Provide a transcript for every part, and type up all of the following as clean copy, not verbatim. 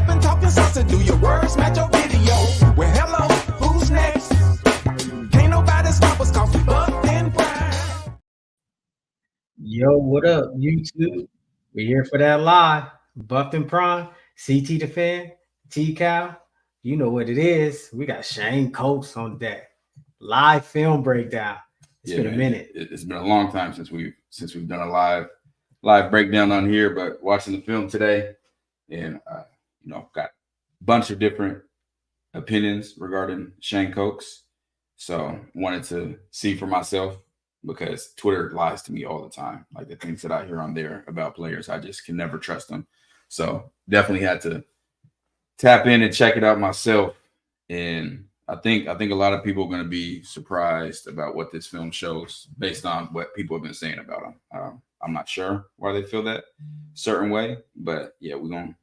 rapping, talking sauce, do your words match your video? Well, hello, who's next? Can't nobody stop us cause we up in prime. Yo, what up, YouTube? We're here for that live. Buffed and Prime, CT Defend, T-Cal. You know what it is. We got Shane Coates on deck. Live film breakdown. It's been a minute. It's been a long time since we've done a live breakdown on here, but watching the film today, and got a bunch of different opinions regarding Shane Coates. So wanted to see for myself, because Twitter lies to me all the time. Like the things that I hear on there about players, I just can never trust them. So definitely had to tap in and check it out myself. And I think a lot of people are going to be surprised about what this film shows based on what people have been saying about him. I'm not sure why they feel that certain way, but yeah, we're gonna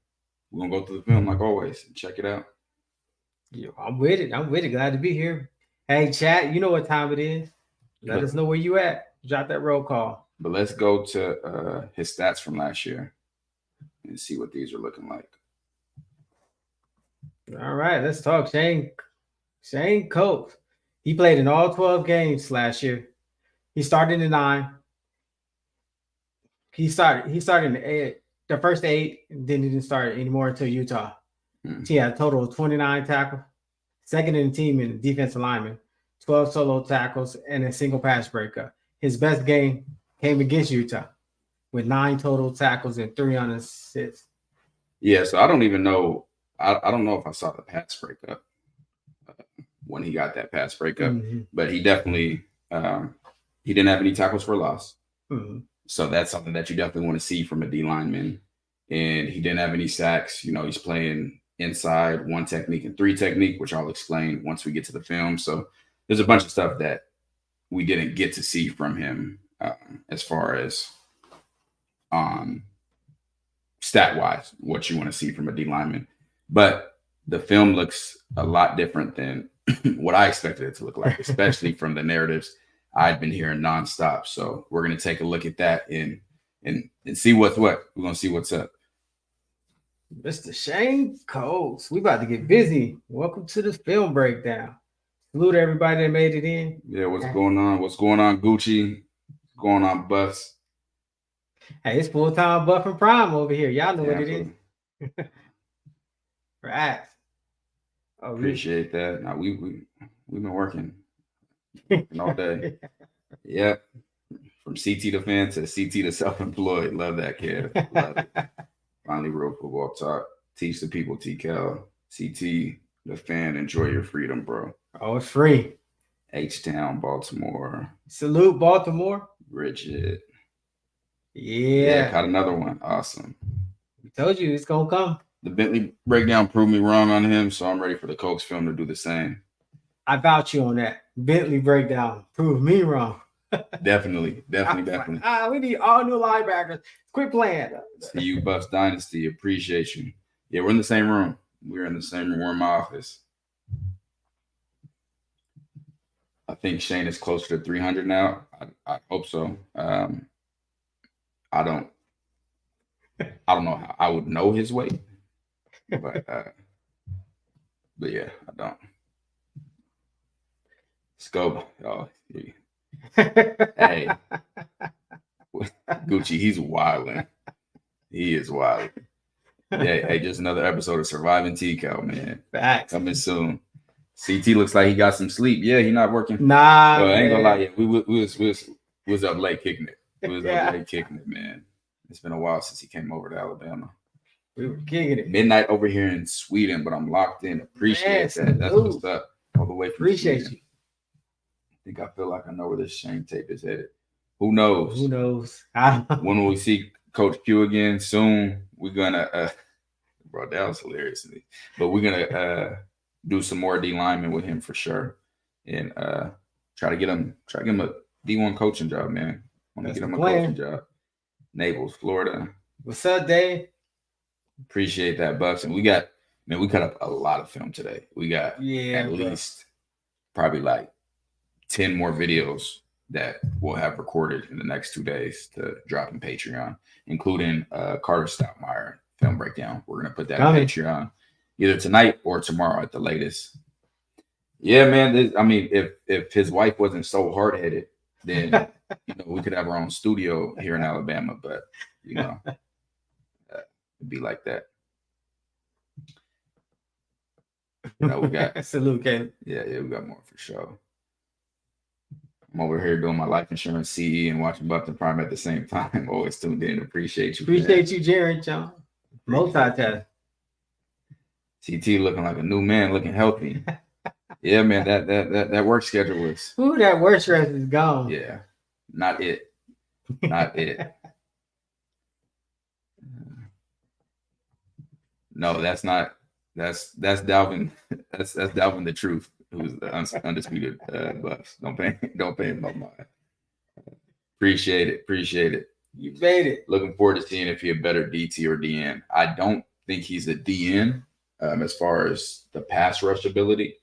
go through the film like always and check it out. Yo, I'm with it. Glad to be here. Hey, chat, you know what time it is. Let us know where you at. Drop that roll call. But let's go to his stats from last year and see what these are looking like. All right, let's talk Shane Coates. He played in all 12 games last year. He started in 9. He started in the first 8, and then he didn't start anymore until Utah. He had a total of 29 tackles, second in the team in defensive lineman, 12 solo tackles, and a single pass breakup. His best game came against Utah with 9 total tackles and 3 on assists. Yeah, so I don't even know. I don't know if I saw the pass breakup when he got that pass breakup, but he definitely he didn't have any tackles for loss. So that's something that you definitely want to see from a D lineman. And he didn't have any sacks. He's playing inside 1 technique and 3 technique, which I'll explain once we get to the film. So there's a bunch of stuff that we didn't get to see from him as far as stat-wise, what you want to see from a D lineman. But the film looks a lot different than what I expected it to look like, especially from the narratives I'd been hearing nonstop. So we're going to take a look at that and see what's what. We're going to see what's up. Mr. Shane Coates, we about to get busy. Welcome to the film breakdown. Salute everybody that made it in. Yeah, what's going on? What's going on, Gucci? What's going on, Buffs? Hey, it's full-time Buff and Prime over here. Y'all know what it is. Right. Oh, appreciate that. Now we've been working all day. Yeah. From CT to fan to CT to self-employed. Love that, kid. Love it. Finally, real football talk. Teach the people, T-Cal. CT, the fan, enjoy your freedom, bro. Oh, it's free. H-Town, Baltimore. Salute, Baltimore. Bridget. Yeah. Caught another one. Awesome. We told you it's going to come. The Bentley breakdown proved me wrong on him, so I'm ready for the Coates film to do the same. I vouch you on that. Bentley breakdown proved me wrong. Definitely. We need all new linebackers. Quit playing. See you, Buffs Dynasty. Appreciate you. Yeah, we're in the same room. We're in the same room. We're in my office. I think Shane is closer to 300 now. I hope so. I don't know how I would know his weight, but yeah, I don't. Let's go. Oh, yeah. Hey, Gucci, he's wilding. He is wild. Yeah, hey, just another episode of Surviving T-Cal, man. Facts. Coming soon. CT looks like he got some sleep. Yeah, he not working. Nah, I ain't gonna lie. Yeah, we was up late kicking it. Up late kicking it, man. It's been a while since he came over to Alabama. We were kicking it. Midnight over here in Sweden, but I'm locked in. Appreciate that. That's what's up. All the way from Appreciate Sweden. you. I feel like I know where this Shane tape is headed. Who knows? Who knows? When will we see Coach Q again? Soon. We're gonna bro, that was hilarious to me. But we're gonna do some more D linemen with him for sure. And try to get him a D1 coaching job, man. Want to get him a coaching job. Naples, Florida. What's up, Dave? Appreciate that, Bucks. And we cut up a lot of film today. We got at least probably like 10 more videos that we'll have recorded in the next 2 days to drop in Patreon, including Carter Stoutmeyer film breakdown. We're gonna put that on Patreon either tonight or tomorrow at the latest. Yeah, man. I mean, if his wife wasn't so hard headed, then we could have our own studio here in Alabama. But it'd be like that. We got salute, Caleb. Yeah, we got more for sure. I'm over here doing my life insurance CE and watching Buffington Prime at the same time. Always tuned in. Appreciate you. Appreciate you, Jared, John. Multitask. CT looking like a new man, looking healthy. Yeah, man, that work schedule was. Ooh, that work stress is gone. Yeah, not it. Not it. No, that's not. That's Dalvin. That's Dalvin the Truth, who's the undisputed Bucks. Don't pay him no mind. Appreciate it. You made it. Looking forward to seeing if he's a better DT or DN. I don't think he's a DN as far as the pass rush ability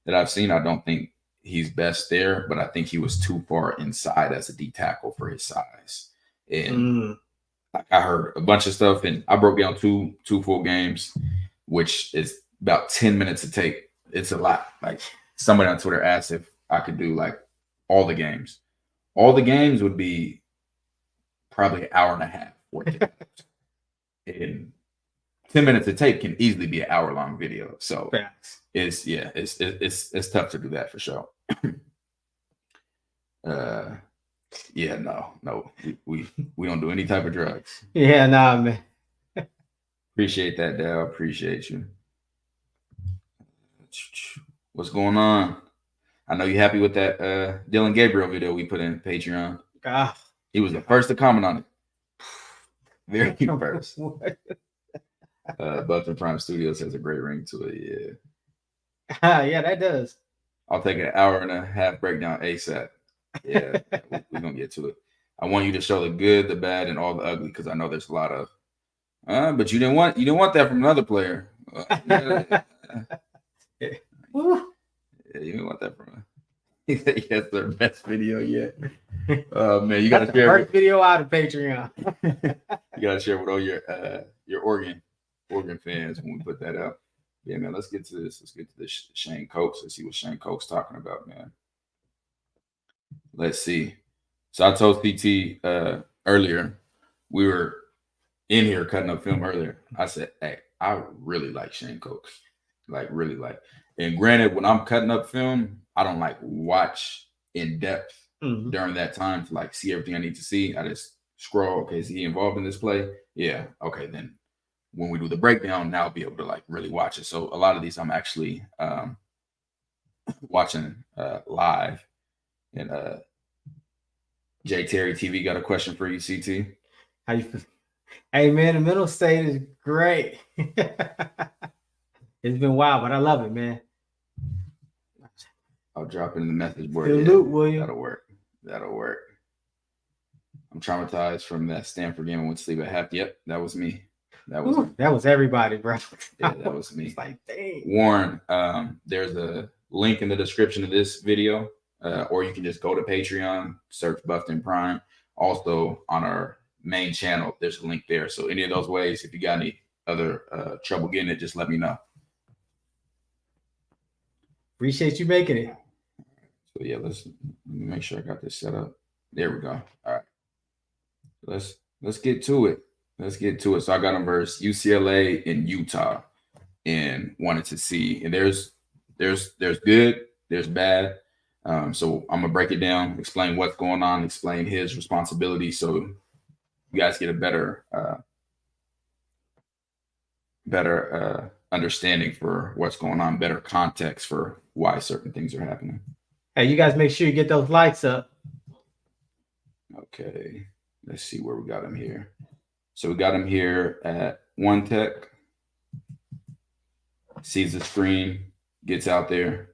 that I've seen. I don't think he's best there, but I think he was too far inside as a D tackle for his size. And I heard a bunch of stuff, and I broke down two full games, which is about 10 minutes to take. It's a lot. Like somebody on Twitter asked if I could do like all the games. All the games would be probably an hour and a half worth of games. And 10 minutes to tape can easily be an hour-long video. So it's tough to do that for sure. No. We don't do any type of drugs. Yeah, nah, man. Appreciate that, Dale. Appreciate you. What's going on? I know you're happy with that Dylan Gabriel video we put in Patreon. He was the first to comment on it. Very first. Buffington Prime Studios has a great ring to it. Yeah. Yeah, that does. I'll take an hour and a half breakdown ASAP. Yeah, we're gonna get to it. I want you to show the good, the bad, and all the ugly because I know there's a lot of. But you didn't want that from another player. Yeah, you didn't want that from. He said, "Yes, their best video yet." Man, you got to share first video out of Patreon. You got to share with all your Oregon fans when we put that out. Yeah, man. Let's get to this. Let's get to this Shane Coates. Let's see what Shane Coates talking about, man. Let's see. So I told CT earlier, we were in here cutting up film earlier. I said, "Hey, I really like Shane Coates, really like." And granted, when I'm cutting up film, I don't watch in depth during that time to see everything I need to see. I just scroll. Okay, is he involved in this play? Yeah. Okay, then when we do the breakdown, now I'll be able to really watch it. So a lot of these I'm actually watching live. And J Terry TV got a question for you, CT. How you feel? Hey man, the middle state is great. It's been wild, but I love it, man. I'll drop it in the message board. Salute, William. That'll work. I'm traumatized from that Stanford game. I went to sleep at half. Yep, that was me. That was everybody, bro. Yeah, that was me. It's dang. Warren, there's a link in the description of this video, or you can just go to Patreon, search Buffington Prime. Also on our main channel, there's a link there. So any of those ways, if you got any other trouble getting it, just let me know. Appreciate you making it. So yeah, let me make sure I got this set up. There we go. All right. Let's get to it. So I got them versus UCLA and Utah, and wanted to see. And there's good, there's bad. So I'm gonna break it down, explain what's going on, explain his responsibility, so you guys get a better understanding for what's going on, better context for why certain things are happening. Hey, you guys make sure you get those likes up. Okay, let's see where we got him here. So we got him here at One Tech. Sees the screen, gets out there,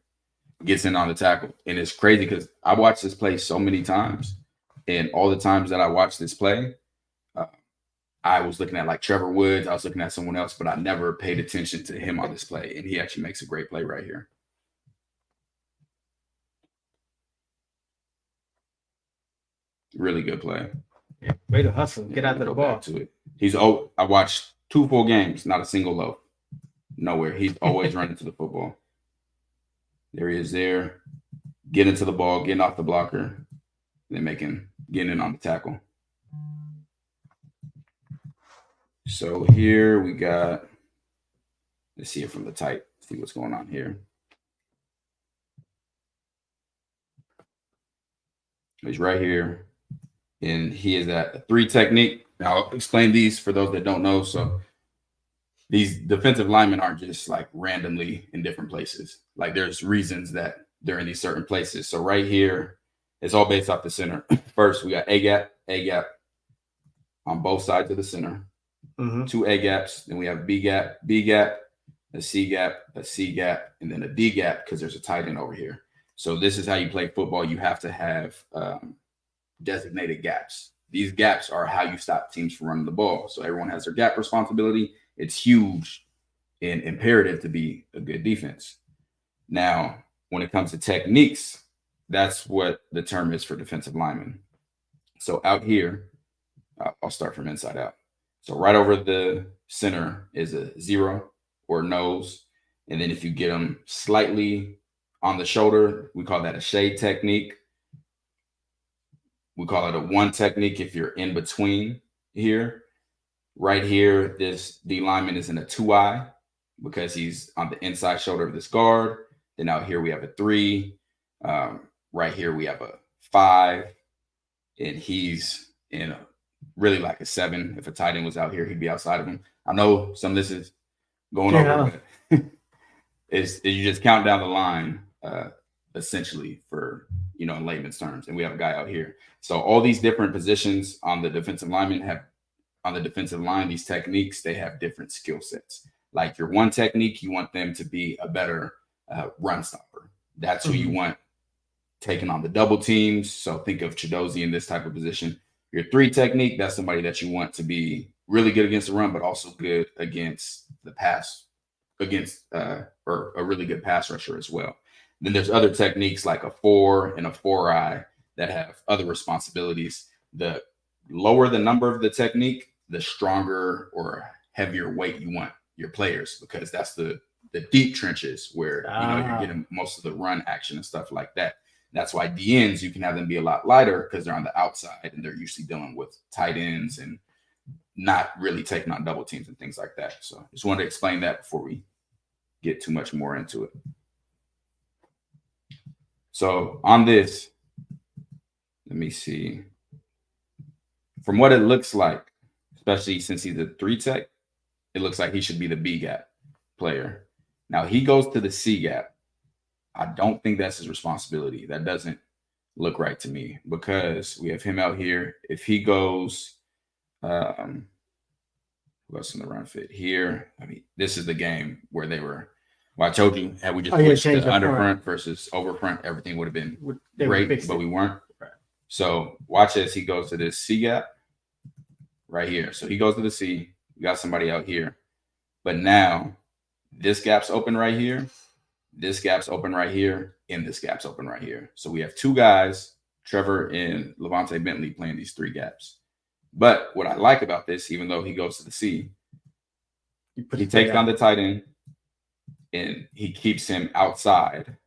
gets in on the tackle. And it's crazy because I watched this play so many times. And all the times that I watched this play, I was looking at Trevor Woods. I was looking at someone else, but I never paid attention to him on this play. And he actually makes a great play right here. Really good play. Yeah, way to hustle. Get out to the ball. To it. I watched 2 full games, not a single loaf. Nowhere. He's always running to the football. There he is there. Getting to the ball, getting off the blocker, then getting in on the tackle. So here we got, let's see it from the tight, see what's going on here. He's right here, and he is at a 3 technique. Now, I'll explain these for those that don't know. So these defensive linemen aren't just like randomly in different places. Like there's reasons that they're in these certain places. So right here, it's all based off the center. First, we got A gap on both sides of the center. 2 A gaps. Then we have B gap, a C gap, and then a D gap because there's a tight end over here. So this is how you play football. You have to have designated gaps. These gaps are how you stop teams from running the ball. So everyone has their gap responsibility. It's huge and imperative to be a good defense. Now, when it comes to techniques, that's what the term is for defensive linemen. So out here, I'll start from inside out. So right over the center is a 0 or nose. And then if you get them slightly on the shoulder, we call that a shade technique. We call it a 1 technique if you're in between here. Right here, this D lineman is in a 2-eye because he's on the inside shoulder of this guard. Then out here we have a 3. Right here we have a 5. And he's in a really like a 7. If a tight end was out here, he'd be outside of him. I know some of this is going over, but you just count down the line essentially for, in layman's terms. And we have a guy out here. So all these different positions on the defensive linemen on the defensive line, these techniques, they have different skill sets. Like your 1 technique, you want them to be a better run stopper. That's who you want taking on the double teams. So think of Chidozie in this type of position. Your 3 technique, that's somebody that you want to be really good against the run, but also good against the pass, or a really good pass rusher as well. Then there's other techniques like a 4 and a 4-eye that have other responsibilities. The lower the number of the technique, the stronger or heavier weight you want your players, because that's the deep trenches where you're getting most of the run action and stuff like that. That's why DNs, you can have them be a lot lighter because they're on the outside and they're usually dealing with tight ends and not really taking on double teams and things like that. So just wanted to explain that before we get too much more into it. So on this, let me see. From what it looks like, especially since he's a 3 tech, it looks like he should be the B gap player. Now he goes to the C gap. I don't think that's his responsibility. That doesn't look right to me because we have him out here. If he goes, who else in the run fit here? I mean, this is the game where they were. Well, I told you, had we just switched to under front versus over front, everything would have been great, but we weren't. Right. So watch as he goes to this C gap right here. So he goes to the C. We got somebody out here. But now this gap's open right here. This gap's open right here. And this gap's open right here. So we have 2 guys, Trevor and Levante Bentley, playing these 3 gaps. But what I like about this, even though he goes to the C, he takes down the tight end and he keeps him outside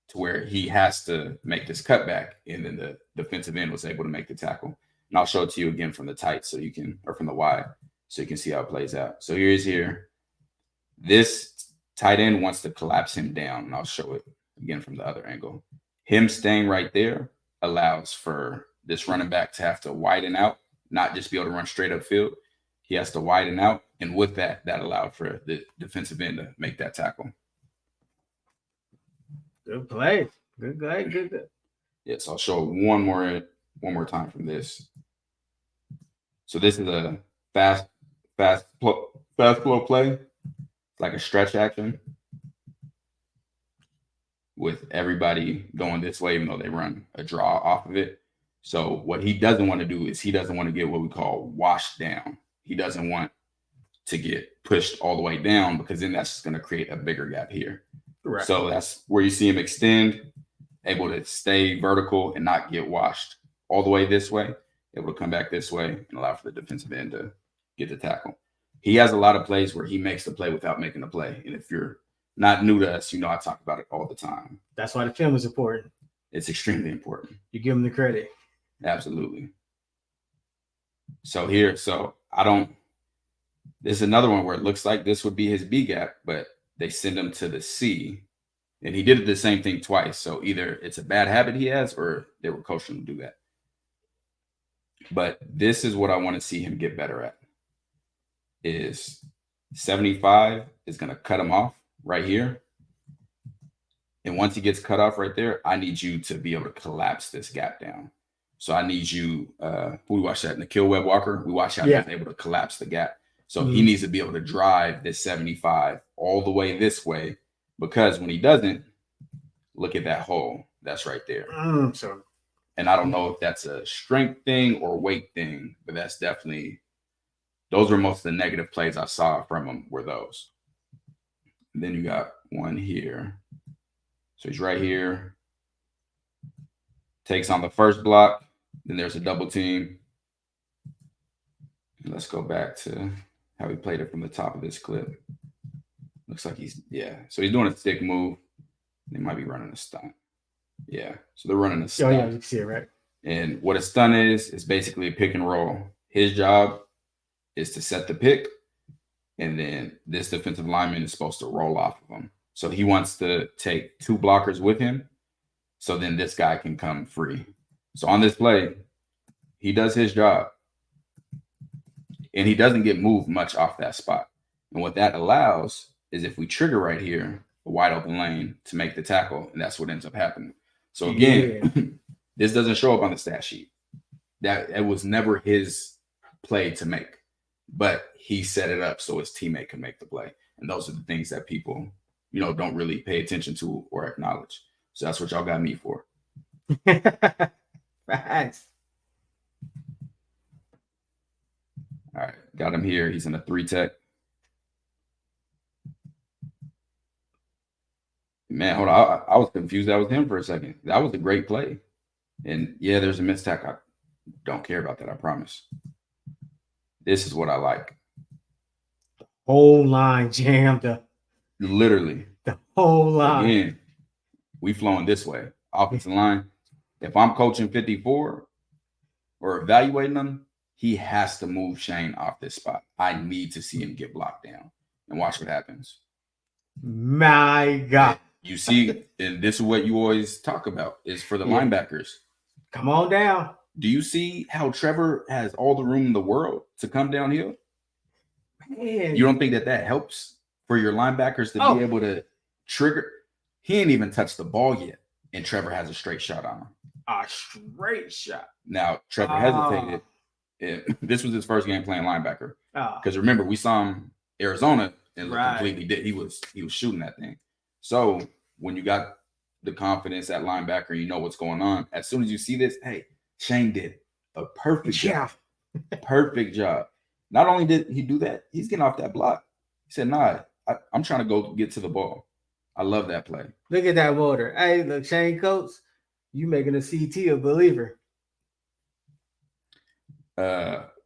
to where he has to make this cutback. And then the defensive end was able to make the tackle. And I'll show it to you again from the tight so you can, or from the wide, so you can see how it plays out. So here he's here. This tight end wants to collapse him down. And I'll show it again from the other angle. Him staying right there allows for this running back to have to widen out, not just be able to run straight upfield. He has to widen out. And with that allowed for the defensive end to make that tackle. Good play. Good. Yes, I'll show one more time from this. So this is a fast flow play. It's like a stretch action with everybody going this way, even though they run a draw off of it. So what he doesn't want to do is he doesn't want to get what we call washed down. He doesn't want to get pushed all the way down because then that's just going to create a bigger gap here. Correct. So that's where you see him extend, able to stay vertical and not get washed all the way this way, able to come back this way and allow for the defensive end to get the tackle. he has a lot of plays where he makes the play without making the play. And if you're not new to us, you know I talk about it all the time. That's why the film is important. It's extremely important. You give him the credit. Absolutely. So this is another one where it looks like this would be his B gap, but they send him to the C. And he did the same thing twice. So either it's a bad habit he has or they were coaching him to do that. But this is what I want to see him get better at. Is 75 is going to cut him off right here. And once he gets cut off right there, I need you to be able to collapse this gap down. So I need you, we watched that, Nikhil Webb Walker. We watched how he was able to collapse the gap. So he needs to be able to drive this 75 all the way this way, because when he doesn't, look at that hole. That's right there. And I don't know if that's a strength thing or weight thing, but that's definitely, those were most of the negative plays I saw from him were those. And then you got one here. So he's right here. Takes on the first block. Then there's a double team. And let's go back to how he played it from the top of this clip. Looks like so he's doing a stick move. They might be running a stunt. Yeah, so they're running a stunt. Oh, yeah, you can see it, right? And what a stunt is basically a pick and roll. His job is to set the pick, and then this defensive lineman is supposed to roll off of him. So he wants to take two blockers with him, so then this guy can come free. So on this play, he does his job, and he doesn't get moved much off that spot. And what that allows is if we trigger right here, a wide open lane to make the tackle, and that's what ends up happening. So again, this doesn't show up on the stat sheet. That it was never his play to make, but he set it up so his teammate can make the play. And those are the things that people, don't really pay attention to or acknowledge. So that's what y'all got me for. Facts. All right, got him here. He's in a 3-tech. Man, hold on. I was confused. That was him for a second. That was a great play. And yeah, there's a missed tackle. I don't care about that, I promise. This is what I like. Whole line jammed up. Literally. The whole line. Again, we flowing this way. Offensive line. If I'm coaching 54 or evaluating them, he has to move Shane off this spot. I need to see him get blocked down. And watch what happens. My God. You see, and this is what you always talk about, is for the linebackers. Come on down. Do you see how Trevor has all the room in the world to come downhill? Man. You don't think that helps for your linebackers to be able to trigger? He ain't even touched the ball yet, and Trevor has a straight shot on him. A straight shot. Now, Trevor hesitated. And this was his first game playing linebacker. Because remember, we saw him Arizona and completely did. He was shooting that thing. So when you got the confidence at linebacker, you know what's going on. As soon as you see this, hey, Shane did a perfect job. Perfect job. Not only did he do that, he's getting off that block. He said, nah, I'm trying to go get to the ball. I love that play. Look at that motor. Hey, look, Shane Coates, you making a CT a believer.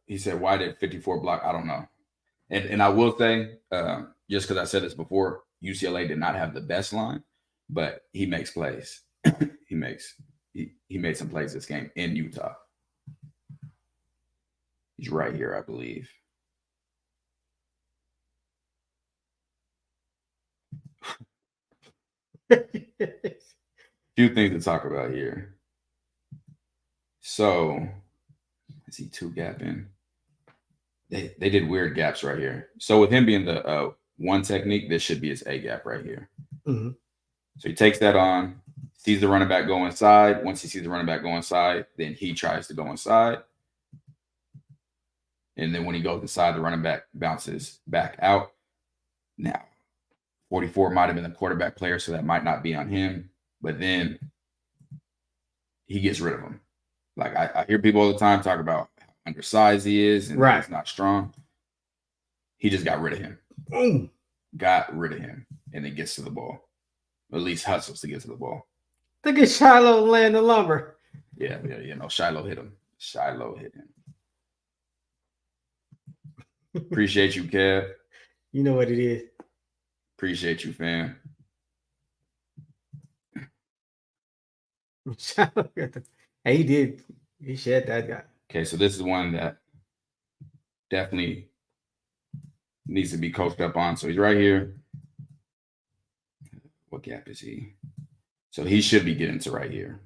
He said, why did 54 block? I don't know. And I will say, just because I said this before, UCLA did not have the best line, but he makes plays. he made some plays this game in Utah. He's right here, I believe. Few things to talk about here. So, I see two gap in. They did weird gaps right here. So with him being the one technique, this should be his A gap right here. Mm-hmm. So he takes that on, sees the running back go inside. Once he sees the running back go inside, then he tries to go inside. And then when he goes inside, the running back bounces back out. Now, 44 might have been the quarterback player, so that might not be on him. But then he gets rid of him. Like I hear people all the time talk about how undersized he is and he's not strong. He just got rid of him. Boom. Got rid of him. And then gets to the ball. At least hustles to get to the ball. Look at Shiloh laying the lumber. Yeah. No, Shiloh hit him. Appreciate you, Kev. You know what it is. Appreciate you, fam. Hey, he did. He shed that guy. Okay, so this is one that definitely needs to be coached up on. So he's right here. What gap is he? So he should be getting to right here,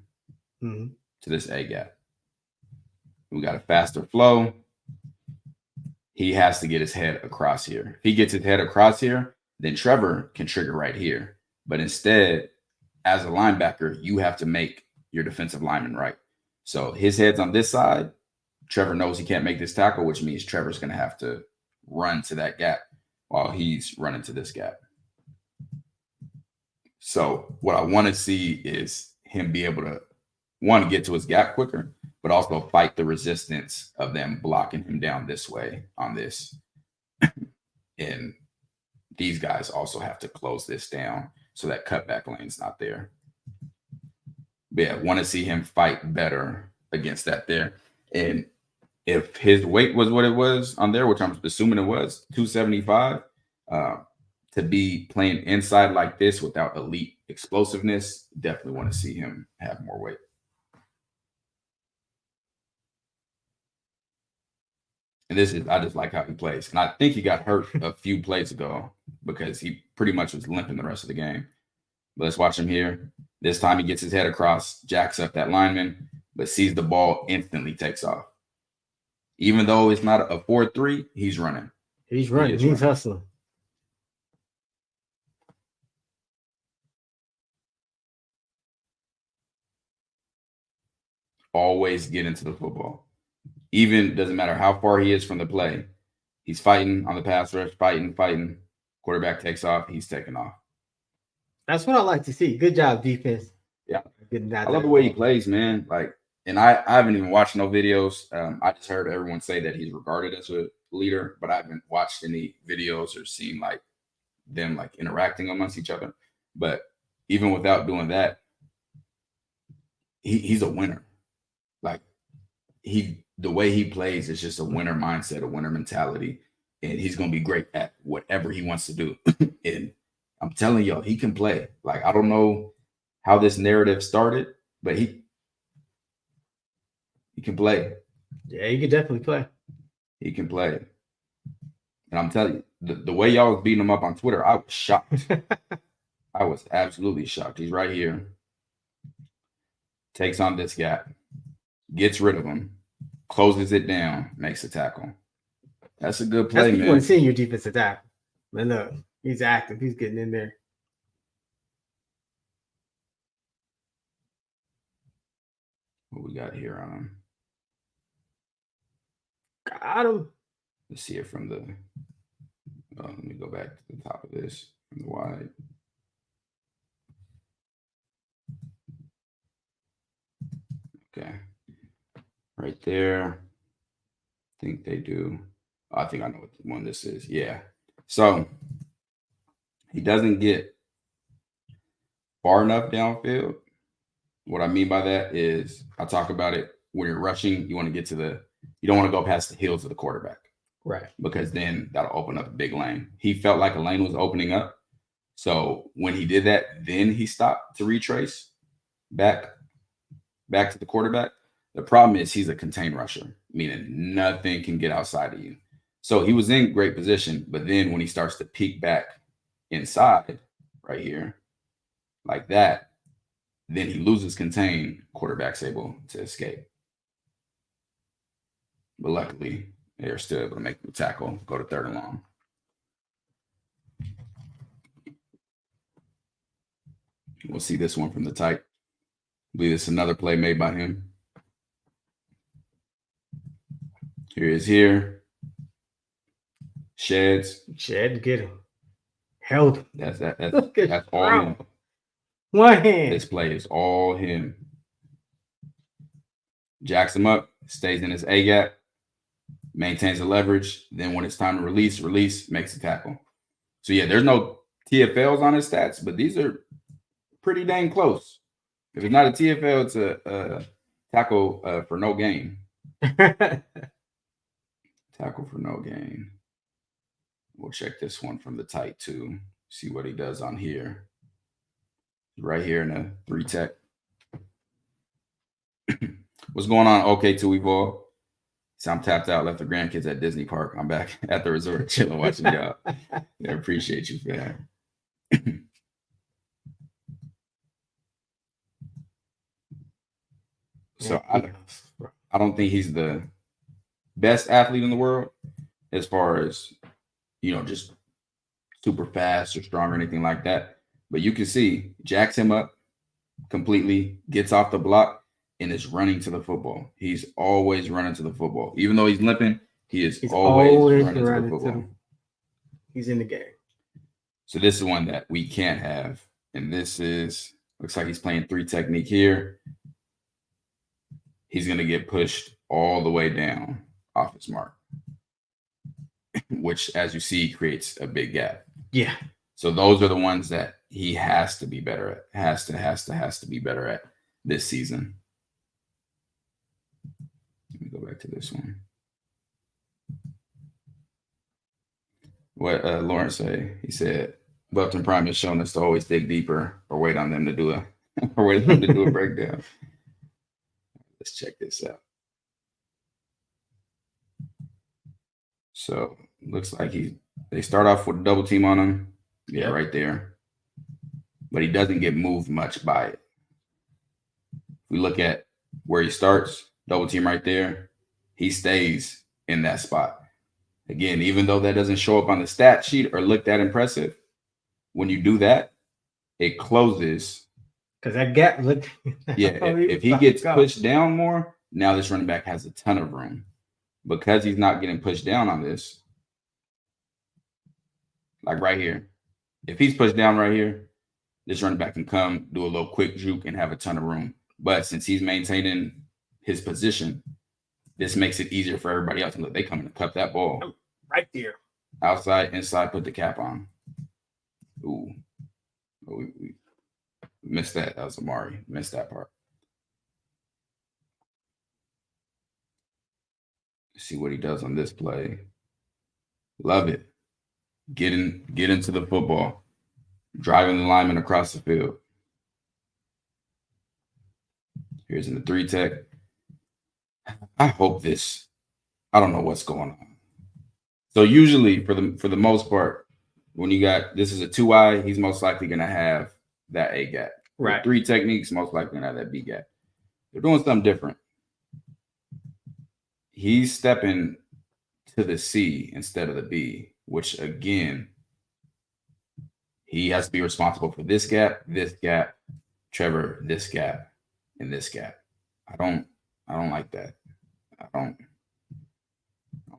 to this A gap. We got a faster flow. He has to get his head across here. If he gets his head across here, then Trevor can trigger right here. But instead, as a linebacker, you have to make your defensive lineman right. So his head's on this side. Trevor knows he can't make this tackle, which means Trevor's going to have to run to that gap while he's running to this gap. So what I want to see is him be able to, one, get to his gap quicker, but also fight the resistance of them blocking him down this way on this. And these guys also have to close this down so that cutback lane's not there. But yeah, want to see him fight better against that there. And if his weight was what it was on there, which I'm assuming it was, 275, to be playing inside like this without elite explosiveness, definitely want to see him have more weight. And this is, I just like how he plays. And I think he got hurt a few plays ago because he pretty much was limping the rest of the game. But let's watch him here. This time he gets his head across, jacks up that lineman, but sees the ball, instantly takes off. Even though it's not a 4-3, he's running. He's running. He's hustling. Always get into the football. Even doesn't matter how far he is from the play. He's fighting on the pass rush, fighting. Quarterback takes off. He's taking off. That's what I like to see. Good job, defense. Yeah. I love the way he plays, man. Like, and I haven't even watched no videos. I just heard everyone say that he's regarded as a leader, but I haven't watched any videos or seen like them like interacting amongst each other. But even without doing that, he's a winner. Like the way he plays is just a winner mindset, a winner mentality, and he's gonna be great at whatever he wants to do. And I'm telling y'all, he can play. Like, I don't know how this narrative started, but he can play. Yeah, he can definitely play. He can play. And I'm telling you, the way y'all was beating him up on Twitter, I was shocked. I was absolutely shocked. He's right here. Takes on this gap. Gets rid of him. Closes it down. Makes a tackle. That's a good play, man. You want to see your defensive tackle. Man, look, he's active. He's getting in there. What we got here on him? Got him. Let's see it from the. Let me go back to the top of this from the wide. Okay, right there. I think they do. I think I know what one this is. Yeah. So he doesn't get far enough downfield. What I mean by that is, I talk about it when you're rushing, you want to get to you don't want to go past the heels of the quarterback. Right. Because then that'll open up a big lane. He felt like a lane was opening up. So when he did that, then he stopped to retrace back to the quarterback. The problem is he's a contained rusher, meaning nothing can get outside of you. So he was in great position, but then when he starts to peek back inside right here, like that, then he loses contain, quarterback's able to escape. But luckily, they're still able to make the tackle, go to 3rd and long. We'll see this one from the tight. I believe it's another play made by him. Here he is here. Sheds. Shed, get him. Held him. That's all him. One hand. This play is all him. Jacks him up, stays in his A gap, maintains the leverage. Then when it's time to release, makes a tackle. So yeah, there's no TFLs on his stats, but these are pretty dang close. If it's not a TFL, it's a tackle for no gain. Tackle for no gain. We'll check this one from the tight too. See what he does on here. Right here in a 3 tech. What's going on? Okay, to Evolve. So I'm tapped out, left the grandkids at Disney Park. I'm back at the resort chilling, watching y'all. Yeah, appreciate you for that. So I don't think he's the best athlete in the world as far as, just super fast or strong or anything like that. But you can see, jacks him up completely, gets off the block, and is running to the football. He's always running to the football. Even though he's limping, he's always running to the football. He's in the game. So this is one that we can't have. And this looks like he's playing 3 technique here. He's going to get pushed all the way down off his mark, which, as you see, creates a big gap. Yeah. So those are the ones that he has to be better at. Has to be better at this season. Let me go back to this one. What Lawrence say? He said, Belton Prime has shown us to always dig deeper or wait on them to do a breakdown. Let's check this out. So looks like they start off with a double team on him. Yeah, right there. But he doesn't get moved much by it. If we look at where he starts, double team right there, he stays in that spot. Again, even though that doesn't show up on the stat sheet or look that impressive, when you do that, it closes. Because that gap, look. Yeah, if he gets pushed down more, now this running back has a ton of room. Because he's not getting pushed down on this, like right here. If he's pushed down right here, this running back can come, do a little quick juke, and have a ton of room. But since he's maintaining his position, this makes it easier for everybody else. Look, they come in and cut that ball. Right there. Outside, inside, put the cap on. Ooh. We missed that. That was Amari. Missed that part. See what he does on this play. Love it. Get into the football. Driving the lineman across the field. Here's in the 3 tech. I hope this. I don't know what's going on. So usually for the most part, when you got this is a 2-eye, he's most likely gonna have that A gap. Right. With 3 techniques, most likely gonna have that B gap. They're doing something different. He's stepping to the C instead of the B, which again, he has to be responsible for this gap, Trevor, this gap, and this gap. I don't like that. I don't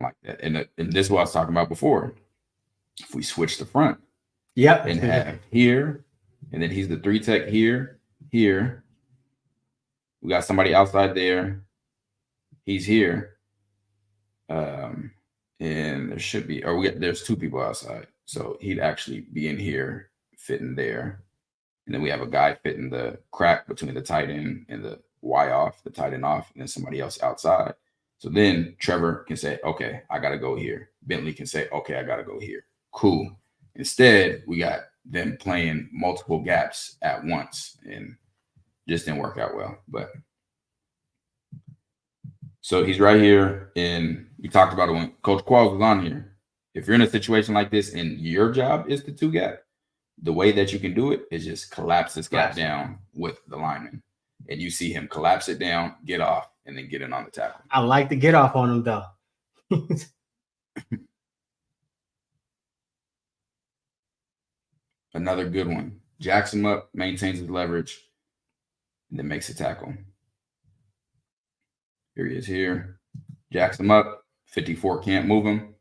like that. And this is what I was talking about before. If we switch the front, and have here, and then he's the 3 tech here. We got somebody outside there. He's here. And there should be, there's 2 people outside. So he'd actually be in here, fitting there. And then we have a guy fitting the crack between the tight end and the Y off, the tight end off, and then somebody else outside. So then Trevor can say, okay, I got to go here. Bentley can say, okay, I got to go here. Cool. Instead, we got them playing multiple gaps at once and just didn't work out well. But so he's right here, and we talked about it when Coach Qualls was on here. If you're in a situation like this and your job is the 2 gap, the way that you can do it is just collapse this gap down with the lineman. And you see him collapse it down, get off, and then get in on the tackle. I like to get off on him, though. Another good one. Jacks him up, maintains his leverage, and then makes a tackle. Here he is here. Jacks him up. 54 can't move him.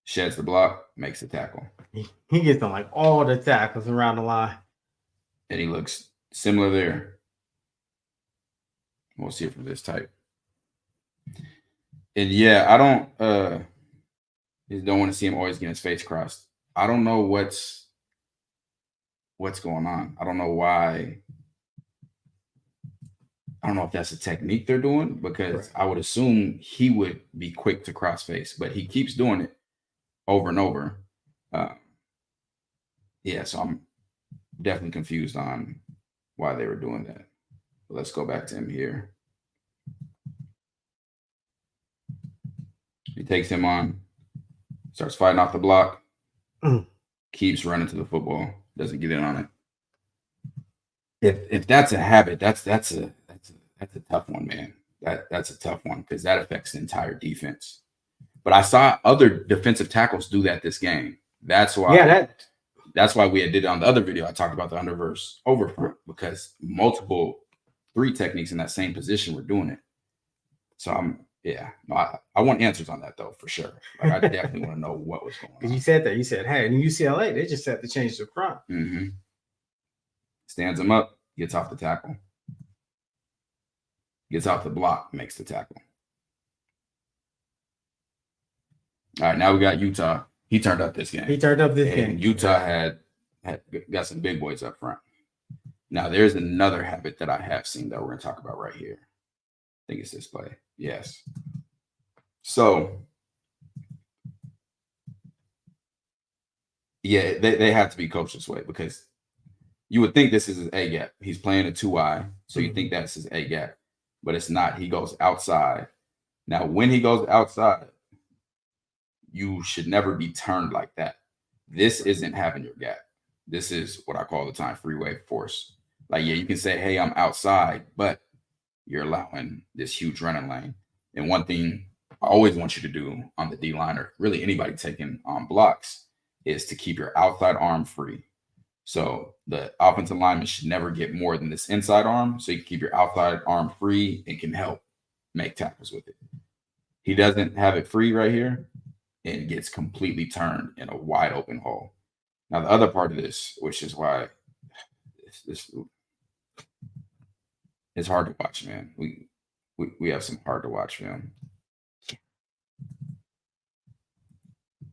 Sheds the block, makes the tackle. He gets on like all the tackles around the line. And he looks similar there. We'll see it from this type. And yeah, I don't want to see him always getting his face crossed. I don't know what's going on. I don't know why. I don't know if that's a technique they're doing, because I would assume he would be quick to cross face, but he keeps doing it over and over. Yeah, so I'm definitely confused on why they were doing that. But let's go back to him here. He takes him on, starts fighting off the block, keeps running to the football, doesn't get in on it. If that's a habit, that's a tough one, man. That's a tough one because that affects the entire defense. But I saw other defensive tackles do that this game. That's why. That's why we did it on the other video. I talked about the under versus over front because multiple 3 techniques in that same position were doing it. So I want answers on that though for sure. Like, I definitely want to know what was going on. You said that. You said, hey, in UCLA, they just had to change the front. Mm-hmm. Stands him up, gets off the tackle, gets off the block, makes the tackle. All right, now we got Utah. He turned up this game. game. Utah had got some big boys up front. Now, there's another habit that I have seen that we're going to talk about right here. I think it's this play. Yes. So, yeah, they have to be coached this way because you would think this is his A gap. He's playing a 2-eye, so you think that's his A gap, but it's not. He goes outside. Now, when he goes outside, you should never be turned like that. This isn't having your gap. This is what I call the time freeway force. Like, yeah, you can say, hey, I'm outside, but you're allowing this huge running lane. And one thing I always want you to do on the D-line, or really anybody taking on blocks, is to keep your outside arm free. So the offensive lineman should never get more than this inside arm, so you can keep your outside arm free and can help make tackles with it. He doesn't have it free right here and gets completely turned in a wide open hole. Now, the other part of this, which is why it's hard to watch, man. We have some hard to watch film.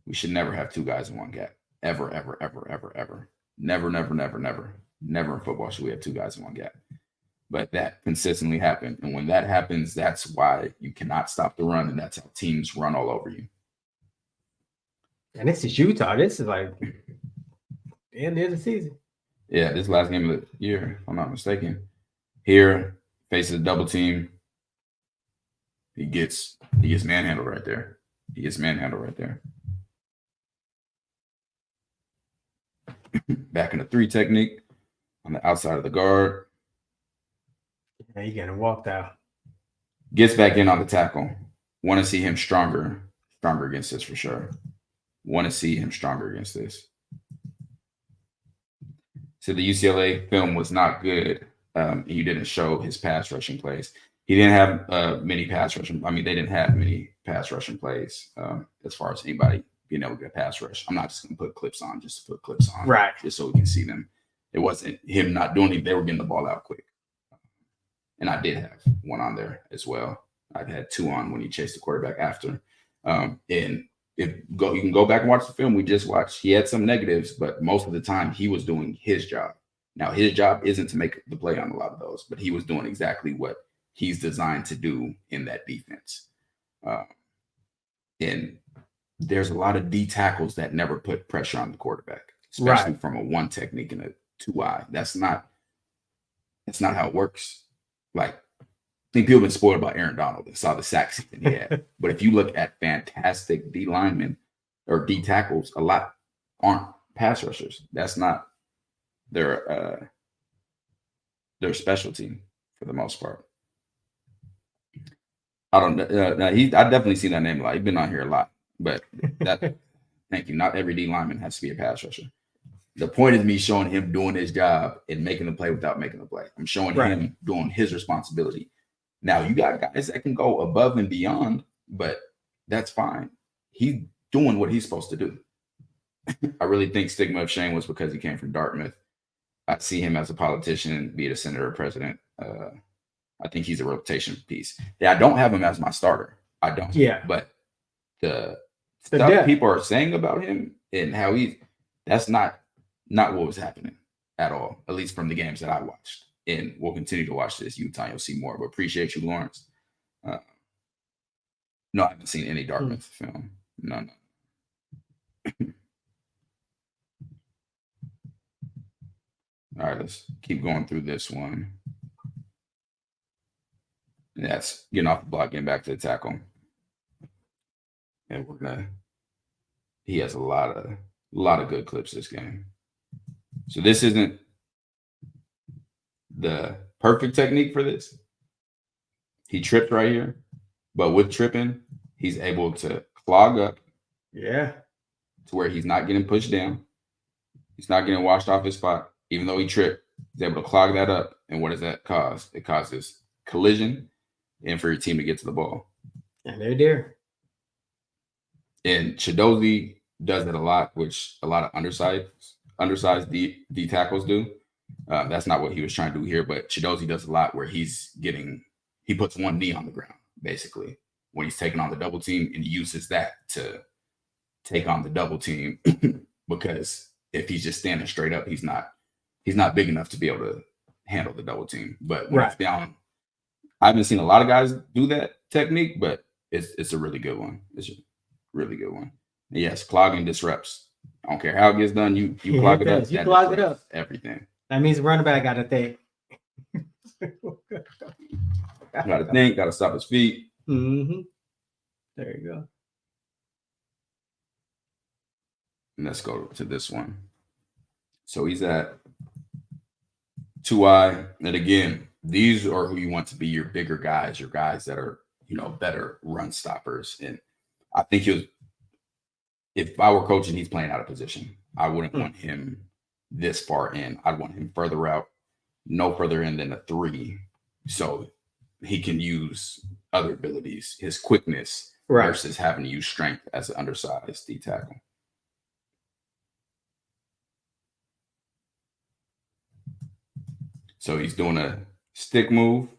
We should never have 2 guys in one gap. Ever, ever, ever, ever, ever. Never, never, never, never. Never in football should we have 2 guys in one gap. But that consistently happened. And when that happens, that's why you cannot stop the run, and that's how teams run all over you. And this is Utah. This is like the end of the season. Yeah, this last game of the year, if I'm not mistaken. Here, faces a double team. He gets manhandled right there. Back in the 3 technique on the outside of the guard. Yeah, he getting walked out. Gets back in on the tackle. Want to see him stronger against this for sure. Want to see him stronger against this. So the UCLA film was not good. He didn't show his pass rushing plays. He didn't have many pass rushing. I mean, they didn't have many pass rushing plays as far as anybody being able to get a pass rush. I'm not just going to put clips on just to put clips on. Right. Just so we can see them. It wasn't him not doing it. They were getting the ball out quick. And I did have one on there as well. I've had 2 on when he chased the quarterback after. And you can go back and watch the film we just watched. He had some negatives, but most of the time he was doing his job. Now, his job isn't to make the play on a lot of those, but he was doing exactly what he's designed to do in that defense. And there's a lot of D tackles that never put pressure on the quarterback, especially from a 1 technique and a 2-eye. That's not how it works. Like, I think people have been spoiled by Aaron Donald and saw the sacks that he had. But if you look at fantastic D linemen or D tackles, a lot aren't pass rushers. That's not their specialty for the most part. I don't know. I definitely seen that name a lot. He's been on here a lot, but thank you. Not every D lineman has to be a pass rusher. The point is me showing him doing his job and making the play without making the play. I'm showing him doing his responsibility. Now, you got guys that can go above and beyond, but that's fine. He's doing what he's supposed to do. I really think stigma of shame was because he came from Dartmouth. I see him as a politician, be it a senator or president. I think he's a rotation piece. Yeah, I don't have him as my starter. I don't. Yeah. But the stuff people are saying about him and how that's not what was happening at all, at least from the games that I watched. And we'll continue to watch this Utah. You'll see more. But appreciate you, Lawrence. No, I haven't seen any Dartmouth film. No. All right, let's keep going through this one. That's getting off the block, getting back to the tackle. And he has a lot of good clips this game. So this isn't the perfect technique for this. He tripped right here, but with tripping, he's able to clog up. Yeah. To where he's not getting pushed down. He's not getting washed off his spot. Even though he tripped, he's able to clog that up. And what does that cause? It causes collision and for your team to get to the ball. And they're there. And Chidozie does it a lot, which a lot of undersized D tackles do. That's not what he was trying to do here, but Chidozie does a lot where he puts one knee on the ground, basically, when he's taking on the double team, and he uses that to take on the double team because if he's just standing straight up, he's not big enough to be able to handle the double team. But when it's down, I haven't seen a lot of guys do that technique, but it's a really good one. It's a really good one. And yes, clogging disrupts. I don't care how it gets done. You clog it up. You clog it up. Everything. That means the running back got to think. Got to think. Got to stop his feet. Mm-hmm. There you go. And let's go to this one. So he's at 2I. And again, these are who you want to be your bigger guys, your guys that are, better run stoppers. And I think if I were coaching, he's playing out of position. I wouldn't want him this far in. I'd want him further out, no further in than a 3. So he can use other abilities, his quickness versus having to use strength as an undersized D tackle. So he's doing a stick move.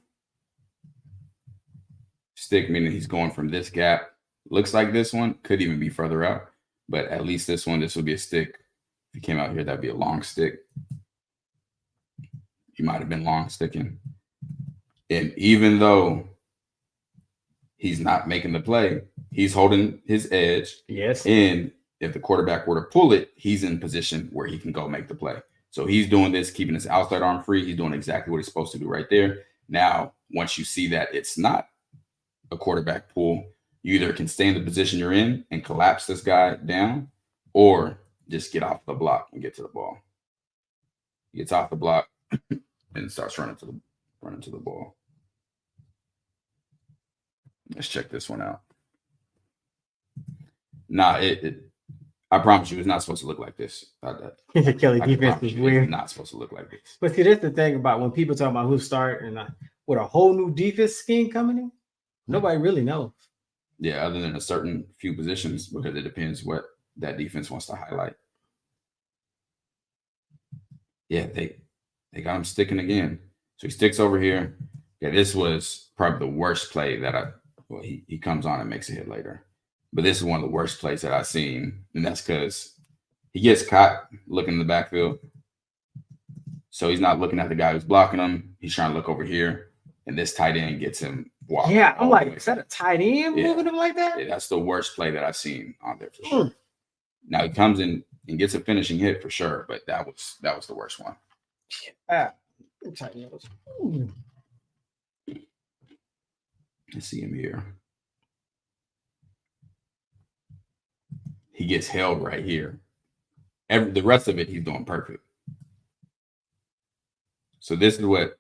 Stick meaning he's going from this gap. Looks like this one could even be further out, but at least this would be a stick. If he came out here, that'd be a long stick. He might have been long sticking. And even though he's not making the play, he's holding his edge. Yes. And if the quarterback were to pull it, he's in position where he can go make the play. So he's doing this, keeping his outside arm free. He's doing exactly what he's supposed to do right there. Now, once you see that it's not a quarterback pull, you either can stay in the position you're in and collapse this guy down, or just get off the block and get to the ball. He gets off the block and starts running to the ball. Let's check this one out. Nah, I promise you, it's not supposed to look like this. Kelly defense is weird. It's not supposed to look like this. But see, that's the thing about when people talk about who start and with a whole new defense scheme coming in, nobody really knows. Yeah, other than a certain few positions, because it depends what that defense wants to highlight. Yeah, they got him sticking again. So he sticks over here. Yeah, this was probably the worst play that he comes on and makes a hit later. But this is one of the worst plays that I've seen. And that's because he gets caught looking in the backfield. So he's not looking at the guy who's blocking him. He's trying to look over here. And this tight end gets him walking. Yeah, I'm like, is that a tight end moving him like that? Yeah, that's the worst play that I've seen on there for sure. Now he comes in and gets a finishing hit for sure, but that was the worst one. Let's see him here. He gets held right here. The rest of it, he's doing perfect. So this is what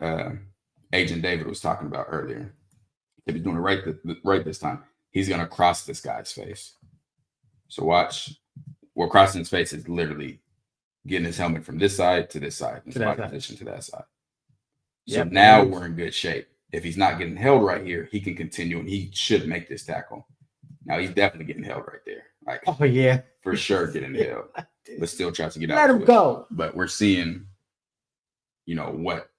Agent David was talking about earlier. If he's doing it right this time, he's going to cross this guy's face. So watch. Well, crossing his face is literally getting his helmet from this side to this side, and body position to that side. So now we're in good shape. If he's not getting held right here, he can continue, and he should make this tackle. Now he's definitely getting held right there. Like, oh yeah, for sure getting held, but still tries to get out. Let him go. But we're seeing, what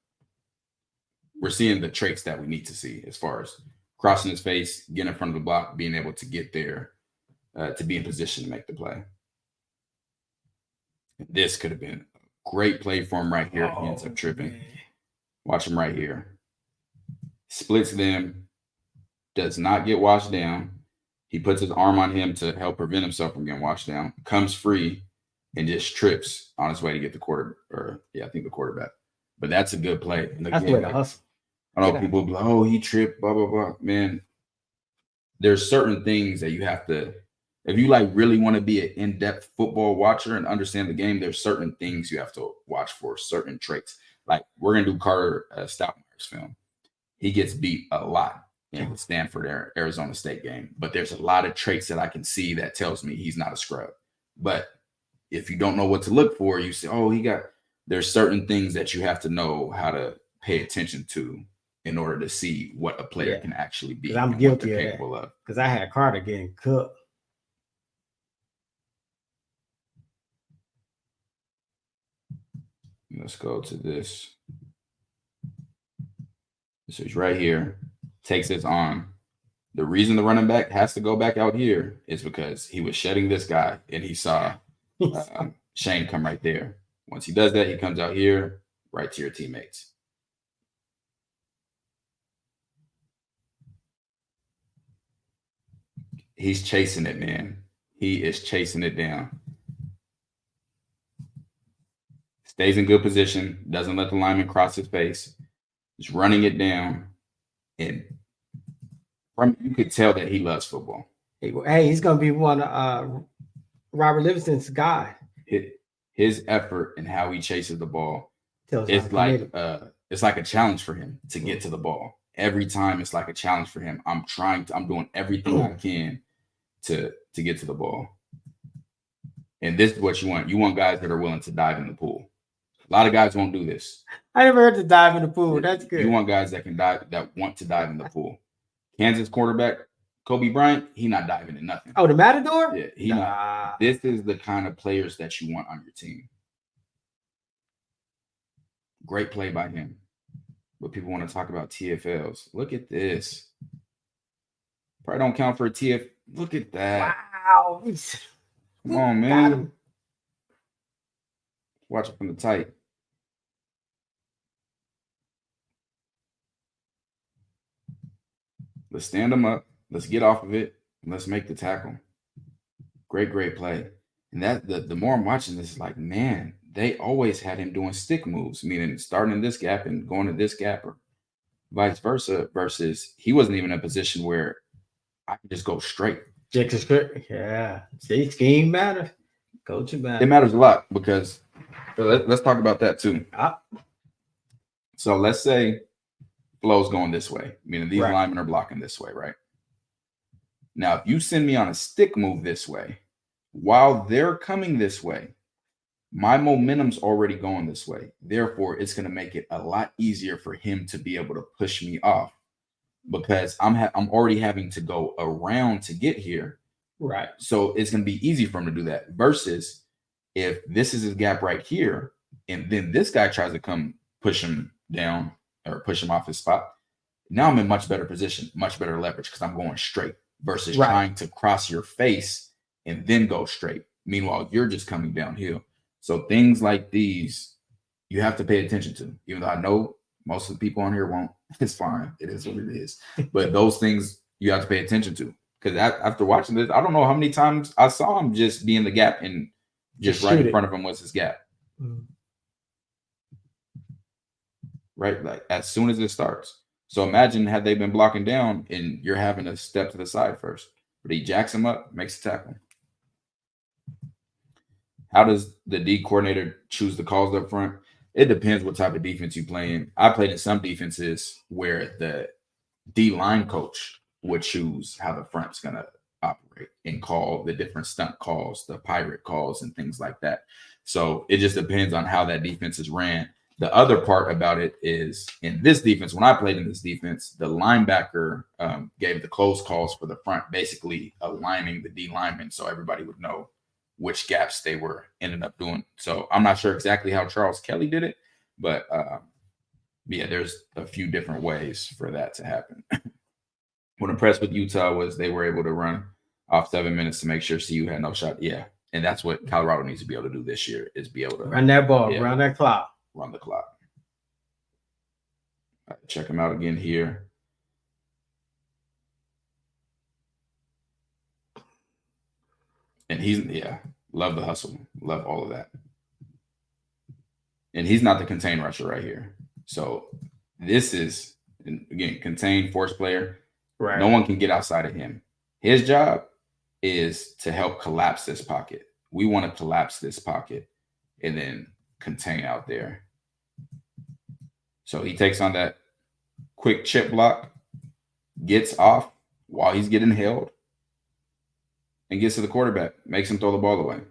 we're seeing the traits that we need to see as far as crossing his face, getting in front of the block, being able to get there, to be in position to make the play. This could have been a great play for him right here. He ends up tripping. Man. Watch him right here. Splits them, does not get washed down. He puts his arm on him to help prevent himself from getting washed down. Comes free and just trips on his way to get the quarterback. But that's a good play. And That's the way to hustle. I know people be like, oh, he tripped, blah, blah, blah. Man, there's certain things that you have to, if you like really want to be an in-depth football watcher and understand the game, there's certain things you have to watch for, certain traits. Like we're going to do Carter Stoutmeier's film. He gets beat a lot in the Stanford Arizona State game, but there's a lot of traits that I can see that tells me he's not a scrub. But if you don't know what to look for, you say, oh, there's certain things that you have to know how to pay attention to in order to see what a player can actually be. I'm guilty of that. Because I had Carter getting cooked. Let's go to this. So he's right here, takes this on. The reason the running back has to go back out here is because he was shedding this guy and he saw Shane come right there. Once he does that, he comes out here, right to your teammates. He's chasing it, man. He is chasing it down. Stays in good position, doesn't let the lineman cross his face. Just running it down, and you could tell that he loves football. Hey, he's gonna be one of Robert Livingston's guy. His effort and how he chases the ball, it's like a challenge for him to get to the ball. Every time it's like a challenge for him. I'm doing everything I can to get to the ball. And this is what you want. You want guys that are willing to dive in the pool. A lot of guys won't do this. I never heard to dive in the pool. That's good. You want guys that can dive, that want to dive in the pool. Kansas quarterback Kobe Bryant, he not diving in nothing. Oh, the Matador? Yeah, this is the kind of players that you want on your team. Great play by him. But people want to talk about TFLs. Look at this. Probably don't count for a TF. Look at that. Wow. Come on, man. Watch it from the tight. Let's stand them up. Let's get off of it. And let's make the tackle. Great play. And that the more I'm watching this, it's like, man, they always had him doing stick moves, meaning starting in this gap and going to this gap or vice versa, versus he wasn't even in a position where I could just go straight. Yeah. See, scheme matters. Coaching matters. It matters a lot because let's talk about that too. So let's say flow's going this way, meaning these linemen are blocking this way, right? Now, if you send me on a stick move this way, while they're coming this way, my momentum's already going this way. Therefore, it's going to make it a lot easier for him to be able to push me off because I'm already having to go around to get here. Right. So it's going to be easy for him to do that versus if this is his gap right here, and then this guy tries to come push him down or push him off his spot. Now I'm in much better position, much better leverage because I'm going straight versus trying to cross your face and then go straight. Meanwhile, you're just coming downhill. So things like these, you have to pay attention to. Even though I know most of the people on here won't. It's fine. It is what it is. But those things you have to pay attention to. Because after watching this, I don't know how many times I saw him just be in the gap and just right in front of him was his gap. Mm-hmm. Right? Like as soon as it starts. So imagine had they been blocking down and you're having to step to the side first. But he jacks him up, makes a tackle. How does the D coordinator choose the calls up front? It depends what type of defense you play in. I played in some defenses where the D line coach would choose how the front's going to operate and call the different stunt calls, the pirate calls, and things like that. So it just depends on how that defense is ran. The other part about it is in this defense, when I played in this defense, the linebacker gave the close calls for the front, basically aligning the D linemen so everybody would know which gaps they were ended up doing. So I'm not sure exactly how Charles Kelly did it, but yeah, there's a few different ways for that to happen. What impressed with Utah was they were able to run off 7 minutes to make sure CU had no shot. Yeah, and that's what Colorado needs to be able to do this year is be able to run that ball, run that clock. Run the clock. All right, check him out again here. And love the hustle, love all of that. And he's not the contain rusher right here. So this is, again, contain force player. Right. No one can get outside of him. His job is to help collapse this pocket. We want to collapse this pocket and then contain out there. So he takes on that quick chip block, gets off while he's getting held, and gets to the quarterback, makes him throw the ball away.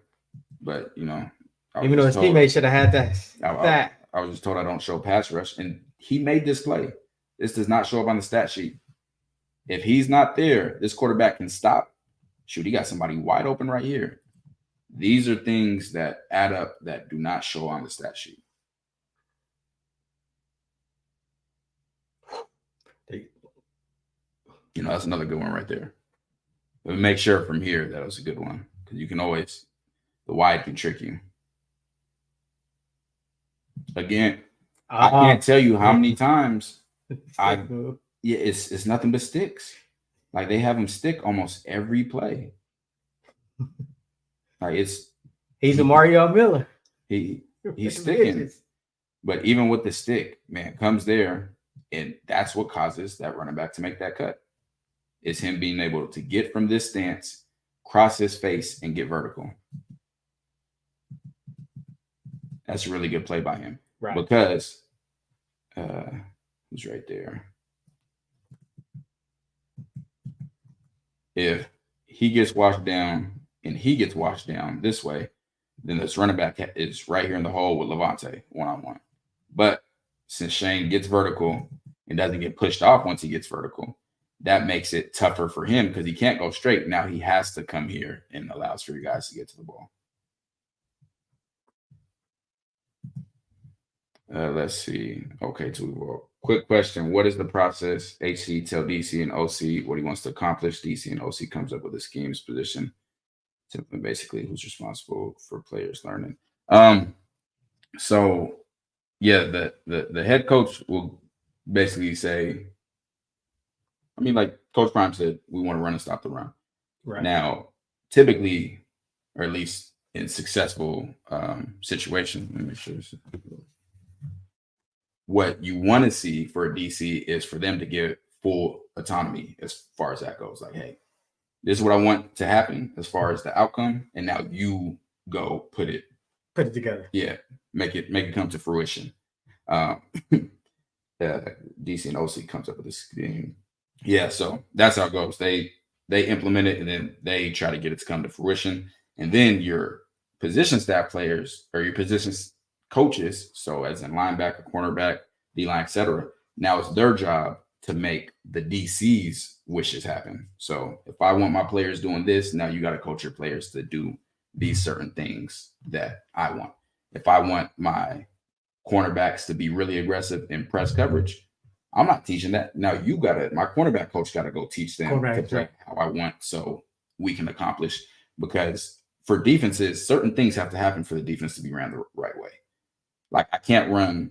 But, even though his teammate should have had that. I was just told I don't show pass rush, and he made this play. This does not show up on the stat sheet. If he's not there, this quarterback can stop. Shoot, he got somebody wide open right here. These are things that add up that do not show on the stat sheet. That's another good one right there. But make sure from here that was a good one, because you can always, the wide can trick you. Again, I can't tell you how many times it's nothing but sticks. Like, they have him stick almost every play. Like, he's a Mario Miller. He's sticking. But even with the stick, man, comes there, and that's what causes that running back to make that cut. Is him being able to get from this stance, cross his face, and get vertical. That's a really good play by him. Right. Because who's right there? If he gets washed down and he gets washed down this way, then this running back is right here in the hole with Levante one-on-one. But since Shane gets vertical and doesn't get pushed off once he gets vertical, that makes it tougher for him because he can't go straight. Now he has to come here and allows for you guys to get to the ball. Let's see. Okay, quick question. What is the process? HC tell DC and OC what he wants to accomplish. DC and OC comes up with a schemes position. Simply basically who's responsible for players learning. So yeah, the head coach will basically say, like Coach Prime said, we want to run and stop the run. Right. Now, typically, or at least in successful situations, let me make sure. What you want to see for a DC is for them to get full autonomy as far as that goes. Like, hey, this is what I want to happen as far as the outcome, and now you go put it together. Yeah, make it come to fruition. DC and OC comes up with this thing. Yeah, so that's how it goes. They implement it, and then they try to get it to come to fruition. And then your position staff players or your position coaches, so as in linebacker, cornerback, D-line, etc., now it's their job to make the DC's wishes happen. So if I want my players doing this, now you got to coach your players to do these certain things that I want. If I want my cornerbacks to be really aggressive in press coverage, I'm not teaching that. Now my cornerback coach got to go teach them to play how I want so we can accomplish. Because for defenses, certain things have to happen for the defense to be ran the right way. Like, I can't run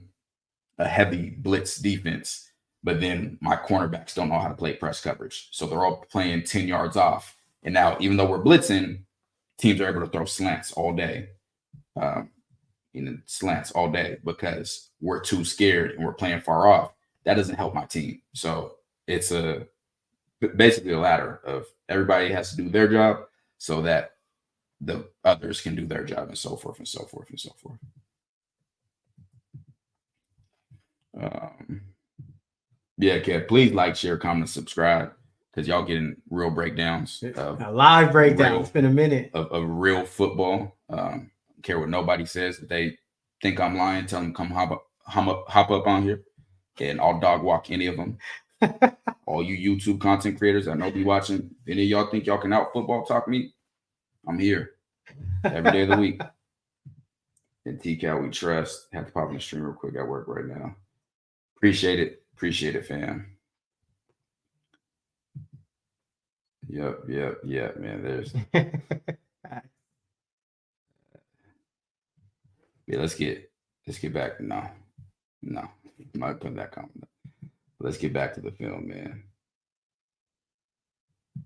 a heavy blitz defense, but then my cornerbacks don't know how to play press coverage. So they're all playing 10 yards off. And now, even though we're blitzing, teams are able to throw slants all day. Slants all day because we're too scared and we're playing far off. That doesn't help my team. So it's basically a ladder of everybody has to do their job so that the others can do their job, and so forth and so forth and so forth. Yeah, Kev, please like, share, comment, and subscribe because y'all getting real breakdowns. A live breakdown. It's been a minute of real football. Don't care what nobody says. If they think I'm lying, tell them come hop up on here, and I'll dog walk any of them. All you YouTube content creators I know be watching. Any of y'all think y'all can out football talk me? I'm here every day of the week. And TCal we trust. Have to pop in the stream real quick. I work right now. Appreciate it, fam. Yep, man. There's yeah, let's get back. No. I'm not putting that comment. Let's get back to the film, man.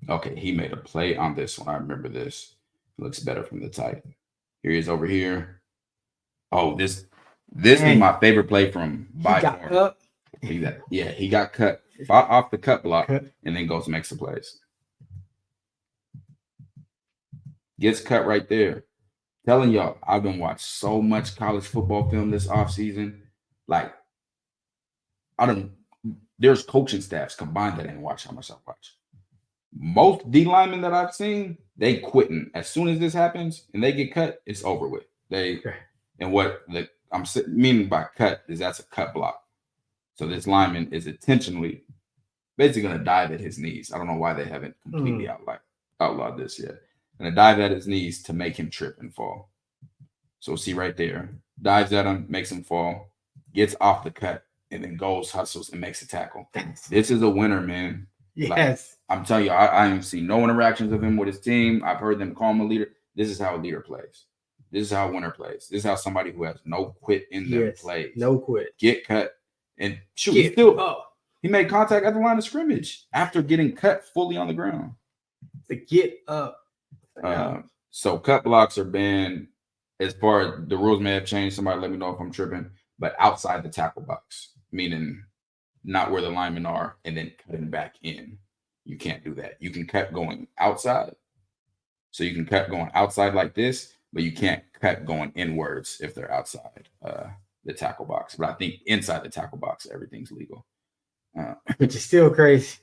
Okay, he made a play on this one. I remember this. Looks better from the tight. Here he is over here. Oh, this is my favorite play from by far. He got cut off the cut block and then goes and makes the plays. Gets cut right there. Telling y'all, I've been watching so much college football film this offseason. Like, there's coaching staffs combined that ain't watch how much I watch. Most D linemen that I've seen, they quitting as soon as this happens and they get cut, it's over with. And what I'm meaning by cut is that's a cut block. So this lineman is intentionally basically going to dive at his knees. I don't know why they haven't completely outlawed this yet. Going to dive at his knees to make him trip and fall. So see right there, dives at him, makes him fall, gets off the cut, and then goes, hustles, and makes a tackle. This is a winner, man. Yes. Like, I'm telling you, I haven't seen no interactions of him with his team. I've heard them call him a leader. This is how a leader plays. This is how a winner plays. This is how somebody who has no quit in them plays. No quit. Get cut. And shoot, he made contact at the line of scrimmage after getting cut fully on the ground. To get up. So cut blocks are banned. As far as the rules may have changed, somebody let me know if I'm tripping, but outside the tackle box, meaning not where the linemen are and then cutting back in. You can't do that. You can cut going outside. So you can cut going outside like this, but you can't cut going inwards if they're outside the tackle box. But I think inside the tackle box, everything's legal. Which is still crazy.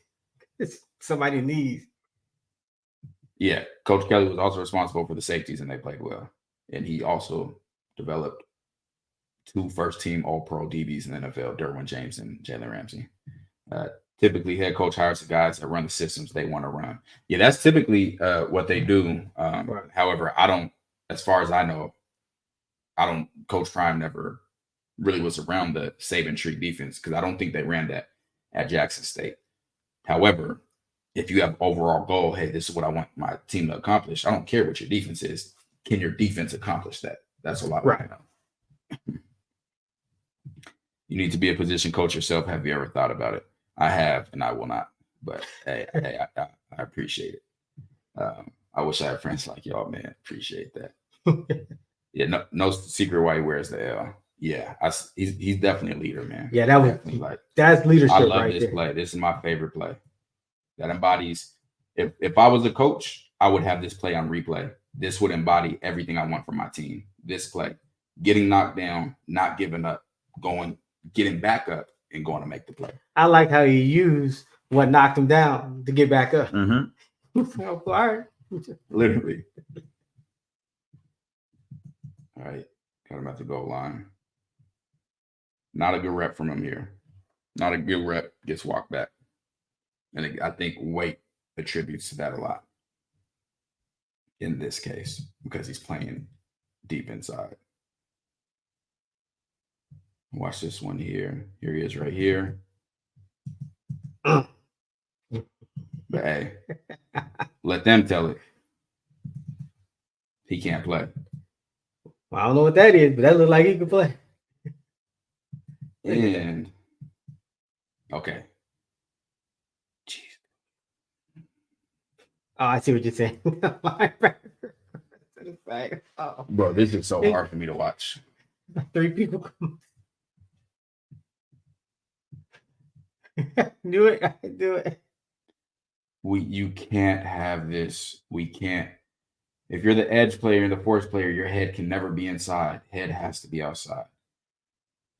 It's somebody needs. Yeah, Coach Kelly was also responsible for the safeties, and they played well. And he also developed 2 first-team All-Pro DBs in the NFL, Derwin James and Jalen Ramsey. Typically, head coach hires the guys that run the systems they want to run. Yeah, that's typically what they do. Right. However, as far as I know, Coach Prime never really was around the Saban tree defense because I don't think they ran that at Jackson State. However, if you have overall goal, hey, this is what I want my team to accomplish. I don't care what your defense is. Can your defense accomplish that? That's a lot. Right. You need to be a position coach yourself. Have you ever thought about it? I have, and I will not. But hey, I appreciate it. I wish I had friends like y'all, man. Appreciate that. Yeah, no secret why he wears the L. Yeah, he's definitely a leader, man. Yeah, that's leadership. I love right this there. play. This is my favorite play. That embodies. If I was a coach, I would have this play on replay. This would embody everything I want from my team. This play, getting knocked down, not giving up, getting back up, and going to make the play. I like how you use what knocked him down to get back up. Mm-hmm. All right. Literally. All right. Got him at the goal line. Not a good rep from him here. Not a good rep. Gets walked back. And I think weight attributes to that a lot in this case because he's playing deep inside. Watch this one here. Here he is right here. But hey, let them tell it. He can't play. Well, I don't know what that is, but that looked like he could play. And okay. Jeez. Oh, I see what you're saying. Oh. Bro, this is so hard for me to watch. 3 people come. Do it. I can do it. You can't have this. We can't. If you're the edge player and the force player, your head can never be inside. Head has to be outside.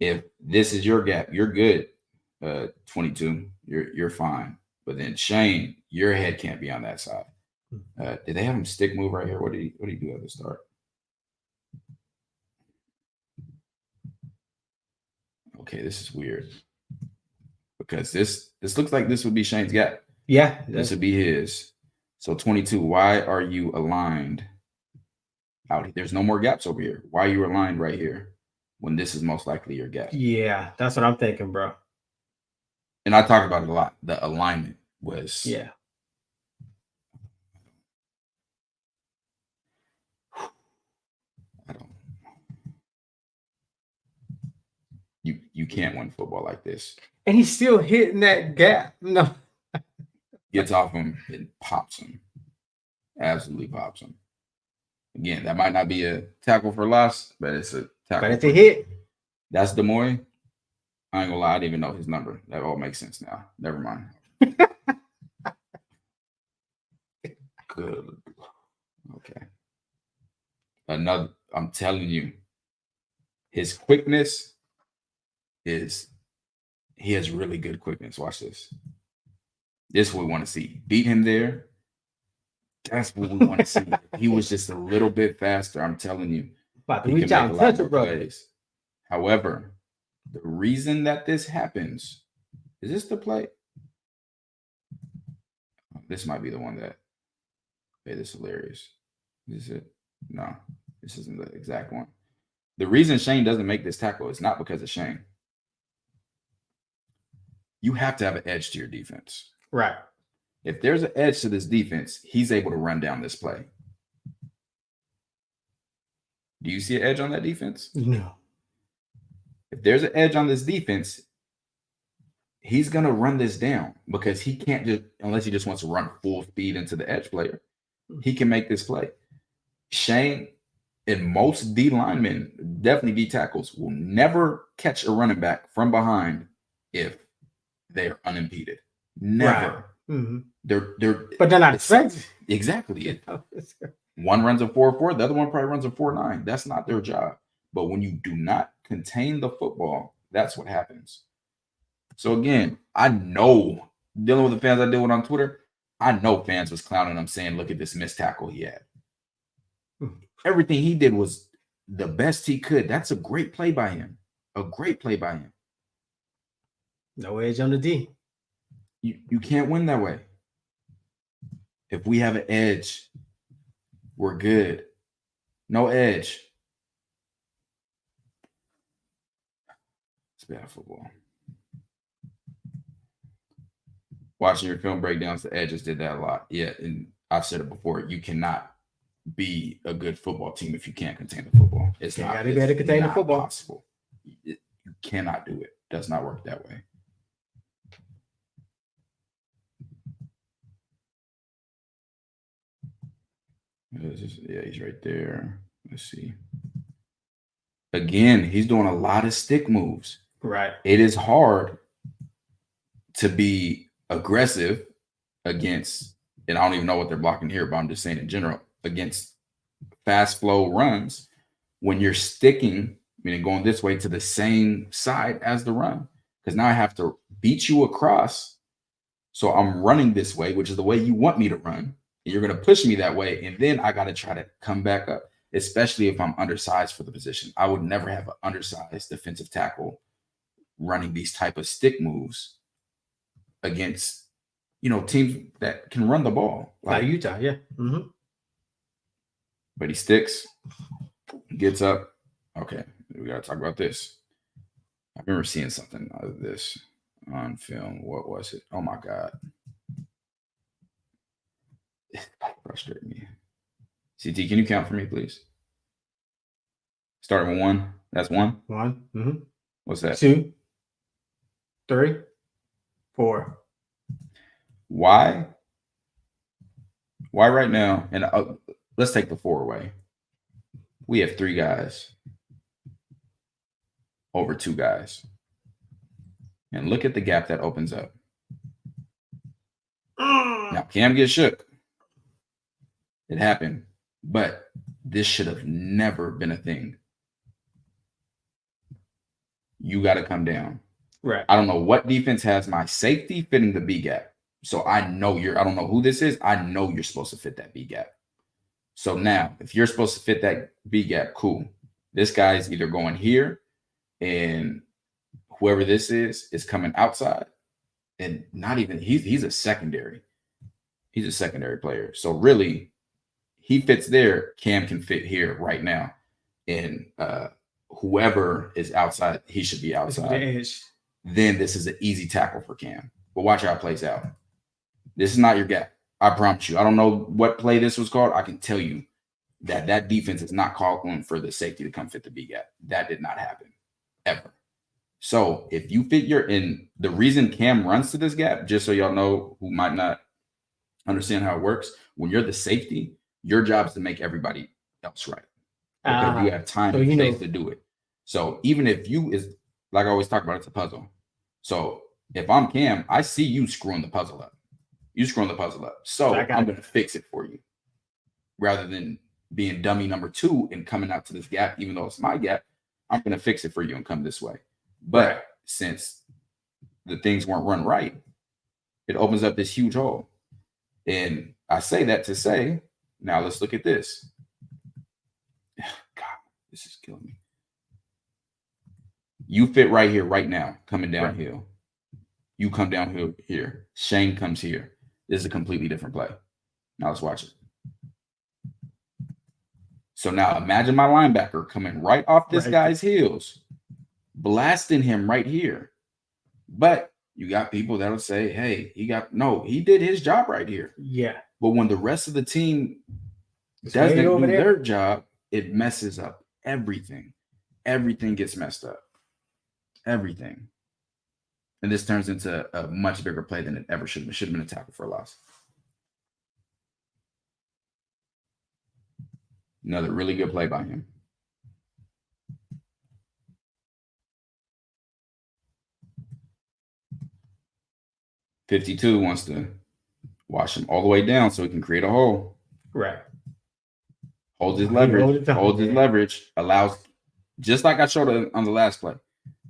If this is your gap, you're good. 22, you're fine. But then Shane, your head can't be on that side. Did they have him stick move right here? What did he do at the start? Okay, this is weird. Because this looks like this would be Shane's gap. Yeah. This would be his. So 22, why are you aligned out here? There's no more gaps over here. Why are you aligned right here when this is most likely your gap? Yeah, that's what I'm thinking, bro. And I talked about it a lot. The alignment was You can't win football like this. And he's still hitting that gap. No. Gets off him and pops him. Absolutely pops him. Again, that might not be a tackle for loss, but it's a tackle. But it's a hit. That's Demoy. I ain't gonna lie, I didn't even know his number. That all makes sense now. Never mind. Good. Okay. Another, I'm telling you, his quickness he has really good quickness. Watch this. This is what we want to see. Beat him there. That's what we want to see. He was just a little bit faster. I'm telling you. About to He reach can out make and a lot touch it, more brother. plays. However, the reason that this happens is this the play? This might be the one that made this hilarious. Is it? No, this isn't the exact one. The reason Shane doesn't make this tackle is not because of Shane. You have to have an edge to your defense. Right. If there's an edge to this defense, he's able to run down this play. Do you see an edge on that defense? No. If there's an edge on this defense, he's going to run this down because he can't just, unless he just wants to run full speed into the edge player, he can make this play. Shane and most D linemen, definitely D tackles, will never catch a running back from behind if they are unimpeded. Never. Right. Mm-hmm. But they're not expected. Exactly. One runs a 4.4, the other one probably runs a 4.9. That's not their job. But when you do not contain the football, that's what happens. So again, I know, dealing with the fans I deal with on Twitter, I know fans was clowning him saying, look at this missed tackle he had. Everything he did was the best he could. That's a great play by him. A great play by him. No edge on the D. You can't win that way. If we have an edge, we're good. No edge. It's bad football. Watching your film breakdowns, the edges did that a lot. Yeah, and I've said it before. You cannot be a good football team if you can't contain the football. It's not. Gotta be able to contain the football. Possible. You cannot do it. Does not work that way. Yeah, he's right there. Let's see. Again, he's doing a lot of stick moves. Right. It is hard to be aggressive against, and I don't even know what they're blocking here, but I'm just saying in general, against fast flow runs when you're sticking, meaning going this way to the same side as the run. Because now I have to beat you across. So I'm running this way, which is the way you want me to run. And you're going to push me that way. And then I got to try to come back up, especially if I'm undersized for the position. I would never have an undersized defensive tackle running these type of stick moves against, teams that can run the ball. Like Utah, yeah. Mm-hmm. But he sticks, gets up. Okay, we got to talk about this. I remember seeing something of this on film. What was it? Oh, my God. It frustrated me. CT, can you count for me, please? Starting with 1. That's 1? 1. Mm-hmm. What's that? 2, 3, 4. Why right now? And let's take the 4 away. We have 3 guys over 2 guys. And look at the gap that opens up. Now, Cam gets shook. It happened. But this should have never been a thing. You got to come down. Right. I don't know what defense has my safety fitting the B gap. So I know I don't know who this is. I know you're supposed to fit that B gap. So now, if you're supposed to fit that B gap, cool. This guy's either going here and whoever this is coming outside. And not even, he's a secondary. He's a secondary player. So really, he fits there. Cam can fit here right now. And whoever is outside, he should be outside. Then this is an easy tackle for Cam. But watch how it plays out. This is not your gap. I promise you. I don't know what play this was called. I can tell you that defense is not calling for the safety to come fit the B gap. That did not happen ever. So if you fit the reason Cam runs to this gap, just so y'all know who might not understand how it works, when you're the safety, your job is to make everybody else right. Because you have time so and you know- space to do it. So even if you is like I always talk about, it's a puzzle. So if I'm Cam, I see you screwing the puzzle up. You screwing the puzzle up. So I'm going to fix it for you. Rather than being dummy number 2 and coming out to this gap, even though it's my gap, I'm going to fix it for you and come this way. But since the things weren't run right, it opens up this huge hole. And I say that to say, now let's look at this. God, this is killing me. You fit right here, right now, coming downhill. You come downhill here. Shane comes here. This is a completely different play. Now let's watch it. So now imagine my linebacker coming right off this guy's heels, blasting him right here. But you got people that'll say, hey, he did his job right here. Yeah. But when the rest of the team doesn't do their job, it messes up everything. Everything gets messed up. Everything. And this turns into a much bigger play than it ever should have been. Should have been a tackle for a loss. Another really good play by him. $52 wants to wash him all the way down so he can create a hole. Right. Holds his leverage. Holds his leverage. Allows, just like I showed on the last play,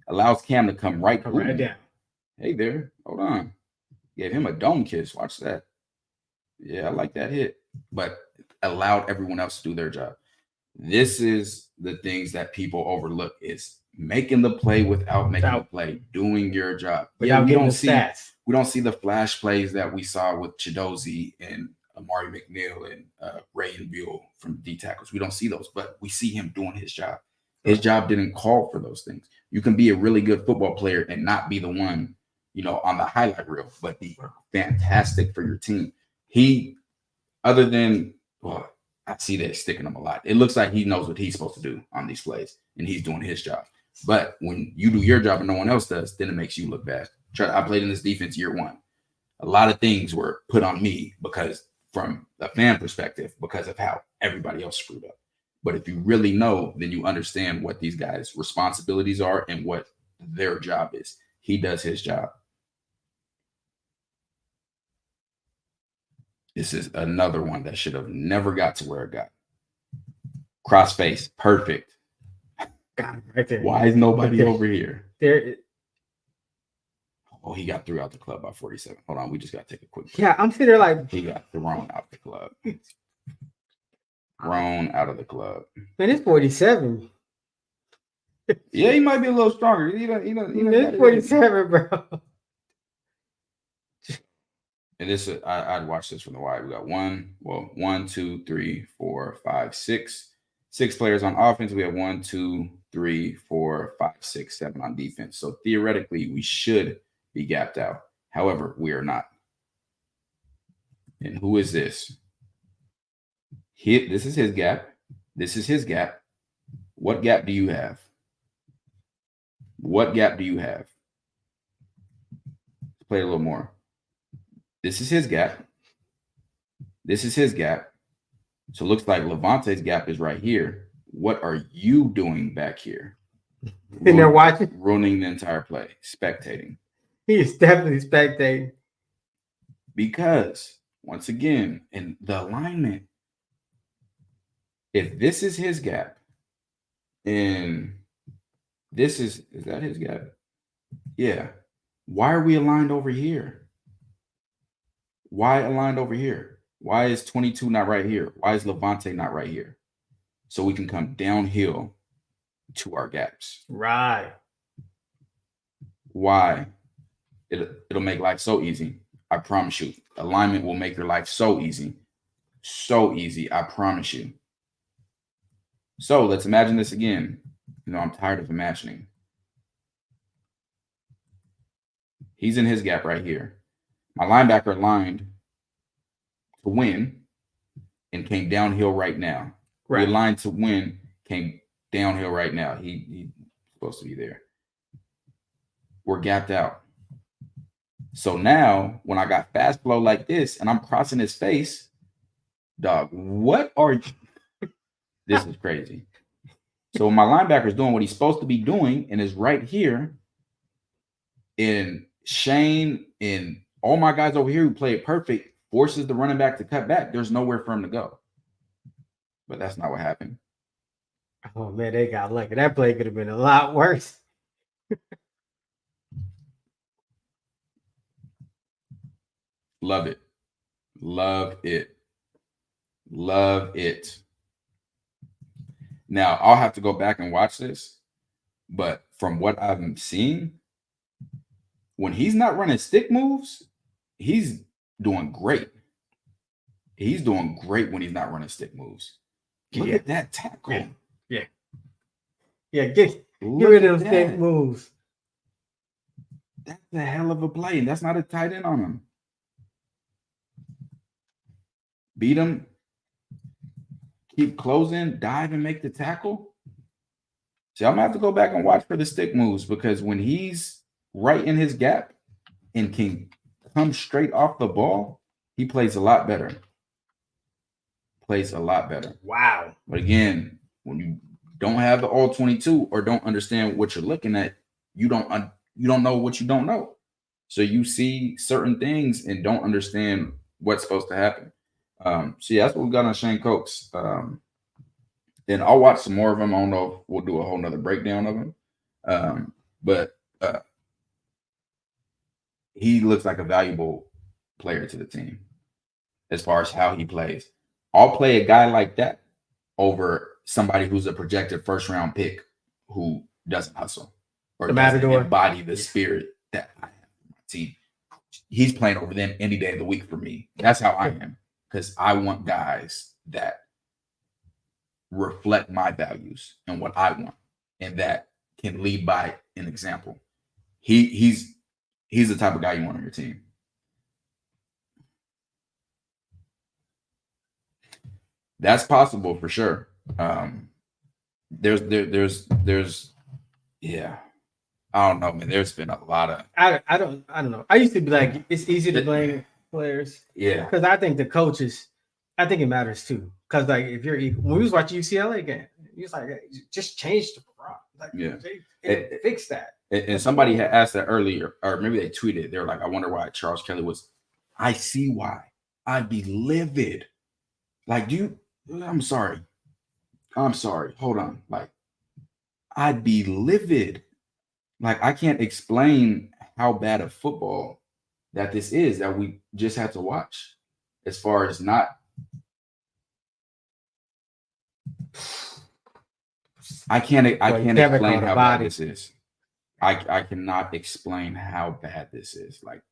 allows Cam to come right down. Hey there. Hold on. Gave him a dome kiss. Watch that. Yeah, I like that hit. But allowed everyone else to do their job. This is the things that people overlook, is making the play without making the play, doing your job. Yeah, we don't see the flash plays that we saw with Chidozie and Amari McNeil and Ray and Buell from D tackles. We don't see those, but we see him doing his job. His job didn't call for those things. You can be a really good football player and not be the one, on the highlight reel, but be fantastic for your team. I see that sticking him a lot. It looks like he knows what he's supposed to do on these plays, and he's doing his job. But when you do your job and no one else does, then it makes you look bad. I played in this defense year 1. A lot of things were put on me because from a fan perspective, because of how everybody else screwed up. But if you really know, then you understand what these guys' responsibilities are and what their job is. He does his job. This is another one that should have never got to where it got. Cross face, perfect. Right there. Why is nobody over here? Oh, he got thrown out the club by 47. Hold on, we just got to take a quick break. Yeah, I'm sitting there like... He got thrown out the club. Thrown out of the club. Man, it's 47. Yeah, he might be a little stronger. It's 47, bro. And this, I'd watch this from the wide. We got 1, 2, 3, 4, 5, 6. 6 players on offense. We have 1, 2, 3, 4, 5, 6, 7 on defense. So theoretically, we should be gapped out. However, we are not. And who is this? This is his gap. This is his gap. What gap do you have? What gap do you have? Let's play a little more. This is his gap. This is his gap. So it looks like Levante's gap is right here. What are you doing back here? And they're watching? Ruining the entire play. Spectating. He is definitely spectating. Because, once again, in the alignment, if this is his gap, and this is that his gap? Yeah. Why are we aligned over here? Why aligned over here? Why is 22 not right here? Why is Levante not right here? So we can come downhill to our gaps. Right. Why? It'll make life so easy. I promise you. Alignment will make your life so easy. So easy. I promise you. So let's imagine this again. I'm tired of imagining. He's in his gap right here. My linebacker aligned to win and came downhill right now. Right. We aligned to win, came downhill right now. He's supposed to be there. We're gapped out. So now, when I got fast flow like this and I'm crossing his face, dog, what are you? This is crazy. So when my linebacker is doing what he's supposed to be doing and is right here, and Shane and all my guys over here who play it perfect forces the running back to cut back, there's nowhere for him to go. But that's not what happened. Oh man, they got lucky. That play could have been a lot worse. Love it. Love it. Love it. Now, I'll have to go back and watch this, but from what I'm seeing, when he's not running stick moves, he's doing great. He's doing great when he's not running stick moves. Look at that tackle. Yeah. Get rid of those stick moves. That's a hell of a play. And that's not a tight end on him. Beat him. Keep closing, dive, and make the tackle. See, I'm gonna have to go back and watch for the stick moves, because when he's right in his gap and can come straight off the ball, he plays a lot better. Wow. But again, when you don't have the all 22 or don't understand what you're looking at, you don't know what you don't know. So you see certain things and don't understand what's supposed to happen. So yeah, that's what we got on Shane Coates. Then I'll watch some more of them. I don't know if we'll do a whole nother breakdown of him. But he looks like a valuable player to the team as far as how he plays. I'll play a guy like that over somebody who's a projected first round pick who doesn't hustle or doesn't embody the spirit that I have on my team. He's playing over them any day of the week for me. That's how I am, because I want guys that reflect my values and what I want, and that can lead by an example. He's the type of guy you want on your team. That's possible for sure. There's yeah. I don't know, man. There's been a lot of I don't know. I used to be like, it's easy to blame players. Yeah. Because I think the coaches, I think it matters too. Because like if you're when we was watching UCLA game, he was like, hey, just change the rock. Like fix that. And somebody had asked that earlier, or maybe they tweeted. They were like, I wonder why Charles Kelly was. I see why. I'd be livid. Like, I'm sorry. Hold on. Like, I'd be livid. Like, I can't explain how bad of football that this is that we just have to watch. As far as not. I can't explain how bad this is. I cannot explain how bad this is. Like,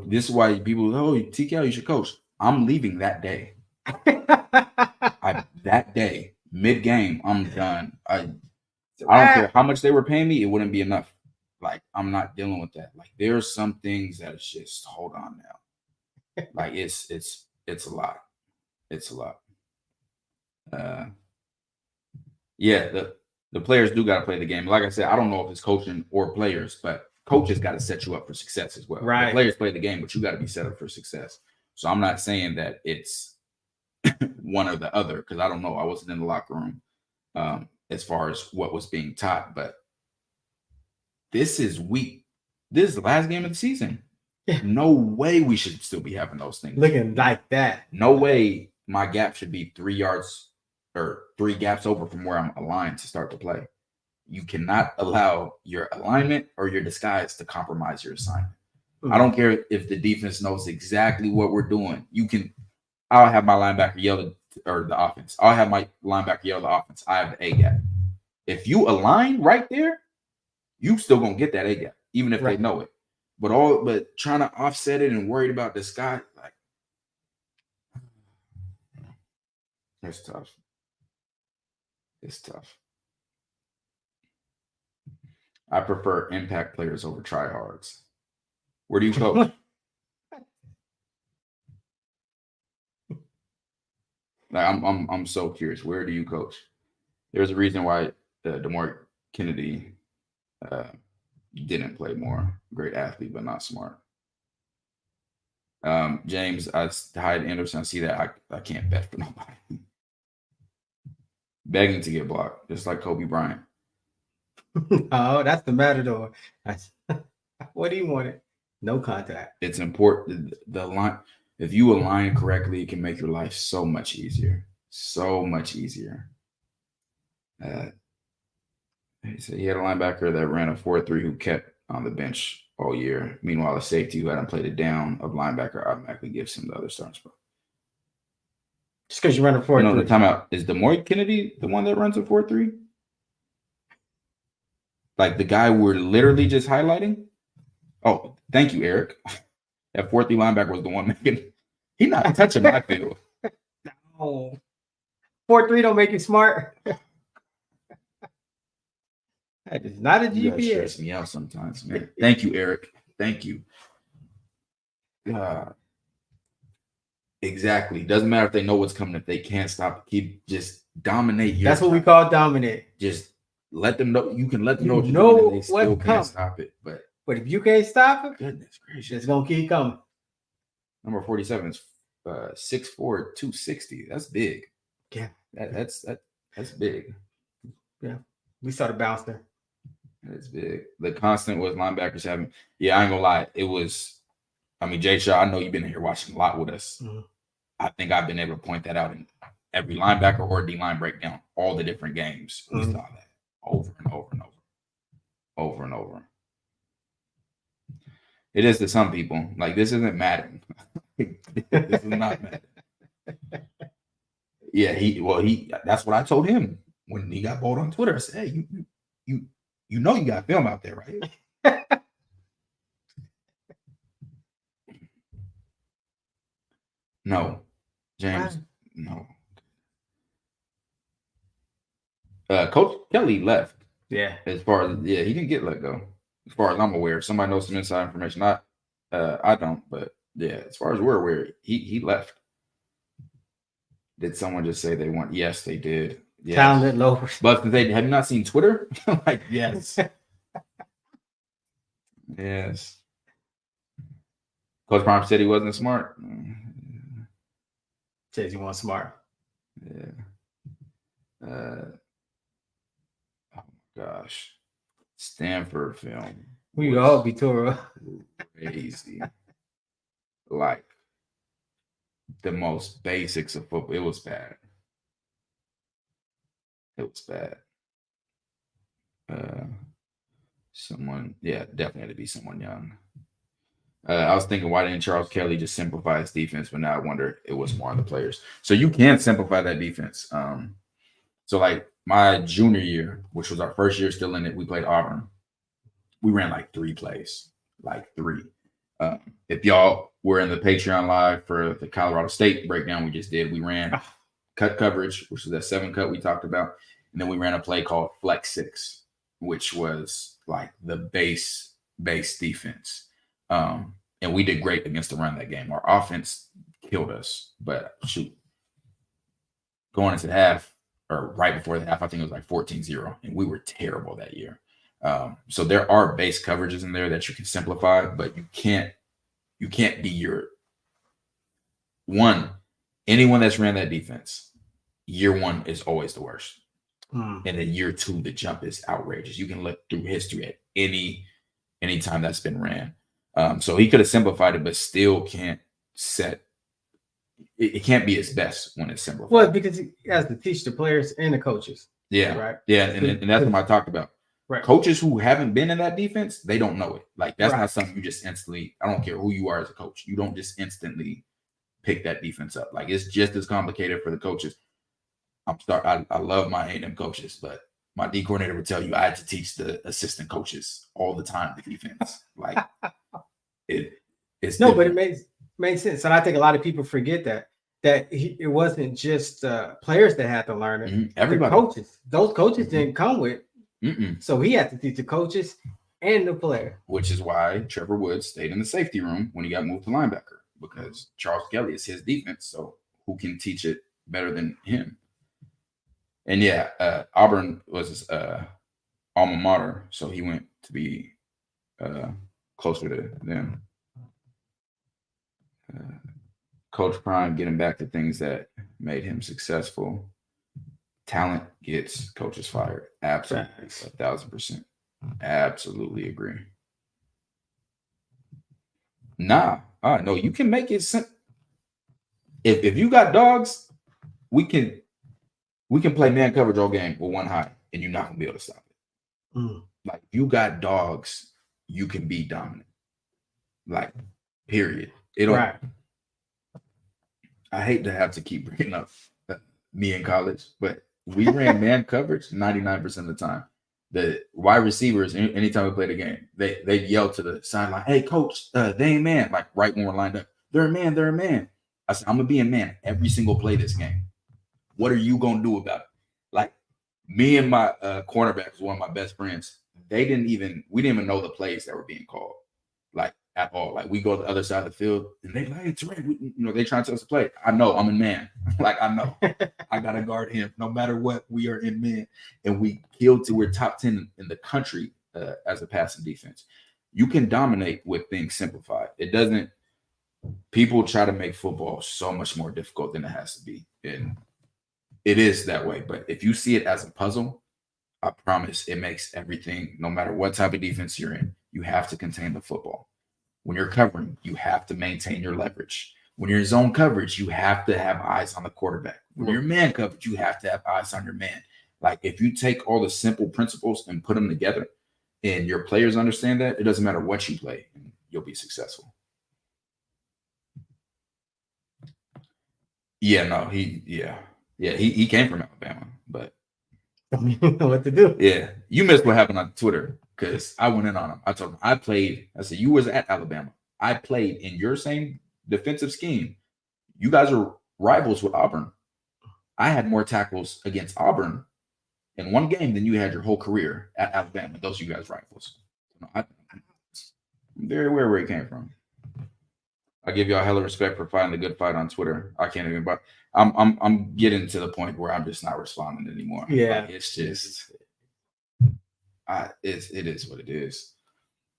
this is why people, TKL, you should coach. I'm leaving that day. That day, mid-game, I'm done. I don't care how much they were paying me, it wouldn't be enough. Like, I'm not dealing with that. Like, there's some things that it's just, hold on now. Like, it's a lot. It's a lot. Yeah, the players do got to play the game. Like I said, I don't know if it's coaching or players, but coaches got to set you up for success as well. Right. The players play the game, but you got to be set up for success. So I'm not saying that it's one or the other, because I don't know. I wasn't in the locker room as far as what was being taught, but this is weak. This is the last game of the season. Yeah. No way we should still be having those things. Looking like that. No way my gap should be 3 yards or 3 gaps over from where I'm aligned to start to play. You cannot allow your alignment or your disguise to compromise your assignment. Mm-hmm. I don't care if the defense knows exactly what we're doing. I'll have my linebacker yell or the offense. I'll have my linebacker yell the offense. I have the A gap. If you align right there, you still gonna get that A gap, even if they know it. But trying to offset it and worried about the sky, like, it's tough. It's tough. I prefer impact players over tryhards. Where do you coach? Like, I'm so curious. Where do you coach? There's a reason why DeMar Kennedy didn't play more. Great athlete, but not smart. James, Hyde Anderson. I see that. I can't bet for nobody. begging to get blocked, just like Kobe Bryant. Oh, that's the matador. That's what he wanted. No contact. It's important. The line, if you align correctly, it can make your life so much easier. So much easier. He had a linebacker that ran a 4.3 who kept on the bench all year. Meanwhile, a safety who hadn't played it down of linebacker automatically gives him the other starting spot. Just because you run a 4.3. No, the timeout. Is Demoy Kennedy the one that runs a 4.3? Like the guy we're literally just highlighting? Oh, thank you, Eric. That 4.3 linebacker was the one making. He's not touching my field. No. 4.3 don't make you smart. That is not a You guys GPS. stress me out sometimes, man. Thank you, Eric. Thank you. Exactly. Doesn't matter if they know what's coming. If they can't stop it, keep just dominate. That's what we call dominate. Just let them know. You can let them know You what you're doing. And they what still can't comes. stop it. But if you can't stop it, goodness gracious, it's gonna keep coming. Number 47 is 6'4", 260. That's big. Yeah, that's big. Yeah, we started bouncing. That's big. The constant was linebackers having. Yeah, I ain't gonna lie. It was. I mean, Jay Shaw, I know you've been here watching a lot with us. Mm-hmm. I think I've been able to point that out in every linebacker or D-line breakdown, all the different games. We saw that over and over and over. Over and over. It is to some people. Like, this isn't Madden. This is not Madden. Yeah, that's what I told him when he got bold on Twitter. I said, hey, you know you got film out there, right? No, James, no. Coach Kelly left. Yeah. As far as he didn't get let go. As far as I'm aware, somebody knows some inside information. I don't, but yeah, as far as we're aware, he left. Did someone just say they want? Yes, they did. Yes. Talented loafers. But have you not seen Twitter? Like, yes. Yes. Coach Prime said he wasn't smart. Says he wasn't smart. Yeah. Oh my gosh. Stanford film. We all be Toro. Crazy. Like the most basics of football. It was bad. It was bad. Definitely had to be someone young. I was thinking, why didn't Charles Kelly just simplify his defense? But now I wonder it was more on the players. So you can simplify that defense. So like my junior year, which was our first year still in it, we played Auburn. We ran like 3 plays, like 3. If y'all were in the Patreon live for the Colorado State breakdown we just did, we ran cut coverage, which was that 7 cut we talked about. And then we ran a play called Flex 6, which was like the base defense. And we did great against the run that game. Our offense killed us, but shoot, going into the half or right before the half, I think it was like 14-0, and we were terrible that year. So there are base coverages in there that you can simplify, but you can't be your one. Anyone that's ran that defense, year 1 is always the worst. And then year 2, the jump is outrageous. You can look through history at any time that's been ran. So he could have simplified it, but still can't set. It can't be his best when it's simplified. Well, because he has to teach the players and the coaches. Yeah, right. Yeah, and that's what I talked about. Right. Coaches who haven't been in that defense, they don't know it. Like that's right. not something you just instantly. I don't care who you are as a coach. You don't just instantly pick that defense up. Like it's just as complicated for the coaches. I love my A&M coaches, but my D coordinator would tell you I had to teach the assistant coaches all the time the defense. Like it's no, different. but it made sense, and I think a lot of people forget that it wasn't just players that had to learn it. Mm-hmm. Everybody, those coaches didn't come with. So he had to teach the coaches and the player. Which is why Trevor Woods stayed in the safety room when he got moved to linebacker, because Charles Kelly is his defense. So who can teach it better than him? And yeah, Auburn was his alma mater, so he went to be closer to them. Coach Prime, getting back to things that made him successful. talent gets coaches fired. Absolutely, 1,000%. Absolutely agree. Nah, no, you can make it simple. If you got dogs, we can play man coverage all game with one high, and you're not gonna be able to stop it. Like if you got dogs, you can be dominant. Like, period. It don't. Right. I hate to have to keep bringing up me in college, but we ran man coverage 99% of the time. The wide receivers, anytime we played a game, they yell to the sideline, "Hey, coach, they ain't man." Like right when we're lined up, they're a man. They're a man. I said, "I'm gonna be a man every single play this game. What are you gonna do about it?" Like me and my cornerback was one of my best friends. We didn't even know the plays that were being called, like at all. Like we go to the other side of the field, and they like, "It's right." They trying to tell us to play. I know I'm a man. Like I know I gotta guard him no matter what. We are in man, and we're top 10 in the country as a passing defense. You can dominate with things simplified. It doesn't. People try to make football so much more difficult than it has to be, and it is that way. But if you see it as a puzzle, I promise it makes everything. No matter what type of defense you're in, you have to contain the football. When you're covering, you have to maintain your leverage. When you're in zone coverage, you have to have eyes on the quarterback. When you're man coverage, you have to have eyes on your man. Like if you take all the simple principles and put them together and your players understand that, it doesn't matter what you play, you'll be successful. Yeah, no, he came from Alabama, but I mean, you know what to do. Yeah, you missed what happened on Twitter because I went in on him. I told him I said you was at Alabama. I played in your same defensive scheme. You guys are rivals with Auburn. I had more tackles against Auburn in one game than you had your whole career at Alabama. Those are you guys rivals. I'm very aware where he came from. I give y'all hella respect for fighting the good fight on Twitter. I can't even. But I'm getting to the point where I'm just not responding anymore. Yeah, like, it's just. It is what it is.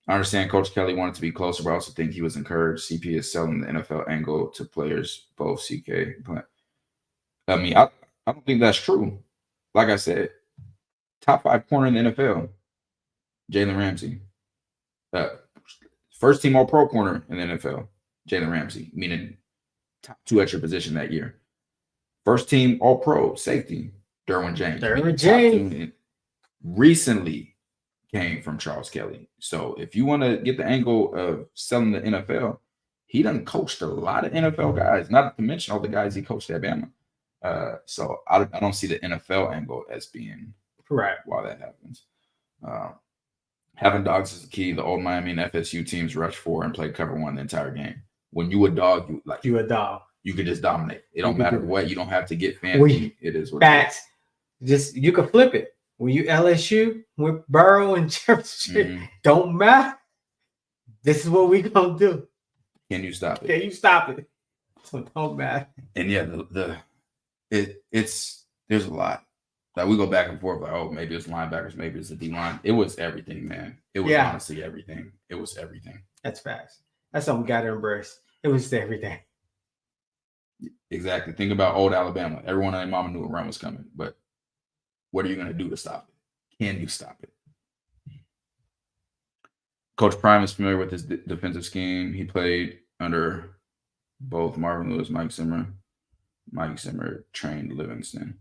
I understand Coach Kelly wanted to be closer, but I also think he was encouraged. CP is selling the NFL angle to players, both CK. But I mean, I don't think that's true. Like I said, top 5 corner in the NFL, Jalen Ramsey. First team All-Pro corner in the NFL, Jalen Ramsey, meaning top 2 at your position that year. First team All-Pro safety, Derwin James. Recently came from Charles Kelly. So if you want to get the angle of selling the NFL, he done coached a lot of NFL guys, not to mention all the guys he coached at Bama. So I don't see the NFL angle as being right while that happens. Having dogs is the key. The old Miami and FSU teams rush 4 and play cover 1 the entire game. When you a dog, you a dog. You can just dominate. It don't matter what. You don't have to get fancy. It is what it is. Just you can flip it. When you LSU with Burrow and Jefferson, don't matter. This is what we gonna do. Can you stop it? Can you stop it? So don't matter. And yeah, there's a lot. Like we go back and forth. Like, oh, maybe it's linebackers, maybe it's the D line. It was everything, man. It was honestly everything. It was everything. That's facts. That's something we got to embrace. It was everything. Exactly. Think about old Alabama. Everyone and their mama knew a run was coming, but what are you going to do to stop it? Can you stop it? Coach Prime is familiar with his defensive scheme. He played under both Marvin Lewis, Mike Zimmer. Mike Zimmer trained Livingston.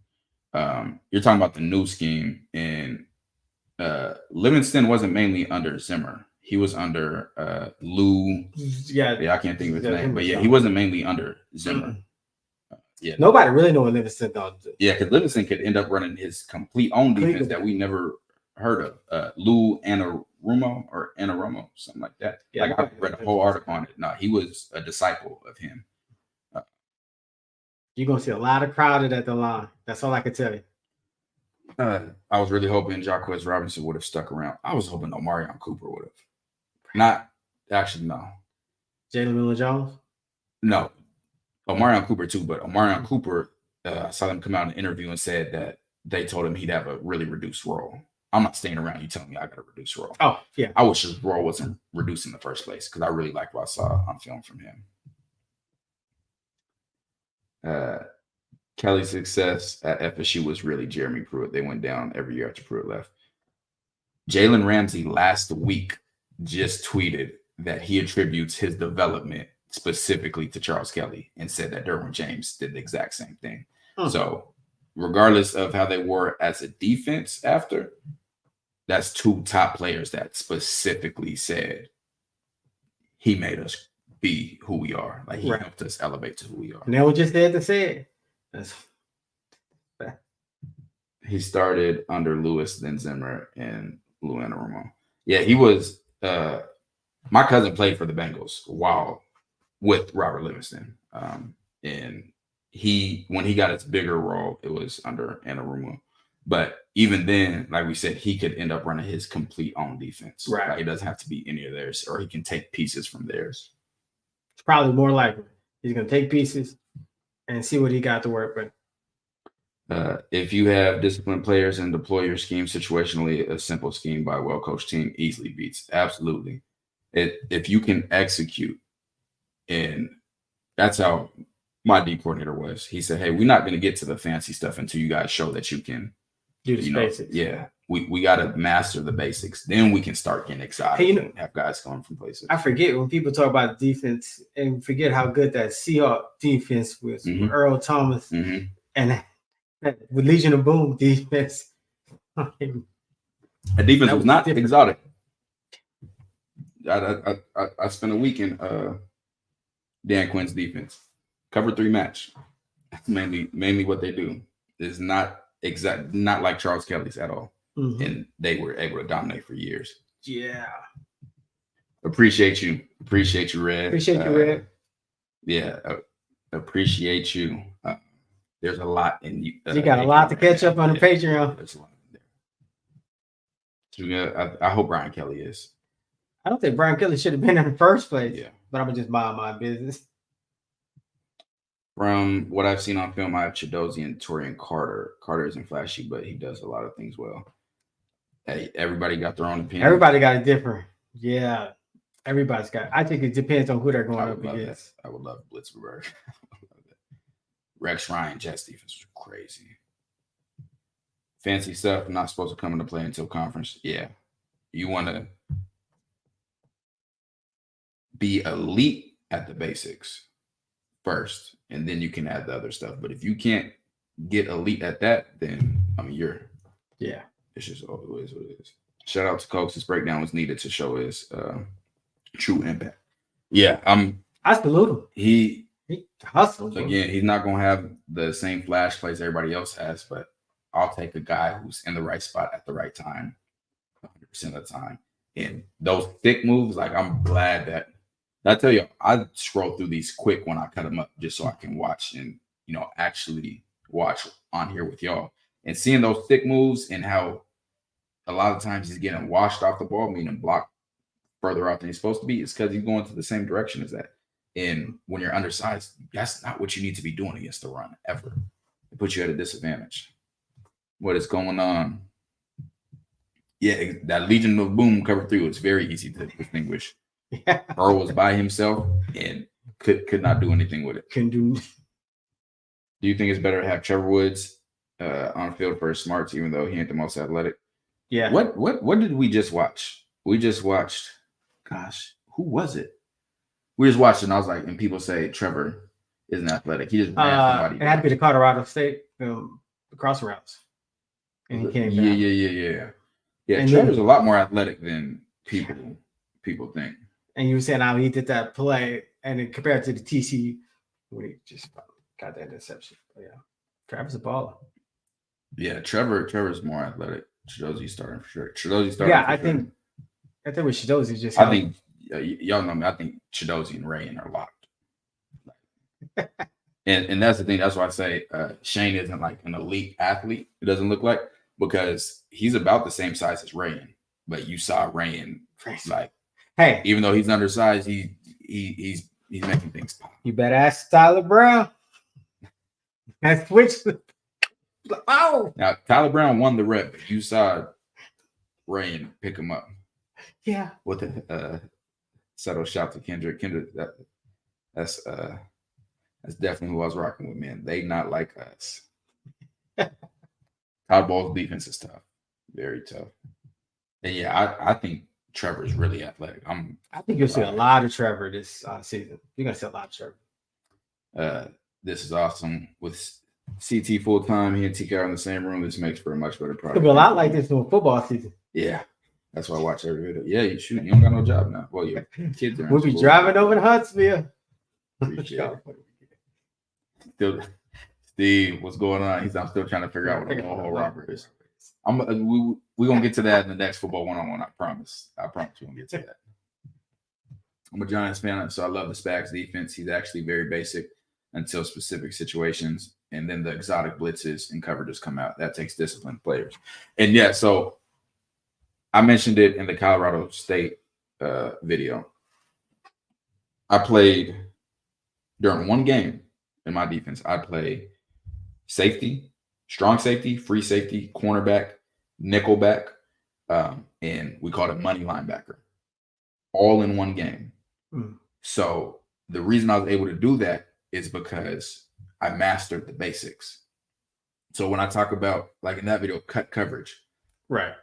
You're talking about the new scheme, and Livingston wasn't mainly under Zimmer. He was under Lou. Yeah, I can't think of his name, but yeah, he wasn't mainly under Zimmer. Yeah, nobody really know what Livingston does. Yeah, because Livingston could end up running his complete own defense that we never heard of. Lou Anarumo, something like that. Yeah, like I read a whole article on it. No, he was a disciple of him. You're gonna see a lot of crowded at the line. That's all I can tell you. I was really hoping Jacquez Robinson would have stuck around. I was hoping Omarion Cooper would have. Not actually, no. Jalen Miller-Jones? No. Omarion Cooper too, but Omarion Cooper, I saw him come out in an interview and said that they told him he'd have a really reduced role. I'm not staying around. You telling me I got a reduced role. Oh, yeah. I wish his role wasn't reduced in the first place because I really liked what I saw on film from him. Kelly's success at FSU was really Jeremy Pruitt. They went down every year after Pruitt left. Jalen Ramsey last week just tweeted that he attributes his development specifically to Charles Kelly and said that Derwin James did the exact same thing. So regardless of how they were as a defense after, that's two top players that specifically said he made us be who we are. Like he helped us elevate to who we are. And they were just there to say it. He started under Lewis, then Zimmer, and Lou Anarumo. Yeah, he was my cousin played for the Bengals while with Robert Livingston. And when he got his bigger role, it was under Anarumo. But even then, like we said, he could end up running his complete own defense. Right. Like, it doesn't have to be any of theirs, or he can take pieces from theirs. It's probably more likely he's going to take pieces and see what he got to work with. If you have disciplined players and deploy your scheme situationally, a simple scheme by a well-coached team easily beats. Absolutely. If you can execute, and that's how my D coordinator was. He said, hey, we're not going to get to the fancy stuff until you guys show that you can do the basics. Yeah. We got to master the basics. Then we can start getting excited and have guys going from places. I forget when people talk about defense and forget how good that Seahawks defense was with Earl Thomas and with Legion of Boom defense. The defense was not exotic. I spent a week in Dan Quinn's defense. Cover 3 match. That's mainly what they do. It's not like Charles Kelly's at all. And they were able to dominate for years. Yeah. Appreciate you, Red. Appreciate you, Red. Yeah, appreciate you. There's a lot in you. You got a lot to catch up on the Patreon. There's a lot in there. I hope Brian Kelly is. I don't think Brian Kelly should have been in the first place. Yeah. But I'm just mind my business. From what I've seen on film, I have Chidozie and Torian Carter. Carter isn't flashy, but he does a lot of things well. Hey, everybody got their own opinion. Everybody got it different. Yeah. Everybody's got it. I think it depends on who they're going up against. I would love Blitzberg. Rex Ryan, Jets defense was crazy. Fancy stuff not supposed to come into play until conference. Yeah. You want to be elite at the basics first, and then you can add the other stuff. But if you can't get elite at that, then it's just it is what it is. Shout out to Cokes. His breakdown was needed to show his true impact. Yeah, I salute him. He hustles again. He's not gonna have the same flash plays everybody else has, but I'll take a guy who's in the right spot at the right time 100% of the time. And those thick moves, like, I'm glad that I tell you, I scroll through these quick when I cut them up just so I can watch and, actually watch on here with y'all. And seeing those thick moves and how a lot of times he's getting washed off the ball, meaning blocked further out than he's supposed to be, is because he's going to the same direction as that. And when you're undersized, that's not what you need to be doing against the run ever. It puts you at a disadvantage. What is going on? Yeah, that Legion of Boom cover 3 was very easy to distinguish. Yeah. Earl was by himself and could not do anything with it. Can do. Do you think it's better to have Trevor Woods on field for his smarts, even though he ain't the most athletic? Yeah. What did we just watch? We just watched. Gosh, who was it? We just watched it, and I was like, and people say Trevor isn't athletic. He just ran somebody. It had to be the Colorado State cross routes, and he came down. Yeah. And Trevor's a lot more athletic than people think. And you were saying how he did that play, and then compared to the TCU, when he just got that interception. But yeah, Trevor's a baller. Yeah, Trevor's more athletic. Chidozie's starting for sure. I think with Chidozie just. I think y'all know me. I think Chidozie and Rayan are locked. and that's the thing. That's why I say Shane isn't like an elite athlete. It doesn't look like, because he's about the same size as Rayan, but you saw Rayan like. Hey, even though he's undersized, he's making things pop. You better ask Tyler Brown. And switch. Oh, now Tyler Brown won the rep, but you saw Rayan pick him up. Yeah. With a subtle shout to Kendrick. Kendrick, that's That's definitely who I was rocking with, man. They not like us. Todd Bowles' defense is tough. Very tough. And yeah, I think Trevor's really athletic. I think you'll see a lot of Trevor this season. You're gonna see a lot of Trevor. This is awesome. With CT full time, he and TK are in the same room. This makes for a much better product. It'll be a lot like this in football season. Yeah. That's why I watch every video. Yeah, you shoot. You don't got no job now. Well, your kids are. We'll be driving over to Huntsville. Still, Steve, what's going on? I'm still trying to figure out what a whole robber is. We're gonna get to that in the next football one-on-one. I promise. We're gonna get to that. I'm a Giants fan, so I love the Spags defense. He's actually very basic until specific situations, and then the exotic blitzes and coverages come out. That takes disciplined players. And yeah, so I mentioned it in the Colorado State video. I played during one game in my defense. I played safety, strong safety, free safety, cornerback, nickelback, and we called it money linebacker, all in one game. So the reason I was able to do that is because I mastered the basics. So when I talk about, like in that video, cut coverage, right?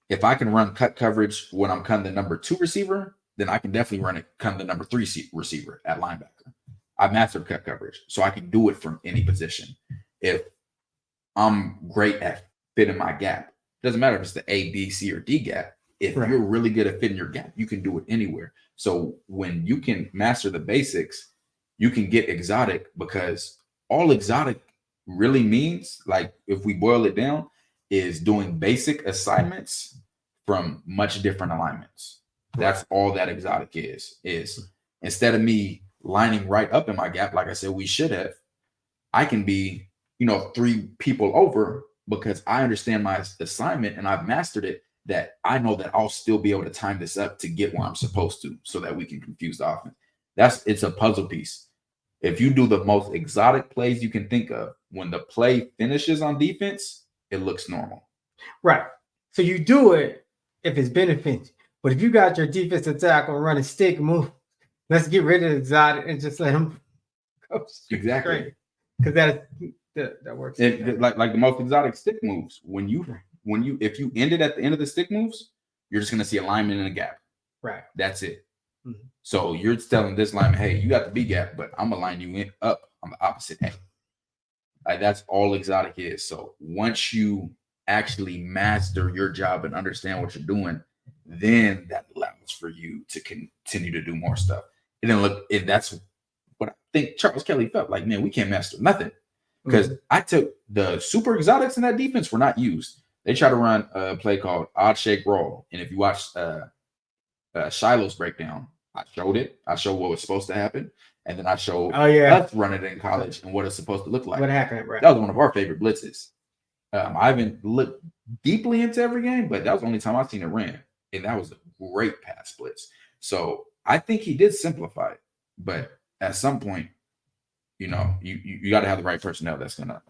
If I can run cut coverage when I'm cutting the number 2 receiver, then I can definitely run it cutting the number 3 receiver at linebacker. I mastered cut coverage, so I can do it from any position. If I'm great at fitting my gap, doesn't matter if it's the A, B, C, or D gap. If you're really good at fitting your gap, you can do it anywhere. So when you can master the basics, you can get exotic, because all exotic really means, like if we boil it down, is doing basic assignments from much different alignments. That's all that exotic is instead of me lining right up in my gap, like I said, we should have, I can be, 3 people over, because I understand my assignment and I've mastered it, that I know that I'll still be able to time this up to get where I'm supposed to, so that we can confuse the offense. It's a puzzle piece. If you do the most exotic plays you can think of, when the play finishes on defense, it looks normal. Right. So you do it if it's benefiting. But if you got your defensive tackle running stick move, let's get rid of the exotic and just let him go. Exactly. Because that works. Like the most exotic stick moves. If you end it at the end of the stick moves, you're just gonna see a lineman in a gap. Right. That's it. Mm-hmm. So you're telling this lineman, hey, you got the B gap, but I'm gonna line you up on the opposite end. Like, that's all exotic is. So once you actually master your job and understand what you're doing, then that allows for you to continue to do more stuff. And that's what I think Charles Kelly felt like. Man, we can't master nothing, because I took the super exotics in that defense were not used. They try to run a play called odd shake roll, and if you watch Shiloh's breakdown, I showed it. I showed what was supposed to happen, and then I showed us running it in college and what it's supposed to look like. What happened? Right. That was one of our favorite blitzes. I haven't looked deeply into every game, but that was the only time I've seen it ran, and that was a great pass blitz. So I think he did simplify it, but at some point, you got to have the right personnel that's gonna,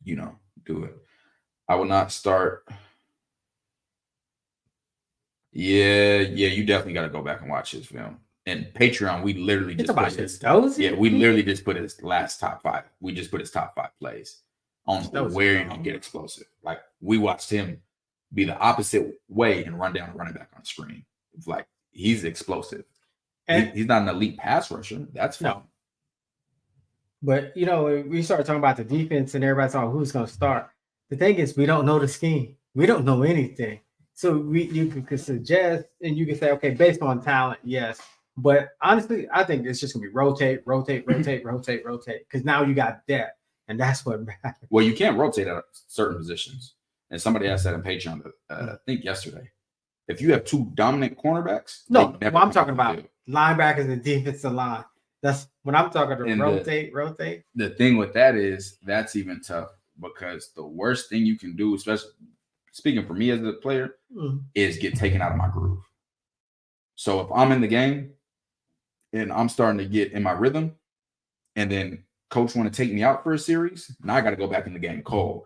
do it. I will not start. Yeah, you definitely got to go back and watch his film. And Patreon, we literally just put his. We literally just put his last top 5. We just put his top 5 plays on where you can get explosive. Like, we watched him be the opposite way and run down a running back on the screen. It's like, he's explosive. And he's not an elite pass rusher. That's fine. No. But we started talking about the defense and everybody's talking who's going to start. The thing is, we don't know the scheme. We don't know anything. So you can suggest and you can say, okay, based on talent, yes. But honestly, I think it's just gonna be rotate. Because now you got depth, and that's what matters. Well, you can't rotate at certain positions. And somebody asked that in Patreon, I think yesterday. If you have 2 dominant cornerbacks, I'm talking about linebackers and defensive line. That's when I'm talking to rotate. The thing with that is that's even tough, because the worst thing you can do, especially speaking for me as a player, is get taken out of my groove. So if I'm in the game and I'm starting to get in my rhythm, and then coach want to take me out for a series, now I got to go back in the game cold.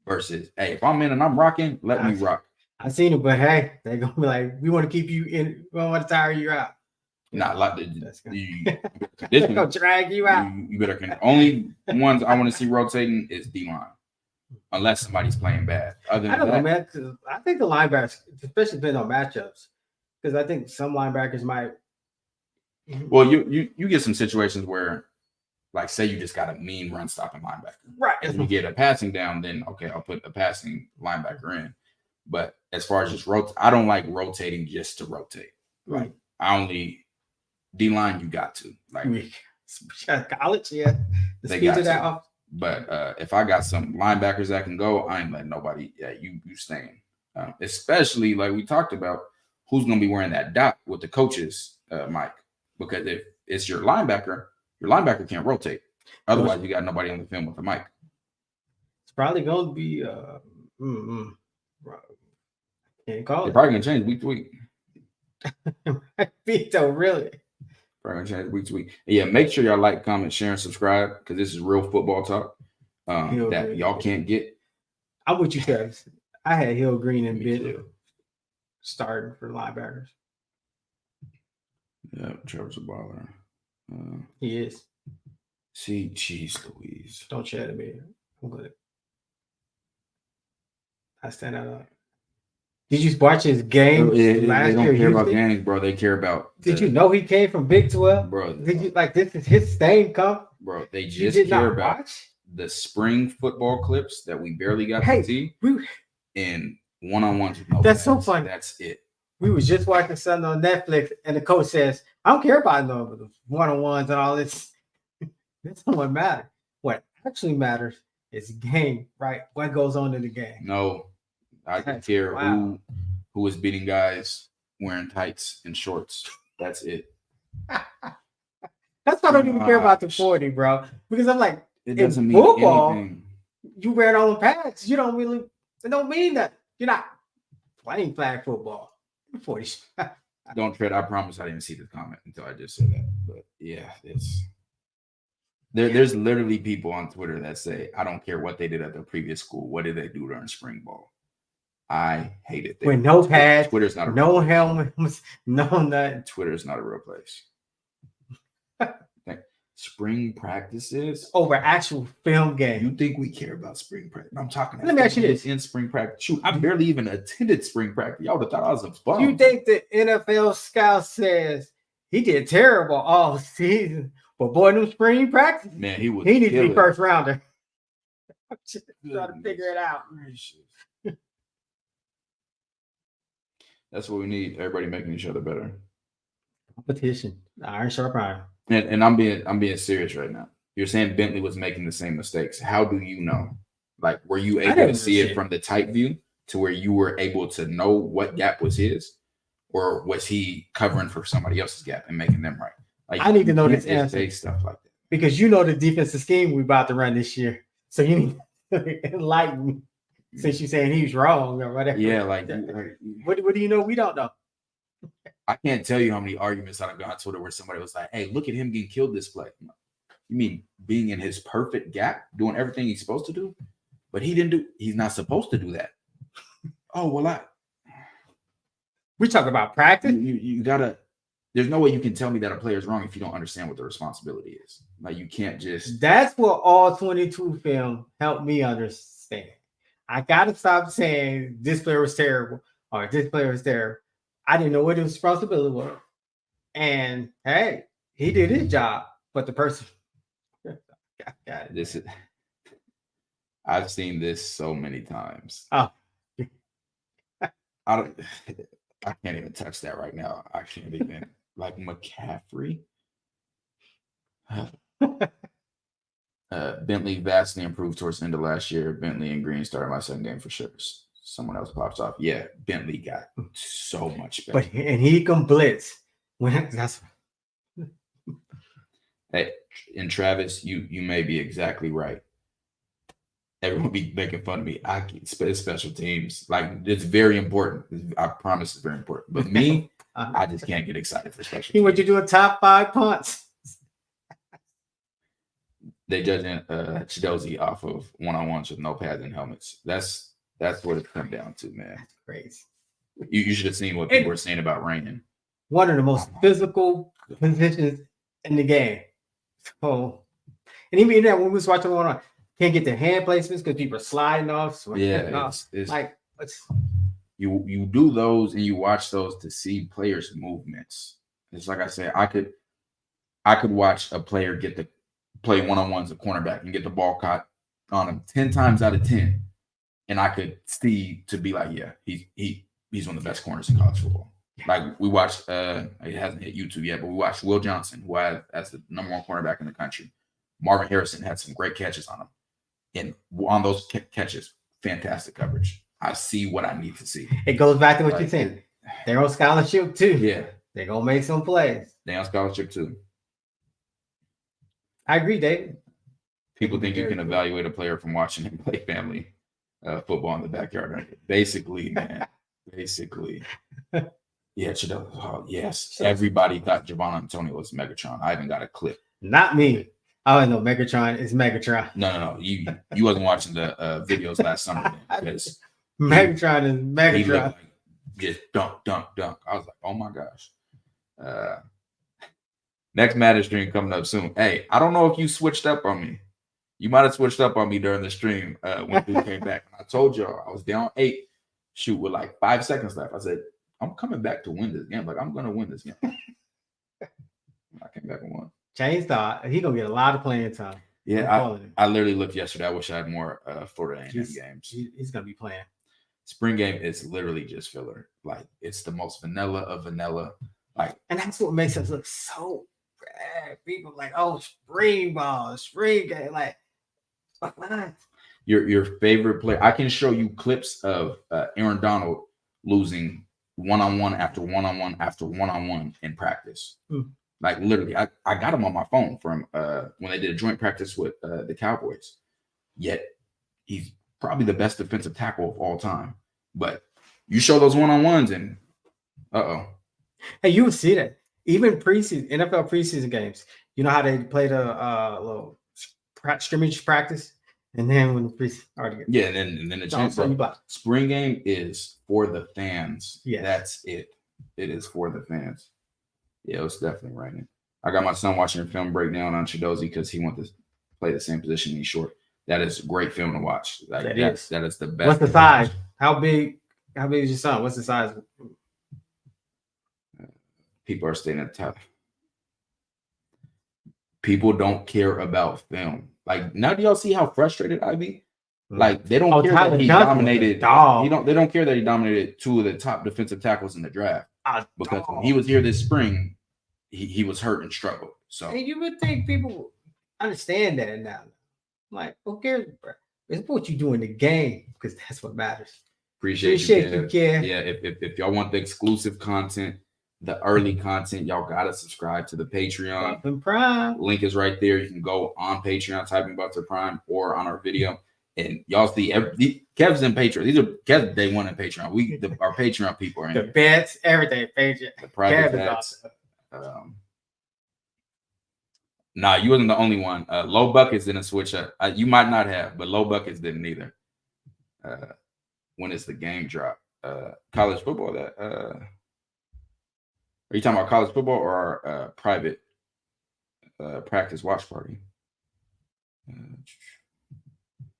Versus, hey, if I'm in and I'm rocking, let me rock. I seen it, but hey, they're gonna be like, we want to keep you in. We don't want to tire you out. Not like That's the They're condition. gonna drag you out. You better. Only ones I want to see rotating is D-line, unless somebody's playing bad. Other I than don't know, that, man. 'Cause I think the linebackers, especially depending on matchups, because I think some linebackers might. well, you get some situations where, like, say you just got a mean run stopping linebacker. Right. If you get a passing down, then okay, I'll put a passing linebacker in. But as far as just I don't like rotating just to rotate. Right. I only D-line, you got to like College, yeah. The they speed got of that to. off. But if I got some linebackers that can go, I ain't letting nobody. Yeah, you staying. Especially like we talked about, who's going to be wearing that dot with the coaches, Mike? Because if it's your linebacker can't rotate. Otherwise, you got nobody on the film with the mic. It's probably going to be. Can't call They're it. probably going to change week to week. Vito, really. Probably going to change week to week. And yeah, make sure y'all like, comment, share, and subscribe because this is real football talk that y'all can't get. I'm with you, Travis. I had Hill Green and Me Bit too. starting for linebackers. Yeah, Trevor's a baller. He is. See, jeez Louise. Don't chat at me. I'm good. I stand out. Did you watch his game last They year? don't care about Houston? games, bro. They care about. Did you know he came from Big 12? Bro? Did you like this is his stain come? Bro, they You just did care not about watch? the spring football clips that we barely got Hey, to see we and one-on-ones with no That's so pads. funny. That's it. we was just watching something on Netflix, and the coach says, "I don't care about no one-on-ones and all this. That's not what matters. What actually matters is game, right? What goes on in the game." No, I don't That's- care wow. who is beating guys wearing tights and shorts. That's it. That's why I don't even care about the 40, bro. Because I'm like, It in doesn't mean football, anything. you wear it on the pads. You don't really, it don't mean that. You're not playing flag football. 40. Don't tread. I promise I didn't see the comment until I just said that. But yeah, it's there's literally people on Twitter that say, I don't care what they did at their previous school. What did they do during spring ball? I hate it. With no pads, Twitter's not a no real place. helmets, no nothing. Twitter's not a real place. Like, spring practices Over actual film game. You think we care about spring practice? I'm talking. Let me ask you this. In spring practice, shoot, I barely even attended spring practice. Y'all would have thought I was a bum. You think the NFL scout says he did terrible all season, but boy, them spring practice, Man, he was. he needs to be killing. first rounder. I'm just trying to figure it out. Gracious. That's what we need. Everybody making each other better. Competition, iron sharp iron. And I'm being serious right now. You're saying Bentley was making the same mistakes. How do you know? Like, were you able to see it from the tight view to where you were able to know what gap was his, or was he covering for somebody else's gap and making them right? Like, I need to know you this can't just answer. say stuff like that. Because you know the defensive scheme we about to run this year. So you need to enlighten me since you're saying he was wrong or whatever. Yeah, like What do you know? We don't know. I can't tell you how many arguments I've got on Twitter where somebody was like, "Hey, look at him getting killed this play." You mean being in his perfect gap, doing everything he's supposed to do, but he didn't do. He's not supposed to do that. Oh well, We talk about practice. you gotta. There's no way you can tell me that a player is wrong if you don't understand what the responsibility is. Like, you can't just. That's what all 22 film helped me understand. I gotta stop saying this player was terrible or this player was terrible. I didn't know what his responsibility was. And hey, he did his job, but the person got it. This is. I've seen this so many times. Oh. I don't. I can't even touch that right now. I can't even. Like McCaffrey. Bentley vastly improved towards the end of last year. Bentley and Green started my second game for sure. Someone else pops off. Yeah, Bentley got so much better. And he can blitz. That's Hey, and Travis, you may be exactly right. Everyone be making fun of me. It's special teams. Like, it's very important. I promise it's very important. But me, I just can't get excited for special he teams. went to do a top 5 punts. They judging Chidozie off of one-on-ones with no pads and helmets. That's what it come down to, man. Crazy. You should have seen what people were saying about Rainin. One of the most physical positions in the game. So, and even that when we was watching one, can't get the hand placements because people are sliding off. Yeah, it's like you do those and you watch those to see players' movements. It's like I said, I could watch a player get the play one-on-ones a cornerback and get the ball caught on him 10 times out of 10, and I could see to be like, yeah, he's one of the best corners in college football. Like we watched, it hasn't hit YouTube yet, but we watched Will Johnson, who had as the #1 cornerback in the country. Marvin Harrison had some great catches on him, and on those catches, fantastic coverage. I see what I need to see. It goes back to what you're saying. They're on scholarship too. Yeah, they're gonna make some plays. They're on scholarship too. I agree, David. People think you can evaluate a player from watching him play family football in the backyard. Basically, man. Basically. Yeah, oh, yes. Everybody thought Javon Antonio was Megatron. I even got a clip. Not me. I know Megatron is Megatron. No. You wasn't watching the videos last summer because Megatron is Megatron. He looked like just dunk. I was like, oh my gosh. Next Madden stream coming up soon. Hey, I don't know if you switched up on me. You might have switched up on me during the stream when Duke came back. I told y'all I was down 8, shoot, with like 5 seconds left. I said, I'm coming back to win this game. Like, I'm going to win this game. I came back and won. James thought he's going to get a lot of playing time. Yeah, I literally looked yesterday. I wish I had more Florida A&M games. He's going to be playing. Spring game is literally just filler. Like, it's the most vanilla of vanilla. Like, and that's what makes us look so bad. People like, oh, spring ball, spring game. Like, what? Your favorite player. I can show you clips of Aaron Donald losing one-on-one after one-on-one after one-on-one in practice. Like, literally, I got him on my phone from when they did a joint practice with the Cowboys. Yet he's probably the best defensive tackle of all time. But you show those one-on-ones and Hey, you would see that. Even preseason, NFL preseason games, you know how they play the little scrimmage practice? And then when the preseason already yeah, and then the chance. Spring game is for the fans. Yeah, that's it. It is for the fans. Yeah, it was definitely raining. I got my son watching a film breakdown on Chidozie because he wants to play the same position he's short. That is a great film to watch. Like, that is the best. What's the size? How big is your son? What's the size? People are staying at the top. People don't care about film. Like, now do y'all see how frustrated I be? Like, they don't care that he dominated. They don't care that he dominated 2 of the top defensive tackles in the draft. Because when he was here this spring, he was hurt and struggled. So, and you would think people understand that now. Like, who cares, bro? It's what you do in the game, because that's what matters. Appreciate you, Kev. Yeah, if y'all want the exclusive content, the early content, y'all gotta subscribe to the Patreon. Buffin Prime. Link is right there. You can go on Patreon, type in Buffin Prime, or on our video, and y'all see Kev's in Patreon. These are Kev's day one in Patreon. Our Patreon people are in the bets, everything. Patreon. The private bets. Nah, you wasn't the only one. Low Buckets didn't switch up. You might not have, but Low Buckets didn't either. When is the game drop? College football. Are you talking about college football or our private practice watch party?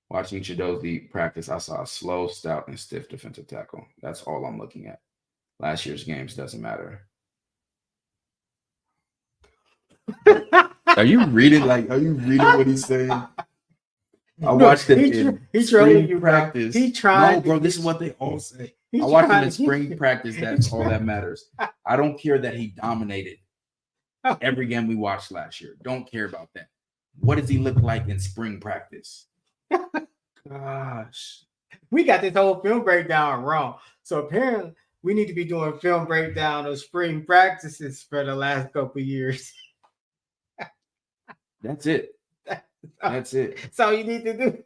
Watching Chidozie practice, I saw a slow, stout, and stiff defensive tackle. That's all I'm looking at. Last year's games doesn't matter. Are you reading what he's saying? I watched it in spring practice. No, bro, this is what they all say. I watched him in spring practice. That's all that matters. I don't care that he dominated every game we watched last year. Don't care about that. What does he look like in spring practice? Gosh. We got this whole film breakdown wrong. So apparently we need to be doing film breakdown of spring practices for the last couple of years. That's it. That's it. That's all you need to do.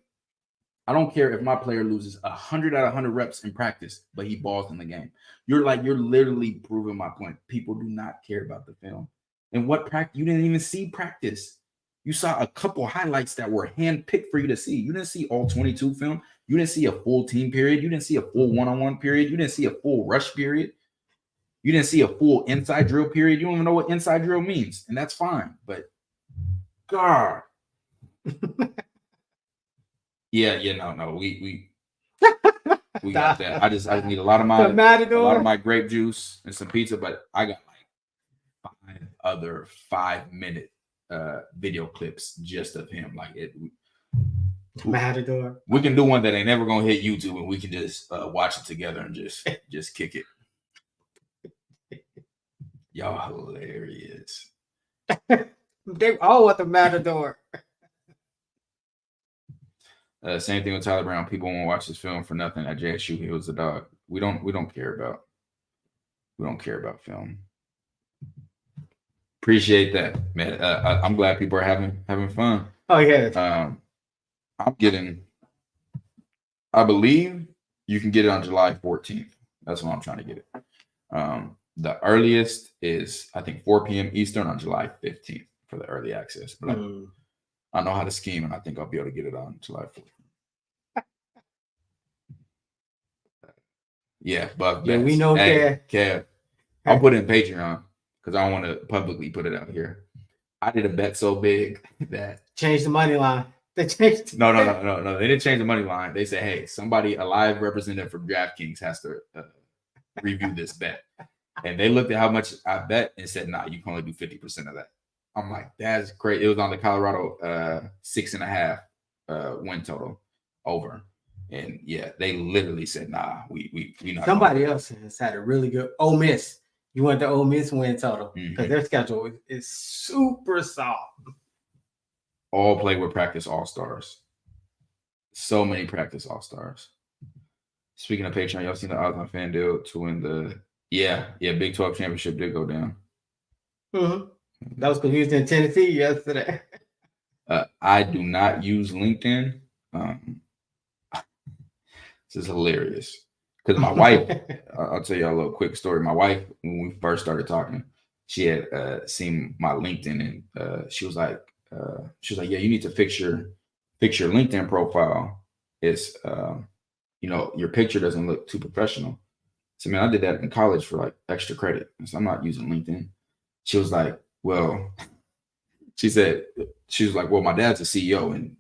I don't care if my player loses 100 out of 100 reps in practice, but he balls in the game. You're literally proving my point. People do not care about the film. And what practice? You didn't even see practice. You saw a couple highlights that were handpicked for you to see. You didn't see all 22 film. You didn't see a full team period. You didn't see a full one-on-one period. You didn't see a full rush period. You didn't see a full inside drill period. You don't even know what inside drill means, and that's fine. But God, yeah, no, we got that. I just need a lot of my grape juice and some pizza, but I got like 5 other 5-minute video clips just of him. Like it. Matador. We can do one that ain't never gonna hit YouTube, and we can just watch it together and just kick it. Y'all hilarious. They all want the Matador. Same thing with Tyler Brown. People won't watch this film for nothing. At JSU, he was a dog. We don't care about film. Appreciate that, man. I'm glad people are having fun. Oh yeah. I believe you can get it on July 14th. That's when I'm trying to get it. The earliest is I think 4 p.m. Eastern on July 15th for the early access. But I know how to scheme, and I think I'll be able to get it on July 14th. Yeah, but yeah, we know Kev. I'll put it in Patreon because I don't want to publicly put it out here. I did a bet so big that changed the money line. They changed. No. They didn't change the money line. They said, "Hey, a live representative from DraftKings has to review this bet." And they looked at how much I bet and said, "Nah, you can only do 50% of that." I'm like, "That's great." It was on the Colorado 6.5 win total over, and yeah, they literally said, "Nah, we not." Somebody else has had a really good Ole Miss. You want the Ole Miss win total because their schedule is super soft. All play with practice all-stars. So many practice all-stars. Speaking of Patreon, y'all seen the odds on FanDuel to win the Big 12 championship did go down. Mm-hmm. That was because we was in Tennessee yesterday. I do not use LinkedIn. This is hilarious. Because my wife, I'll tell you a little quick story. My wife, when we first started talking, she had seen my LinkedIn, and she was like, "Yeah, you need to fix your LinkedIn profile. It's your picture doesn't look too professional." So man, I did that in college for like extra credit, so I'm not using LinkedIn. She was like, "Well," she was like, "Well, my dad's a CEO, and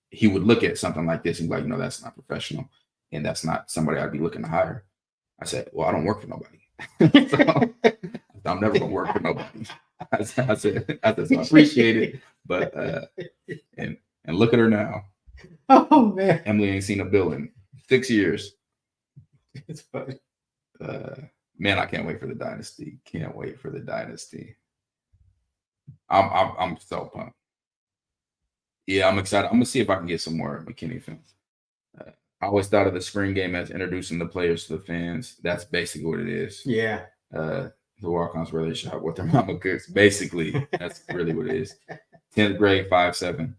he would look at something like this and be like, that's not professional, and that's not somebody I'd be looking to hire." I said, "Well, I don't work for nobody." So, I'm never gonna work for nobody. I said, so I appreciate it, but and look at her now. Oh man, Emily ain't seen a bill in 6 years. It's funny. Man, I can't wait for the dynasty. Can't wait for the dynasty. I'm so pumped. Yeah, I'm excited. I'm gonna see if I can get some more McKinney films. I always thought of the spring game as introducing the players to the fans. That's basically what it is. Yeah. The walk-ons where they shop what their mama cooks. Basically, that's really what it is. 10th grade, 5'7".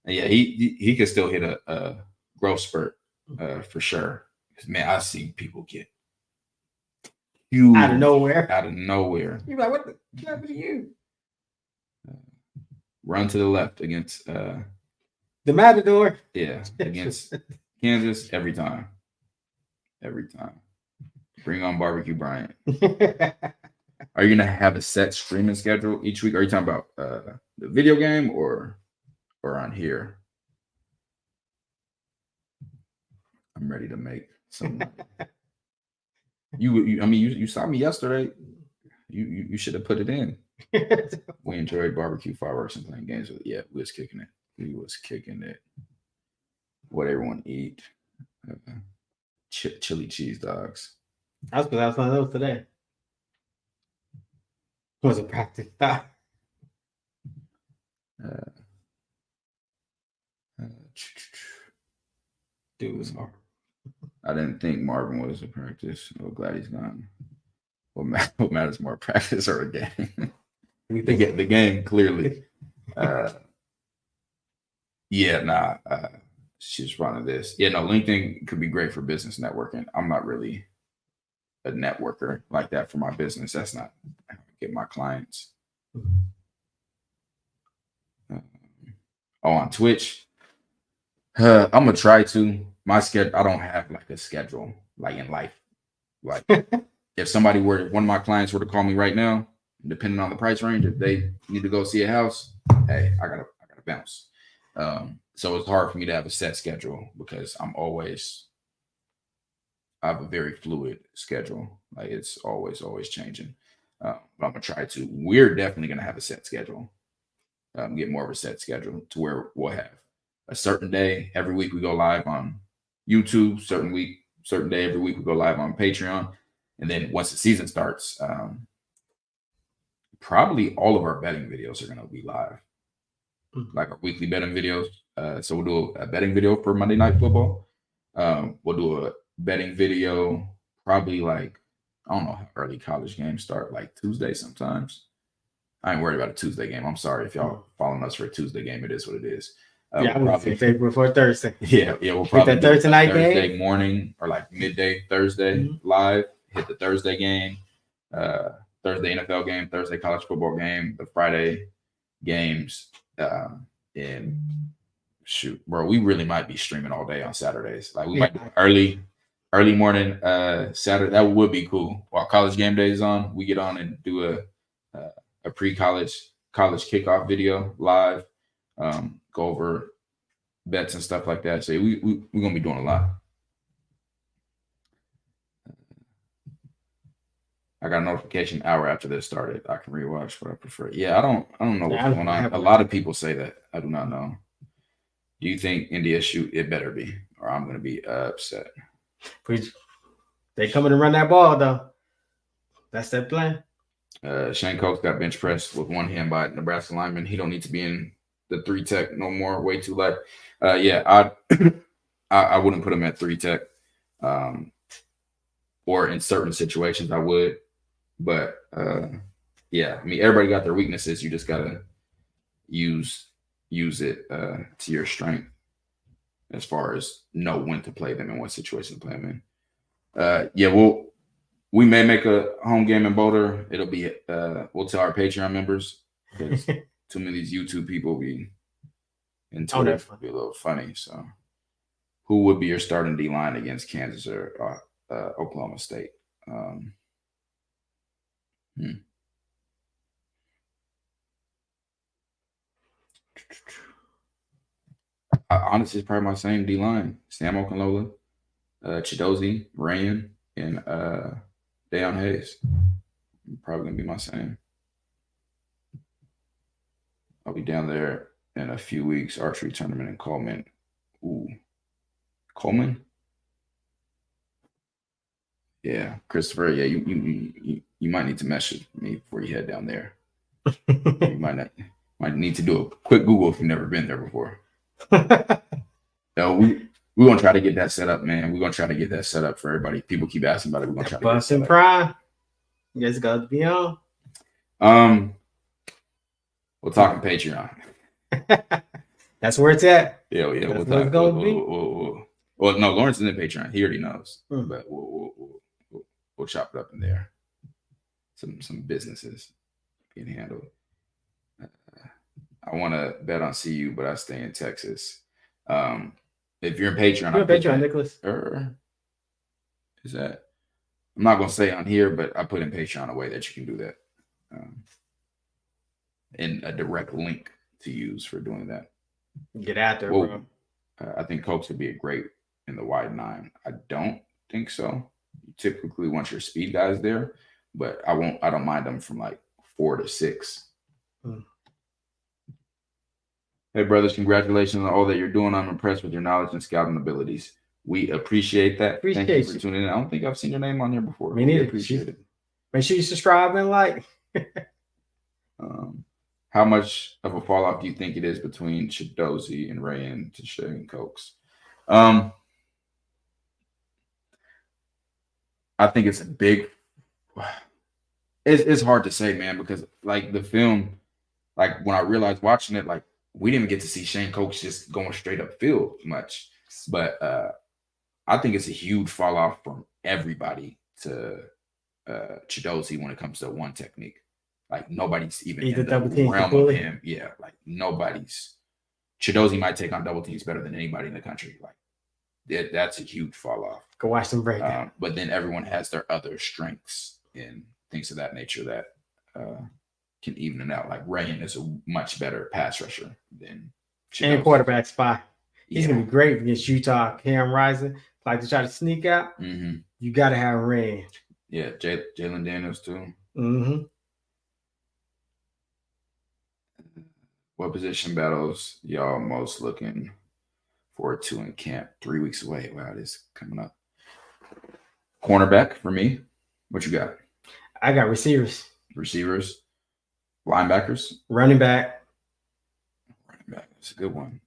And yeah, he could still hit a growth spurt for sure. Man, I see people get huge out of nowhere. You're like, what happened to you? Run to the left against the Matador. Yeah, against Kansas every time. Bring on Barbecue Bryant. Are you gonna have a set streaming schedule each week? Are you talking about the video game or on here? I'm ready to make some money. You saw me yesterday. You should have put it in. We enjoyed barbecue, fireworks, and playing games. Yeah, we was kicking it. What everyone eat. Chili cheese dogs. That's what I was one of those today. Was a practice stop. Dude was hard. I didn't think Marvin was a practice. I'm glad he's gone. What matters more, practice or a game? The game, clearly. She's running this. Yeah, no, LinkedIn could be great for business networking. I'm not really a networker like that for my business. That's not how I get my clients. On Twitch, I'm gonna try to. My schedule, I don't have like a schedule like in life. Like if one of my clients were to call me right now, depending on the price range, if they need to go see a house, hey, I gotta bounce. So it's hard for me to have a set schedule because I have a very fluid schedule. Like it's always changing. But I'm gonna try to. We're definitely gonna have a set schedule. Get more of a set schedule to where we'll have a certain day every week we go live on YouTube. Certain day every week we go live on Patreon, and then once the season starts, probably all of our betting videos are gonna be live, like our weekly betting videos. So we'll do a betting video for Monday Night Football. We'll do a betting video probably like, I don't know how early college games start, like Tuesday sometimes. I ain't worried about a Tuesday game. I'm sorry if y'all following us for a Tuesday game. It is what it is. Yeah, I'm probably before Thursday. Yeah, we'll probably hit that Thursday night Thursday game morning or like midday Thursday live. Hit the Thursday game, Thursday NFL game, Thursday college football game, the Friday games, and shoot, bro, we really might be streaming all day on Saturdays. Like we might do early morning Saturday. That would be cool. While college game day is on, we get on and do a pre-college kickoff video live. Go over bets and stuff like that. So we're gonna be doing a lot. I got a notification hour after this started. I can rewatch what I prefer. Yeah, I don't know what's going on. A lot of people say that. I do not know. Do you think India shoot? It better be, or I'm gonna be upset. They coming to run that ball though. That's their plan. Shane Coates got bench pressed with one hand by Nebraska lineman. He don't need to be in the 3 tech no more. Way too late. Yeah, I wouldn't put him at 3 tech. Or in certain situations I would. But yeah, I mean everybody got their weaknesses. You just gotta use it to your strength as far as know when to play them and what situation to play them in. Yeah, we may make a home game in Boulder. It'll be we'll tell our Patreon members because too many of these YouTube people be and Twitter be a little funny. So who would be your starting D line against Kansas or Oklahoma State? Honestly, it's probably my same D line: Sam Okunlola, Chidozie, Rayan, and Deion Hayes. Probably gonna be my same. I'll be down there in a few weeks. Archery tournament in Coleman. Ooh, Coleman. Yeah, Christopher. Yeah, you might need to message me before you head down there. You might need to do a quick Google if you've never been there before. No, we're gonna try to get that set up, man. We're gonna try to get that set up for everybody. People keep asking about it. We're gonna try to Bust and Prime. You guys got to be on. We'll talk on Patreon. That's where it's at. Yeah. We'll talk. Well, no, Lawrence is in Patreon. He already knows, but we'll chop it up in there. Some businesses being handled. I want to bet on CU, but I stay in Texas. If you're in Patreon, you're in Patreon, Nicholas. Is that? I'm not gonna say on here, but I put in Patreon a way that you can do that, and a direct link to use for doing that. Get out there, bro. I think Cokes would be a great in the wide 9. I don't think so. You typically want your speed guys there, but I don't mind them from like 4 to 6. Hey, brothers, congratulations on all that you're doing. I'm impressed with your knowledge and scouting abilities. We appreciate that. Thank you for tuning in. I don't think I've seen your name on here before. Me neither. Appreciate it. Make sure you subscribe and like. How much of a fall off do you think it is between Chidozie and Rayan to Shane Cokes? I think it's a big. It's hard to say, man, because like the film, like when I realized watching it, like we didn't get to see Shane Cokes just going straight up field much, but I think it's a huge fall off from everybody to Chidozie when it comes to one technique. Like nobody's even in the realm of him. Yeah, like nobody's. Chidozie might take on double teams better than anybody in the country. Like that's a huge fall off. Go watch them breakdown. But then everyone has their other strengths and things of that nature that can even it out. Like Rayan is a much better pass rusher than and quarterback spot. He's Yeah. gonna be great against Utah. Cam Rising, like to try to sneak out. Mhm. You got to have Rayan. Yeah, Jalen Daniels too. Mm-hmm. What position battles y'all most looking forward to in camp? 3 weeks away. Wow, this is coming up. Cornerback for me. What you got? I got receivers, Receivers, linebackers. running back. Running back. That's a good one.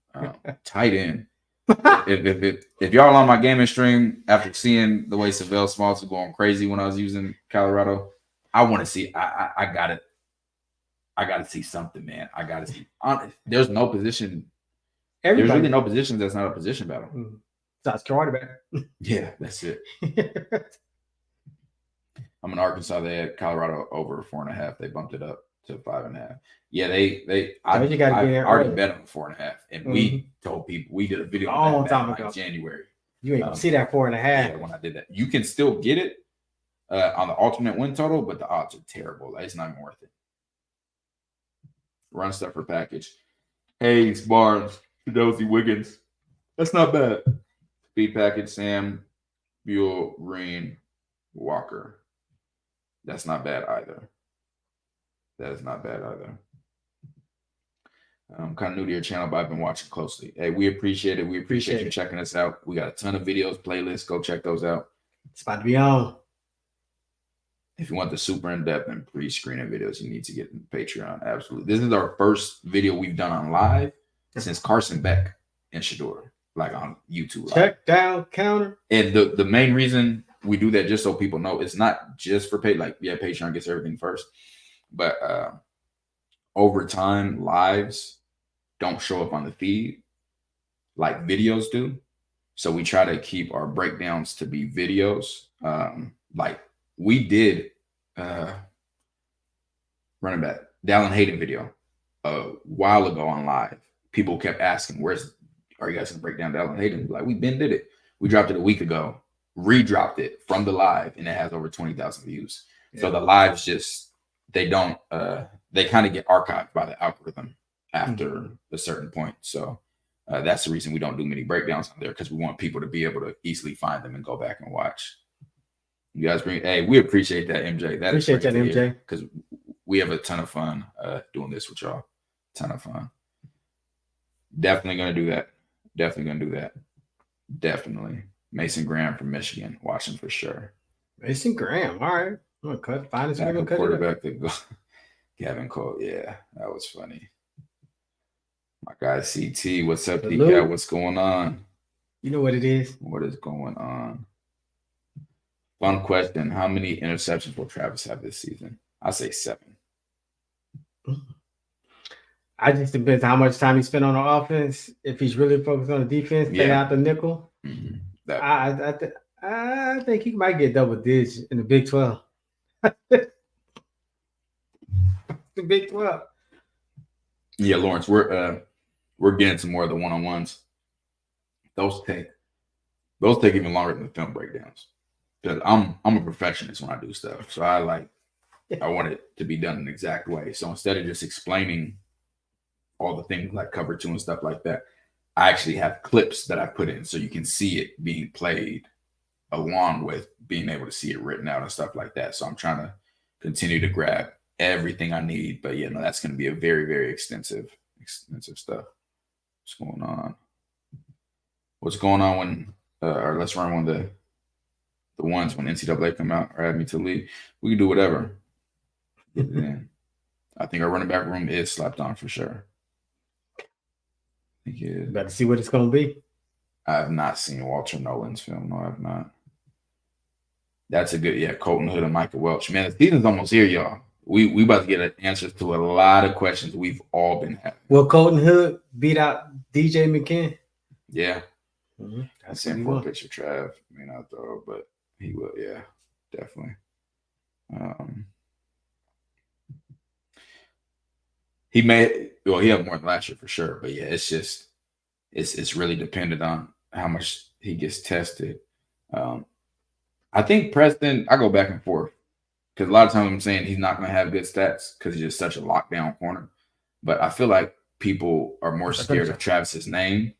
Tight end. If y'all on my gaming stream after seeing the way Savell Smalls was going crazy when I was using Colorado, I want to see. I gotta see something, man. I gotta see. There's no position. Everybody. There's really no position that's not a position battle. That's quarterback. Yeah, that's it. I'm in Arkansas. They had Colorado over 4.5. They bumped it up to 5.5. Yeah, I already bet on 4.5, and we told people we did a video on that in January. You ain't gonna see that 4.5. Yeah, when I did that, you can still get it on the alternate win total, but the odds are terrible. It's not even worth it. Run stuff for package. Hayes, Barnes, Dozy, Wiggins. That's not bad. Speed package, Sam, Buell, Green, Walker. That's not bad either. That is not bad either. I'm kind of new to your channel, but I've been watching closely. Hey, we appreciate it. We appreciate you checking us out. We got a ton of videos, playlists. Go check those out. It's about to be on. If you want the super in-depth and pre-screening videos, you need to get in Patreon. Absolutely. This is our first video we've done on live since Carson Beck and Shador, like on YouTube Live. Check down counter. And the main reason we do that, just so people know, it's not just for pay. Like, yeah, Patreon gets everything first, but over time, lives don't show up on the feed like videos do. So we try to keep our breakdowns to be videos. Like we did running back Dallin Hayden video a while ago on live. People kept asking, are you guys gonna break down Dallin Hayden? Like, we been did it. We dropped it a week ago, redropped it from the live, and it has over 20,000 views. Yeah. So the lives they kind of get archived by the algorithm after a certain point. So that's the reason we don't do many breakdowns on there, because we want people to be able to easily find them and go back and watch. You guys we appreciate that, MJ. Appreciate that, MJ. Because we have a ton of fun doing this with y'all. Ton of fun. Definitely gonna do that. Definitely. Mason Graham from Michigan, watching for sure. Mason Graham, all right. I'm gonna find his quarterback to go. Gavin Cole, yeah, that was funny. My guy CT, what's up, DK? What's going on? You know what it is. What is going on? Fun question. How many interceptions will Travis have this season? I say 7. I just depends how much time he spent on the offense. If he's really focused on the defense, play out the nickel. I think he might get double digits in the Big 12. The Big 12. Yeah, Lawrence, we're getting some more of the one-on-ones. Those take even longer than the film breakdowns. Because I'm a perfectionist when I do stuff. So I want it to be done an exact way. So instead of just explaining all the things like cover 2 and stuff like that, I actually have clips that I put in so you can see it being played along with being able to see it written out and stuff like that. So I'm trying to continue to grab everything I need. But yeah, no, that's going to be a very, very extensive stuff. What's going on? What's going on when or let's run one of the ones when NCAA come out or add me to the league. We can do whatever. I think our running back room is slapped on for sure. I think it is. Got to see what it's going to be. I have not seen Walter Nolan's film. No, I have not. That's a good, Colton Hood and Michael Welch. Man, the season's almost here, y'all. We about to get answers to a lot of questions we've all been having. Will Colton Hood beat out DJ McKinn? Yeah. Mm-hmm. I sent for a picture, Trav. May not throw, but he will. Yeah, definitely. He have more than last year for sure. But yeah, it's really dependent on how much he gets tested. I think Preston, I go back and forth because a lot of times I'm saying he's not going to have good stats because he's just such a lockdown corner. But I feel like people are more scared of Travis's name,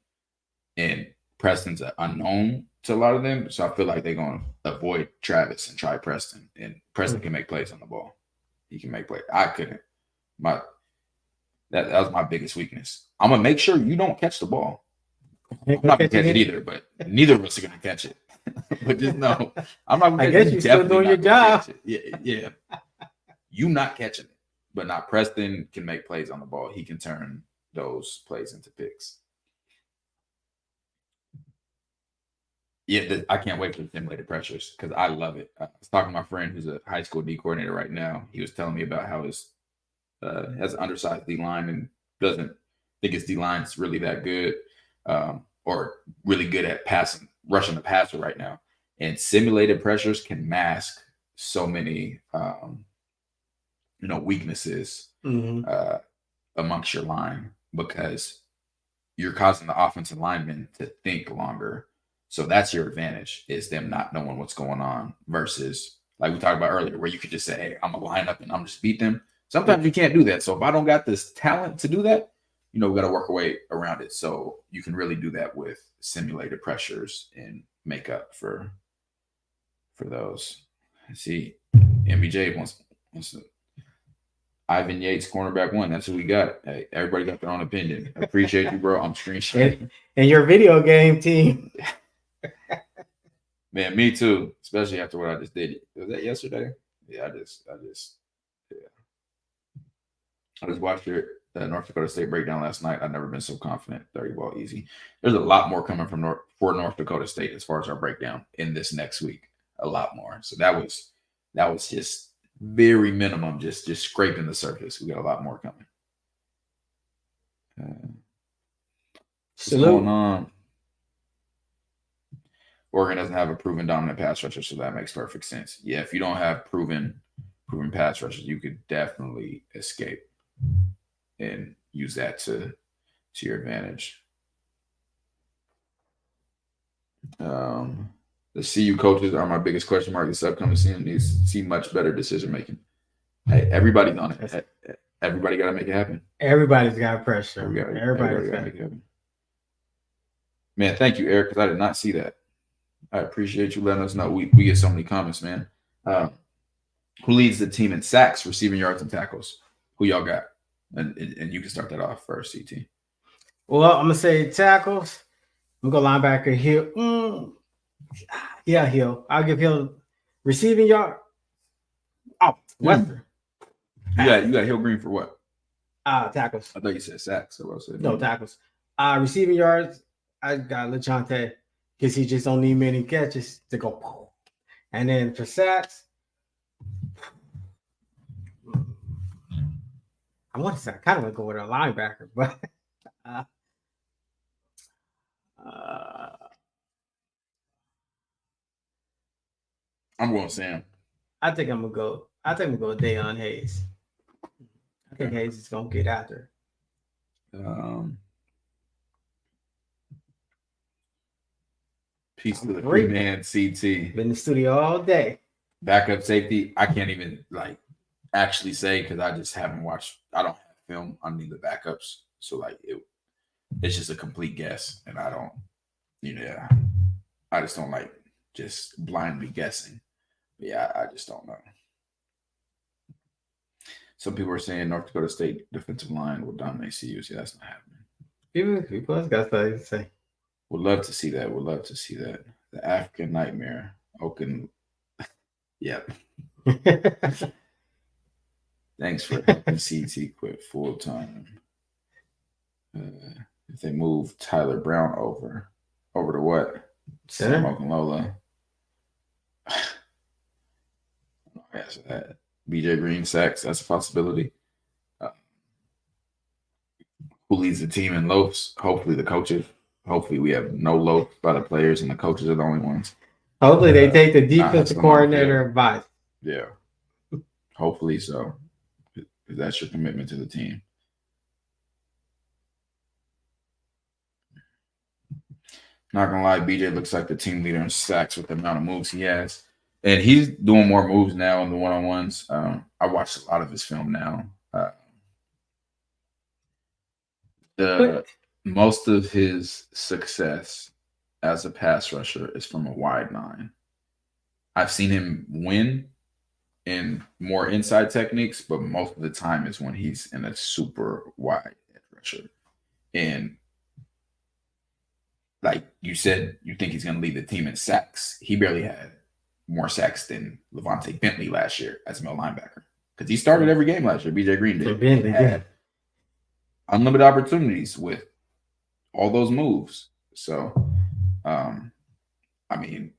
and Preston's an unknown to a lot of them. So I feel like they're going to avoid Travis and try Preston. And Preston can make plays on the ball. He can make plays. I couldn't. That was my biggest weakness. I'm going to make sure you don't catch the ball. I'm not going to catch it either, but neither of us are going to catch it. But just know, I'm not going to catch it. I guess you're still doing your job. Yeah. You not catching it. But not Preston can make plays on the ball. He can turn those plays into picks. Yeah, I can't wait for the simulated pressures because I love it. I was talking to my friend who's a high school D coordinator right now. He was telling me about how his has an undersized D line and doesn't think his D line is really that good or really good at rushing the passer right now. And simulated pressures can mask so many weaknesses amongst your line because you're causing the offensive linemen to think longer. So that's your advantage, is them not knowing what's going on versus like we talked about earlier, where you could just say, hey, I'm going to line up and I'm just beat them. Sometimes you can't do that. So if I don't got this talent to do that, we got to work our way around it. So you can really do that with simulated pressures and make up for those. See, MBJ wants to Ivan Yates, cornerback 1. That's who we got. Hey, everybody got their own opinion. I appreciate you, bro. I'm screenshotting. And your video game team. Man, me too. Especially after what I just did. Was that yesterday? Yeah, I just watched your North Dakota State breakdown last night. I've never been so confident. 30 ball easy. There's a lot more coming from North Dakota State as far as our breakdown in this next week. A lot more. So that was just very minimum, just scraping the surface. We got a lot more coming. What's going on? Oregon doesn't have a proven dominant pass rusher, so that makes perfect sense. Yeah, if you don't have proven pass rushers, you could definitely escape and use that to your advantage. The CU coaches are my biggest question mark this upcoming season. Needs to see much better decision making. Hey, everybody's on it. Everybody got to make it happen. Everybody's got pressure. Everybody's got to make it happen. Man, thank you, Eric, because I did not see that. I appreciate you letting us know. We get so many comments, man. Who leads the team in sacks, receiving yards, and tackles? Who y'all got? And you can start that off first, CT. Well, I'm gonna say tackles. I'm gonna go linebacker Hill. Yeah, Hill. I'll give Hill receiving yard. Oh, Western. You got Hill Green for what? Tackles. I thought you said sacks. So I said no tackles. Receiving yards. I got LeChante because he just don't need many catches to go. And then for sacks, I kind of want to go with a linebacker, but I'm going Sam. I think I'm gonna go Deion Hayes. I think Hayes is gonna get after. Piece to the three-man CT. Been in the studio all day. Backup safety. I can't even actually say because I just haven't watched. I don't have film on the backups, so it's just a complete guess, and I don't. I just don't like just blindly guessing. But yeah, I just don't know. Some people are saying North Dakota State defensive line will dominate CU. See, that's not happening. People else got something to say. Would love to see that. Would love to see that. The African Nightmare. Oaken. Yep. Thanks for helping CT quit full time. If they move Tyler Brown over to what? Sam Okunlola. Answer that. BJ Green sacks. That's a possibility. Who leads the team in loafs? Hopefully the coaches. Hopefully we have no loafs by the players and the coaches are the only ones. Hopefully they take the defensive coordinator advice. Yeah. Hopefully so. Because that's your commitment to the team. Not gonna lie, BJ looks like the team leader in sacks with the amount of moves he has, and he's doing more moves now in the one-on-ones. I watched a lot of his film now. Most of his success as a pass rusher is from a wide nine. I've seen him win in more inside techniques, but most of the time is when he's in a super wide edge rusher. And like you said, you think he's going to lead the team in sacks. He barely had more sacks than Levante Bentley last year as a middle linebacker because he started every game last year. BJ Green did. Bentley had unlimited opportunities with all those moves. So, I mean,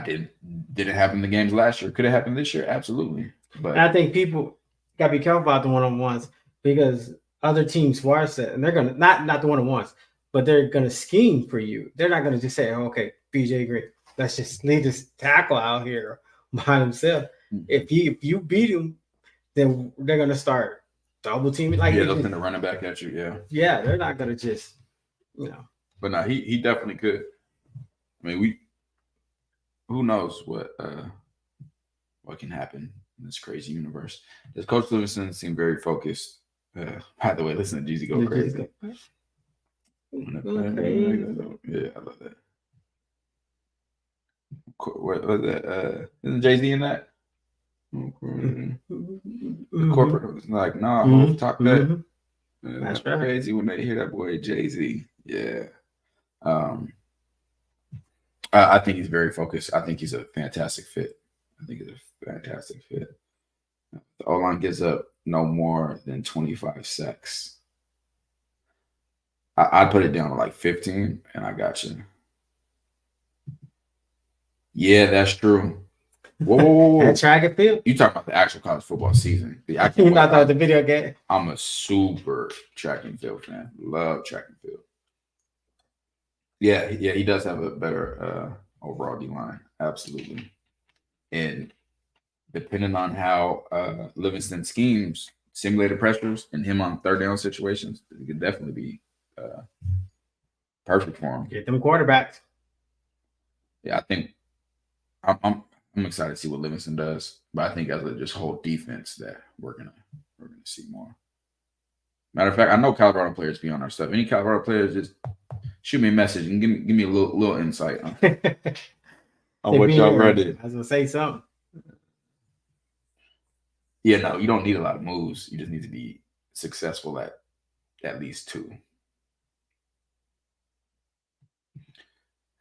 did it happen in the games last year? Could it happen this year? Absolutely. But I think people got to be careful about the one-on-ones because other teams watch that and they're gonna not the one-on-ones, but they're gonna scheme for you. They're not gonna just say, oh, "Okay, BJ Green, let's just leave this tackle out here by himself." Mm-hmm. If you beat him, then they're gonna start double teaming. Like they'll send a running back at you. Yeah, they're not gonna just, But no, he definitely could. I mean, who knows what can happen in this crazy universe. Does Coach Livingston seem very focused? By the way, listen to Jeezy go crazy. Yeah, I love that. What was that? Isn't Jay-Z in that? The corporate was like, nah, talk that. That's right. Crazy when they hear that boy Jay-Z. Yeah. I think he's very focused. I think he's a fantastic fit. The O-line gives up no more than 25 sacks. I'd put it down to like 15, and I got you. Yeah, that's true. Whoa. That track and field? You talking about the actual college football season. You not talking about the video game? I'm a super track and field fan. Love track and field. Yeah, he does have a better overall D-line. Absolutely. And depending on how Livingston schemes simulated pressures and him on third down situations, it could definitely be perfect for him. Get them quarterbacks. Yeah, I think I'm excited to see what Livingston does, but I think as a just whole defense that we're gonna see more. Matter of fact, I know Colorado players be on our stuff. Any Colorado players, just shoot me a message and give me a little insight on what y'all read. I was gonna say something. Yeah, no, you don't need a lot of moves. You just need to be successful at least two.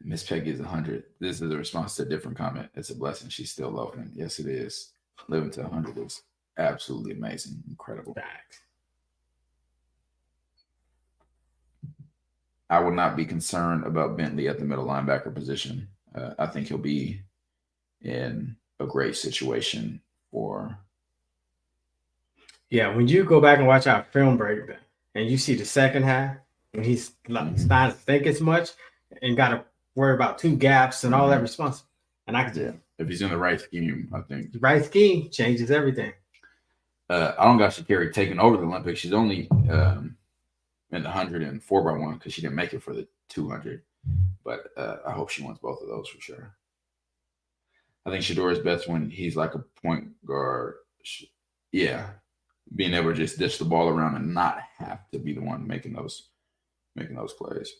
Miss Peggy is 100. This is a response to a different comment. It's a blessing. She's still loafing. Yes, it is. Living to 100 is absolutely amazing. Incredible. Facts. I would not be concerned about Bentley at the middle linebacker position. I think he'll be in a great situation for. Yeah, when you go back and watch our film break and you see the second half, when he's not think as much and got to worry about two gaps and all that response. And I could if he's in the right scheme, I think. The right scheme changes everything. I don't got Sha'Carri taking over the Olympics. She's only in the 100 and 4x1 because she didn't make it for the 200. But I hope she wins both of those for sure. I think Shador is best when he's like a point guard. Yeah. Being able to just dish the ball around and not have to be the one making those plays.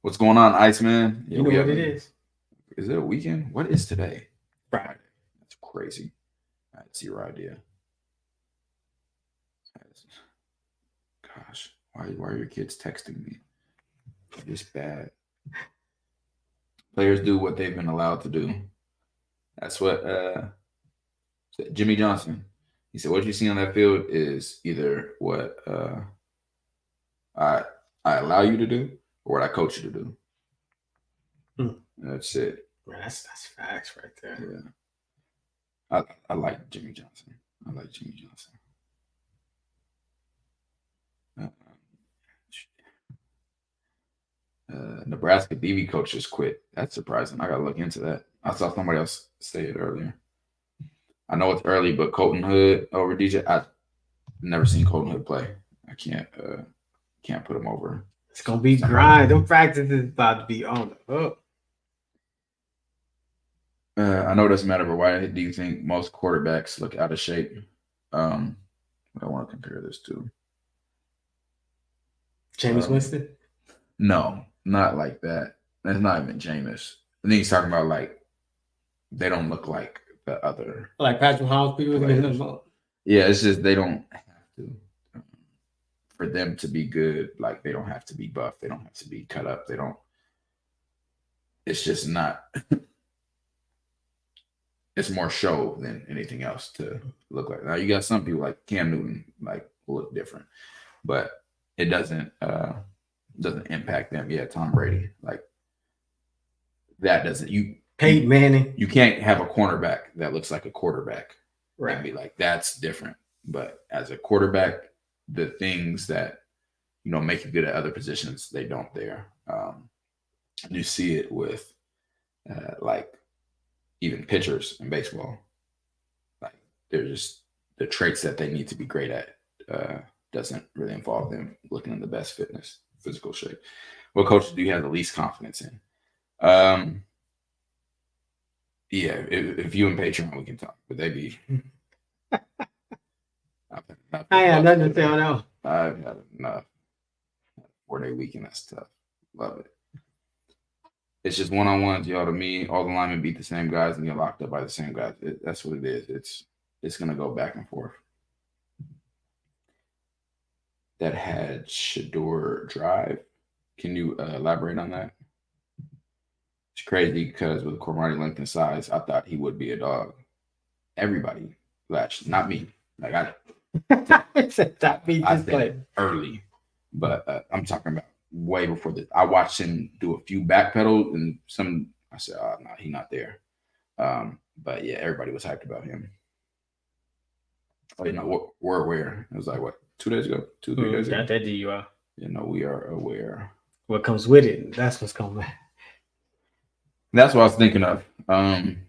What's going on, Iceman? Yeah, you know what it is. Is it a weekend? What is today? Friday. That's crazy. I had zero idea. Gosh, why are your kids texting me? It's bad. Players do what they've been allowed to do. That's what Jimmy Johnson. He said, what you see on that field is either what I allow you to do or what I coach you to do. That's it. Man, that's facts right there. Yeah. I like Jimmy Johnson. Nebraska DB coach just quit. That's surprising. I gotta look into that. I saw somebody else say it earlier. I know it's early, but Colton Hood over DJ. I've never seen Colton Hood play. I can't put him over. It's gonna be grind. Them practices about to be on the hook. I know it doesn't matter, but why do you think most quarterbacks look out of shape? What I want to compare this to. Jameis Winston? No, not like that. That's not even Jameis. I think he's talking about like they don't look like the other. Like Patrick Mahomes, people players. Yeah, it's just they don't have to. For them to be good, like they don't have to be buff. They don't have to be cut up. They don't. It's just not. It's more show than anything else to look like. Now you got some people like Cam Newton, like look different, but it doesn't impact them. Yeah, Tom Brady, like that doesn't Peyton Manning. You can't have a cornerback that looks like a quarterback. Right. And be like, that's different. But as a quarterback, the things that make you good at other positions, they don't there. You see it with like even pitchers in baseball. Like they're just the traits that they need to be great at doesn't really involve them looking in the best physical shape. What coaches do you have the least confidence in? Yeah, if you and Patreon, we can talk, but they be. I had nothing to say on that. I've had enough. 4-day weekend, that's tough. Love it. It's just one-on-ones, y'all. To me, all the linemen beat the same guys and get locked up by the same guys. That's what it is. It's gonna go back and forth. That had Shador Drive. Can you elaborate on that? It's crazy because with Cormani length and size, I thought he would be a dog. Everybody latched, not me. Like I said early, but I'm talking about way before this. I watched him do a few back pedals and some. I said, "Oh no, he's not there." But yeah, everybody was hyped about him. Oh, we're aware. It was like what 2 days ago, 2-3 days ago. Got that DUI. We are aware. What comes with it? That's what's coming. That's what I was thinking of. I'm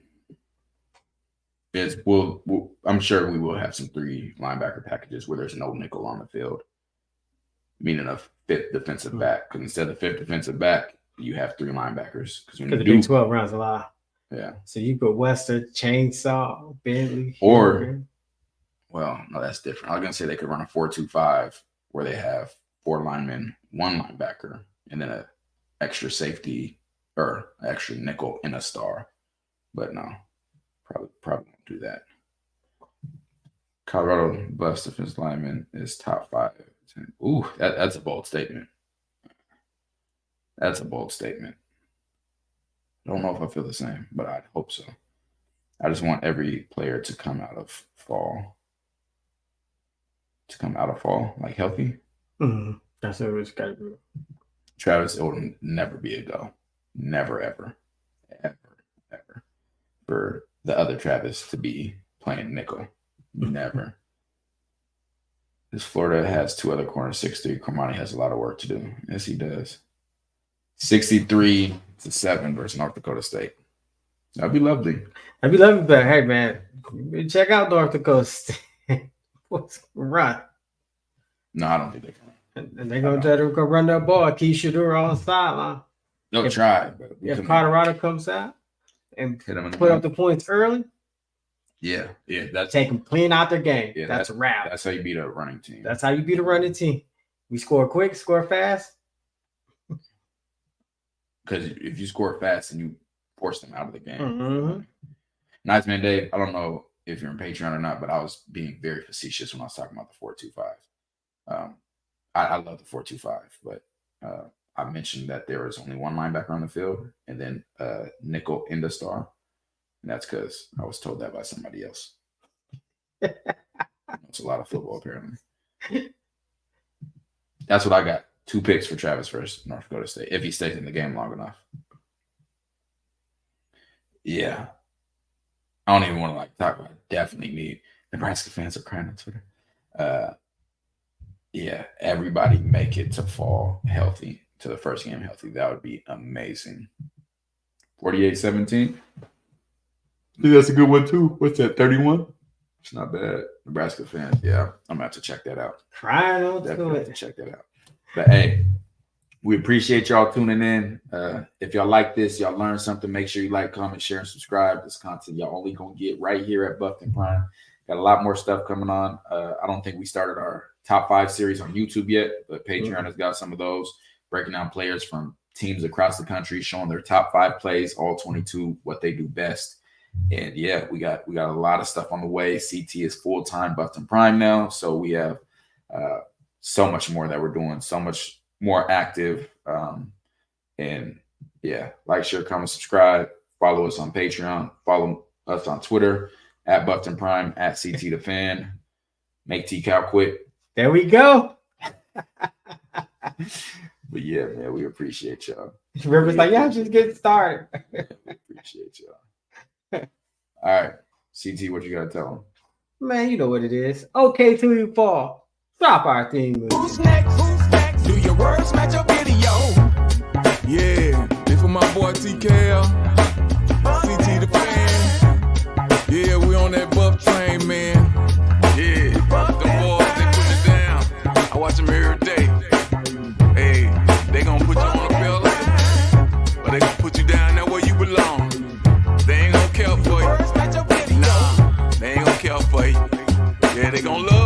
sure we will have some 3 linebacker packages where there's no nickel on the field, meaning a 5th defensive back. Because instead of 5th defensive back, you have 3 linebackers. Because the Big 12 runs a lot. Yeah. So you put Western, Chainsaw, Bentley, or well, no, that's different. I was gonna say they could run a 4-2-5 where they have 4 linemen, 1 linebacker, and then an extra safety or extra nickel in a star. But no, probably won't do that. Colorado bust defense lineman is top 5. Ooh, that's a bold statement. That's a bold statement. I don't know if I feel the same, but I hope so. I just want every player to come out of fall. Like healthy. Mm-hmm. That's what it's got to be. Travis, it will never be a go. Never, ever. For the other Travis to be playing nickel. Never. This Florida has 2 other corners, 6'3". Cormani has a lot of work to do. Yes, he does. 63-7 versus North Dakota State. That'd be lovely. But hey, man, check out North Dakota State. What's run? No, I don't think they can. And they're going to try to go run that ball. Keith Shador on the sideline. They'll try. But if Colorado comes out and put up the points early, that's take them clean out their game. Yeah, that's a wrap. That's how you beat a running team. That's how you beat a running team. We score quick, score fast. Because if you score fast and you force them out of the game. Mm-hmm. Nice man, Dave. I don't know if you're in Patreon or not, but I was being very facetious when I was talking about the 4-2-5. I love the 4-2-5, but I mentioned that there was only 1 linebacker on the field and then nickel in the star. And that's because I was told that by somebody else. It's a lot of football, apparently. That's what I got. 2 picks for Travis versus North Dakota State, if he stays in the game long enough. Yeah. I don't even want to talk about it. Definitely need. Nebraska fans are crying on Twitter. Yeah, everybody make it to fall healthy, to the first game healthy. That would be amazing. 48-17. I think that's a good one too. What's that, 31? It's not bad. Nebraska fans, yeah. I'm going to have to check that out. Crying on Definitely have to check that out. But hey, We appreciate y'all tuning in. If y'all like this, y'all learn something, make sure you like, comment, share, and subscribe. This content y'all only gonna get right here at Buffed and Prime. Got a lot more stuff coming on. I don't think we started our top 5 series on YouTube yet, but Patreon has got some of those, breaking down players from teams across the country, showing their top 5 plays, all 22, what they do best. And yeah, we got a lot of stuff on the way. CT is full-time Buffed and Prime now, so we have so much more that we're doing, so much more active. And yeah, like, share, comment, subscribe, follow us on Patreon, follow us on Twitter at Buffed and Prime, at CT the Fan. Make T-Cal quit. There we go. But yeah, man, we appreciate y'all. River's like, yeah, just get started. We appreciate y'all. All right, CT, what you gotta tell them? Man, you know what it is. Okay, till you fall. Drop our theme music. Who's next? Who's next? Do your words match your video? Yeah, this for my boy TKL, CT the Fan. Yeah, we on that buff train, man. Yeah, them boys, they put it down. I watch them every day. Hey, they gonna put you on a pillow, but they gonna put you down there where you belong. They ain't gonna care for you. Nah, they ain't gonna care for you. Yeah, they gonna love